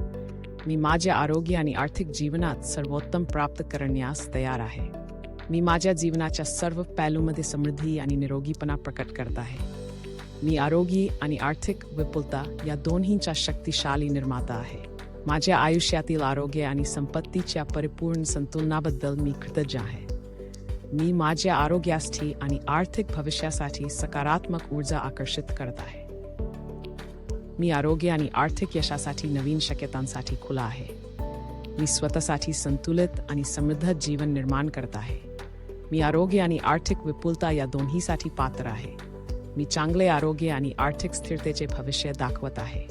मी माझ्या आरोग्य आणि आर्थिक जीवनात सर्वोत्तम प्राप्त करण्यास तयार आहे. मी माझ्या जीवनाच्या सर्व पैलूंमध्ये समृद्धी आणि निरोगीपणा प्रकट करत आहे. मी आरोग्य आणि आर्थिक विपुलता या दोन्हींचा शक्तिशाली निर्माता आहे. माझ्या आयुष्यातील आरोग्य आणि संपत्तीच्या परिपूर्ण संतुलनाबद्दल मी कृतज्ञ आहे. मी माझ्या आरोग्यासाठी आणि आर्थिक भविष्यासाठी सकारात्मक ऊर्जा आकर्षित करत आहे. मी आरोग्य आणि आर्थिक यशासाठी नवीन शक्यतांसाठी खुला आहे. मी स्वतःसाठी संतुलित आणि समृद्ध जीवन निर्माण करत आहे. मी आरोग्य आणि आर्थिक विपुलता या दोन्हीसाठी पात्र आहे. मी चांगले आरोग्य आणि आर्थिक स्थिरतेचे भविष्य दाखवत आहे.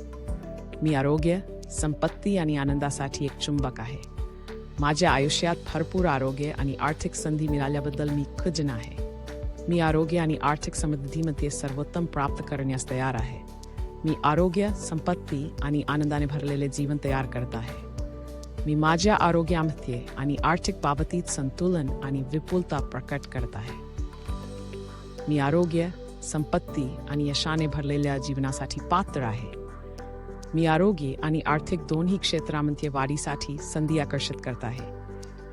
मी आरोग्य, संपत्ती आणि आनंदासाठी एक चुंबक आहे. माझ्या आयुष्यात भरपूर आरोग्य आणि आर्थिक संधी मिळाल्याबद्दल मी कृतज्ञ आहे. मी आरोग्य आणि आर्थिक समृद्धीमध्ये सर्वोत्तम प्राप्त करण्यास तयार आहे. मी आरोग्य, संपत्ती आणि आनंदाने भरलेले जीवन तयार करत आहे. मी माझ्या आरोग्यामध्ये आणि आर्थिक बाबतीत संतुलन आणि विपुलता प्रकट करत आहे. मी आरोग्य, संपत्ती आणि यशाने भरलेल्या जीवनासाठी पात्र आहे. मी आरोग्य आणि आर्थिक दोन्ही क्षेत्रांमध्ये वाढीसाठी संधी आकर्षित करत आहे.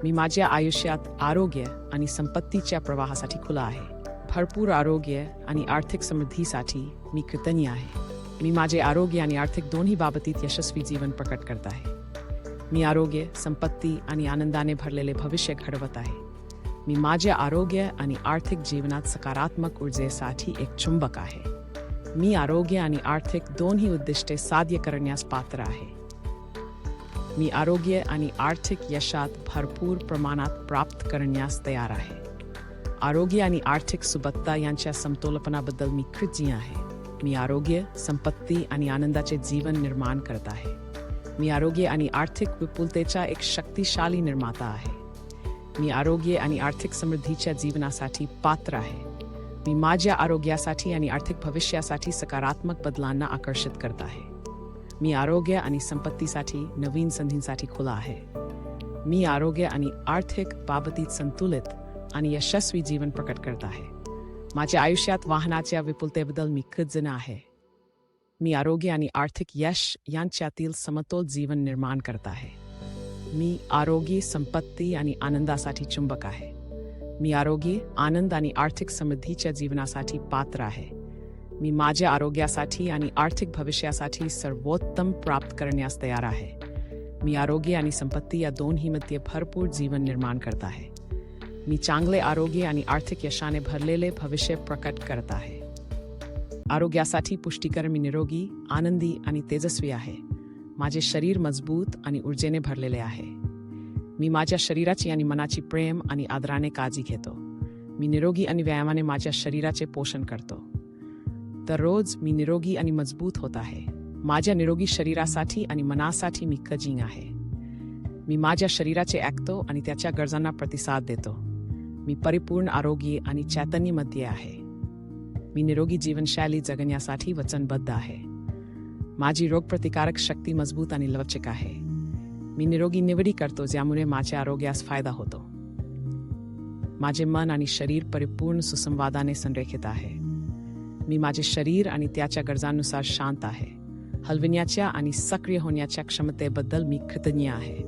मी माझ्या आयुष्यात आरोग्य आणि संपत्तीच्या प्रवाहासाठी खुला आहे. भरपूर आरोग्य आणि आर्थिक समृद्धीसाठी मी कृतज्ञ आहे. मी माझे आरोग्य आणि आर्थिक दोन्ही बाबतीत यशस्वी जीवन प्रकट करत आहे. मी आरोग्य, संपत्ती आणि आनंदाने भरलेले भविष्य घडवत आहे. मी माझ्या आरोग्य आणि आर्थिक जीवनात सकारात्मक ऊर्जेसाठी एक चुंबक आहे. मी आरोग्य आणि आर्थिक दोन्ही उद्दिष्टे साध्य करण्यास पात्र आहे. मी आरोग्य आणि आर्थिक यशात भरपूर प्रमाणात प्राप्त करण्यास तयार आहे. आरोग्य आणि आर्थिक सुबत्ता यांच्या समतोलपणाबद्दल मी कृतज्ञ आहे. मी आरोग्य, संपत्ती आणि आनंदाचे जीवन निर्माण करत आहे. मी आरोग्य आणि आर्थिक विपुलतेचा एक शक्तिशाली निर्माता आहे. मी आरोग्य आणि आर्थिक समृद्धीच्या जीवनासाठी पात्र आहे. मी माझ्या आरोग्यासाठी आणि आर्थिक भविष्यासाठी सकारात्मक बदलांना आकर्षित करत आहे. मी आरोग्य आणि संपत्तीसाठी नवीन संधींसाठी खुला आहे. मी आरोग्य आणि आर्थिक बाबतीत संतुलित आणि यशस्वी जीवन प्रकट करत आहे. माझ्या आयुष्यात वाहनाच्या विपुलतेबद्दल मी कृतज्ञ आहे. मी आरोग्य आणि आर्थिक यश यांच्यातील समतोल जीवन निर्माण करत आहे. मी आरोग्य, संपत्ती आणि आनंदासाठी चुंबक आहे. मी आरोग्य, आनंद आणि आर्थिक समृद्धीच्या जीवनासाठी पात्र आहे. मी माझ्या आरोग्यासाठी आणि आर्थिक भविष्यासाठी सर्वोत्तम प्राप्त करण्यास तयार आहे. मी आरोग्य आणि संपत्ती या दोन्हीमध्ये भरपूर जीवन निर्माण करत आहे. मी चांगले आरोग्य आणि आर्थिक यशाने भरलेले भविष्य प्रकट करत आहे. आरोग्यासाठी पुष्टीकरण मी निरोगी, आनंदी आणि तेजस्वी आहे. माझे शरीर मजबूत आणि ऊर्जेने भरलेले आहे. मी माझ्या शरीराची आणि मनाची प्रेम आणि आदराने काळजी घेतो. मी निरोगी आणि व्यायामाने माझ्या शरीराचे पोषण करतो. दररोज मी निरोगी आणि मजबूत होत आहे. माझ्या निरोगी शरीरासाठी आणि मनासाठी मी कृतज्ञ आहे. मी माझ्या शरीराचे ऐकतो आणि त्याच्या गरजांना प्रतिसाद देतो. मी परिपूर्ण आरोग्य आणि चैतन्यामध्ये आहे. मी निरोगी जीवनशैली जगण्यासाठी वचनबद्ध आहे. माझी रोगप्रतिकारक शक्ती मजबूत आणि लवचिक आहे. मी निरोगी निवडी करतो ज्यामुळे माझ्या आरोग्यास फायदा होतो. माझे मन आणि शरीर परिपूर्ण सुसंवादाने संरेखित आहे. मी माझे शरीर आणि त्याच्या गरजांनुसार शांत आहे. हलविण्याच्या आणि सक्रिय होण्याच्या क्षमतेबद्दल मी कृतज्ञ आहे.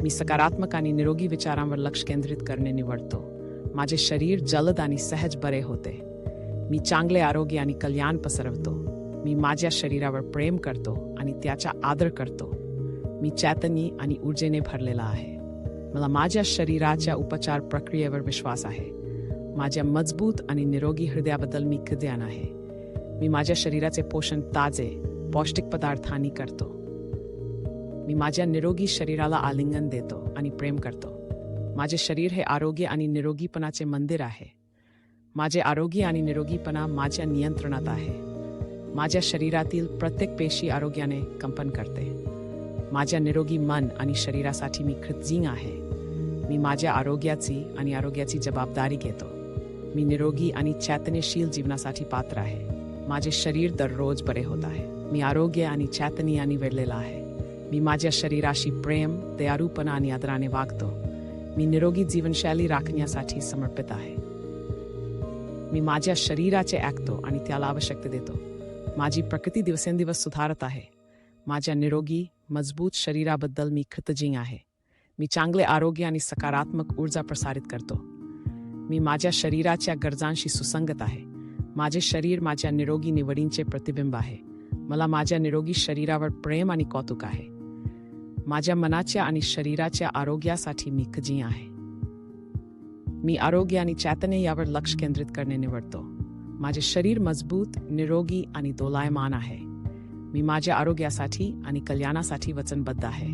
मी सकारात्मक आणि निरोगी विचारांवर लक्ष केंद्रित करणे निवडतो. माझे शरीर जलद आणि सहज बरे होते. मी चांगले आरोग्य आणि कल्याण पसरवतो. मी माझ्या शरीरावर प्रेम करतो आणि त्याचा आदर करतो. मी चैतन्य आणि ऊर्जेने भरलेला आहे. मला माझ्या शरीराच्या उपचार प्रक्रियेवर विश्वास आहे. माझ्या मजबूत आणि निरोगी हृदयाबद्दल मी कृतज्ञ आहे. मी माझ्या शरीराचे पोषण ताजे, पौष्टिक पदार्थांनी करतो. मी माझ्या निरोगी शरीराला आलिंगन देतो आणि प्रेम करतो. माझे शरीर हे आरोग्य आणि निरोगीपणाचे मंदिर आहे. माझे आरोग्य आणि निरोगीपणा माझ्या नियंत्रणात आहे. माझ्या शरीरातील प्रत्येक पेशी आरोग्याने कंपन करते. माझ्या निरोगी मन आणि शरीरासाठी मी कृतज्ञ आहे. मी माझ्या आरोग्याची जबाबदारी घेतो. मी निरोगी आणि चैतन्यशील जीवनासाठी पात्र आहे. माझे शरीर दररोज बरे होत आहे. मी आरोग्य आणि चैतन्याने वेढलेला आहे. मी माझ्या शरीराशी प्रेम, दयाळूपणा आणि आदराने वागतो. मी निरोगी जीवनशैली राखण्यासाठी समर्पित आहे. मी माझ्या शरीराचे ऐकतो आणि त्याला आवश्यकता देतो. माझी प्रकृती दिवसेंदिवस सुधारत आहे. माझ्या निरोगी, मजबूत शरीराबद्दल मी कृतज्ञ आहे. मी चांगले आरोग्य आणि सकारात्मक ऊर्जा प्रसारित करतो. मी माझ्या शरीराच्या गरजांशी सुसंगत आहे. माझे शरीर माझ्या निरोगी निवडींचे प्रतिबिंब आहे. मला माझ्या निरोगी शरीरावर प्रेम आणि कौतुक आहे. माझ्या मनाच्या आणि शरीराच्या आरोग्यासाठी मी कृतज्ञ आहे. मी आरोग्य आणि चैतन्य यावर लक्ष केंद्रित करणे निवडतो. माझे शरीर मजबूत, निरोगी आणि दोलायमान आहे. मी माझ्या आरोग्यासाठी आणि कल्याणासाठी वचनबद्ध आहे.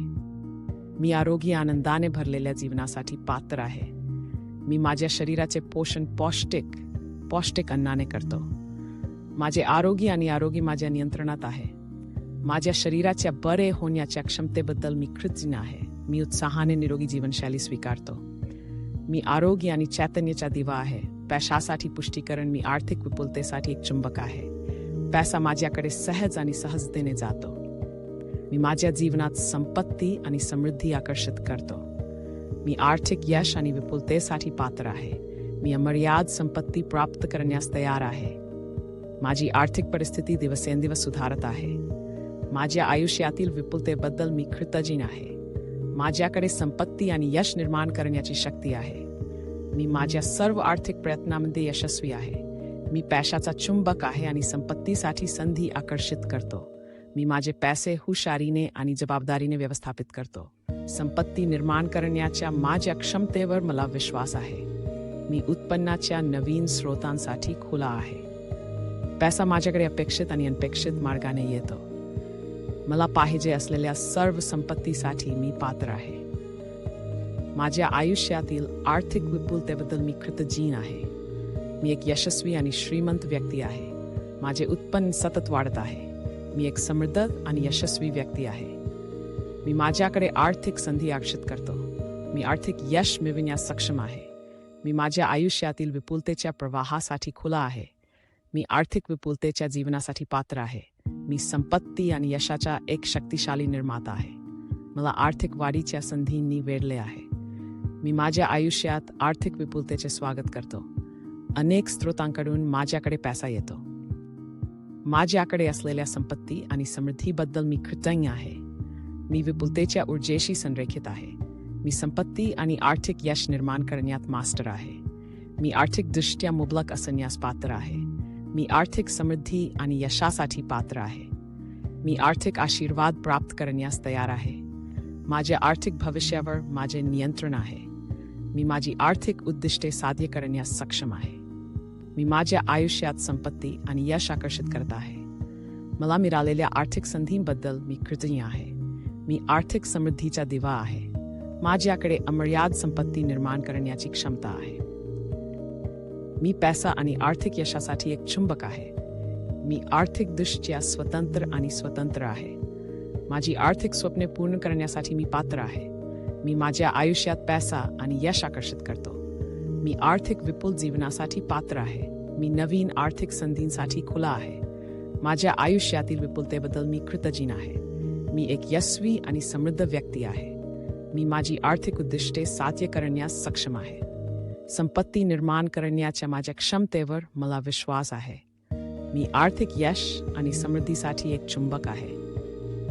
मी आरोग्य आनंदाने भरलेल्या जीवनासाठी पात्र आहे. मी माझ्या शरीराचे पोषण पौष्टिक अन्नाने करतो. माझे आरोग्य माझ्या नियंत्रणात आहे. माझ्या शरीराच्या बरे होण्याच्या क्षमतेबद्दल मी कृतज्ञ आहे. मी उत्साहाने निरोगी जीवनशैली स्वीकारतो. मी आरोग्य आणि चैतन्याचा दिवा आहे. पैशासाठी पुष्टीकरण. मी आर्थिक विपुलतेसाठी एक चुंबक आहे. पैसा माझ्याकडे सहज आणि सहजतेने जातो. मी माझ्या जीवनात संपत्ती आणि समृद्धी आकर्षित करतो. मी आर्थिक यश आणि विपुलतेसाठी पात्र आहे. मी अमर्याद संपत्ती प्राप्त करण्यास तयार आहे. माझी आर्थिक परिस्थिती दिवसेंदिवस सुधारत आहे. माझ्या आयुष्यातील विपुलतेबद्दल मी कृतज्ञ आहे. माझ्याकडे संपत्ती आणि यश निर्माण करण्याची शक्ती आहे. मी माझ्या सर्व आर्थिक प्रयत्नांमध्ये यशस्वी आहे. मी पैशाचा चुंबक आहे आणि संपत्तीसाठी संधी आकर्षित करतो. मी माझे पैसे हुशारीने आणि जबाबदारीने व्यवस्थापित करतो. संपत्ती निर्माण करण्याच्या माझ्या क्षमतेवर मला विश्वास आहे. मी उत्पन्नाच्या नवीन स्रोतांसाठी खुला आहे. पैसा माझ्याकडे अपेक्षित आणि अनपेक्षित मार्गाने येतो. मला पाहिजे असलेल्या सर्व संपत्तीसाठी मी पात्र आहे. माझ्या आयुष्यातील आर्थिक विपुलतेबद्दल मी कृतज्ञ आहे. मी एक यशस्वी आणि श्रीमंत व्यक्ती आहे. माझे उत्पन्न सतत वाढत आहे. मी एक समृद्ध आणि यशस्वी व्यक्ती आहे. मी माझ्याकडे आर्थिक संधी आकर्षित करतो. मी आर्थिक यश मिळविण्यास सक्षम आहे. मी माझ्या आयुष्यातील विपुलतेच्या प्रवाहासाठी खुला आहे. मी आर्थिक विपुलतेच्या जीवनासाठी पात्र आहे. मी संपत्ती आणि यशाचा एक शक्तिशाली निर्माता आहे. मला आर्थिक वाढीच्या संधींनी वेढले आहे. मी माझ्या आयुष्यात आर्थिक विपुलतेचे स्वागत करतो. अनेक स्रोतांकडून माझ्याकडे पैसा येतो. माझ्याकडे असलेल्या संपत्ती आणि समृद्धीबद्दल मी कृतज्ञ आहे. मी विपुलतेच्या ऊर्जेशी संरेखित आहे. मी संपत्ती आणि आर्थिक यश निर्माण करण्यात मास्टर आहे. मी आर्थिकदृष्ट्या मुबलक असण्यास पात्र आहे. मी आर्थिक समृद्धी आणि यशासाठी पात्र आहे. मी आर्थिक आशीर्वाद प्राप्त करण्यास तयार आहे. माझ्या आर्थिक भविष्यावर माझे नियंत्रण आहे. मी माझी आर्थिक उद्दिष्टे साध्य करण्यास सक्षम आहे. मी माझ्या आयुष्यात संपत्ती आणि यश आकर्षित करत आहे. मला मिळालेल्या आर्थिक संधींबद्दल मी कृतज्ञ आहे. मी आर्थिक समृद्धीचा दिवा आहे. माझ्याकडे अमर्याद संपत्ती निर्माण करण्याची क्षमता आहे. मी पैसा आणि आर्थिक यशासाठी एक चुंबक आहे. मी आर्थिकदृष्ट्या स्वतंत्र आहे. माझी आर्थिक स्वप्ने पूर्ण करण्यासाठी मी पात्र आहे. मी माझ्या आयुष्यात पैसा आणि यश आकर्षित करतो. मी आर्थिक विपुल जीवनासाठी पात्र आहे. मी नवीन आर्थिक संधींसाठी खुला आहे. माझ्या आयुष्यातील विपुलतेबद्दल मी कृतज्ञ आहे. मी एक यशस्वी आणि समृद्ध व्यक्ती आहे. मी माझी आर्थिक उद्दिष्टे साध्य करण्यास सक्षम आहे. संपत्ती निर्माण करण्याच्या माझ्या क्षमतेवर मला विश्वास आहे. मी आर्थिक यश आणि समृद्धीसाठी एक चुंबक आहे.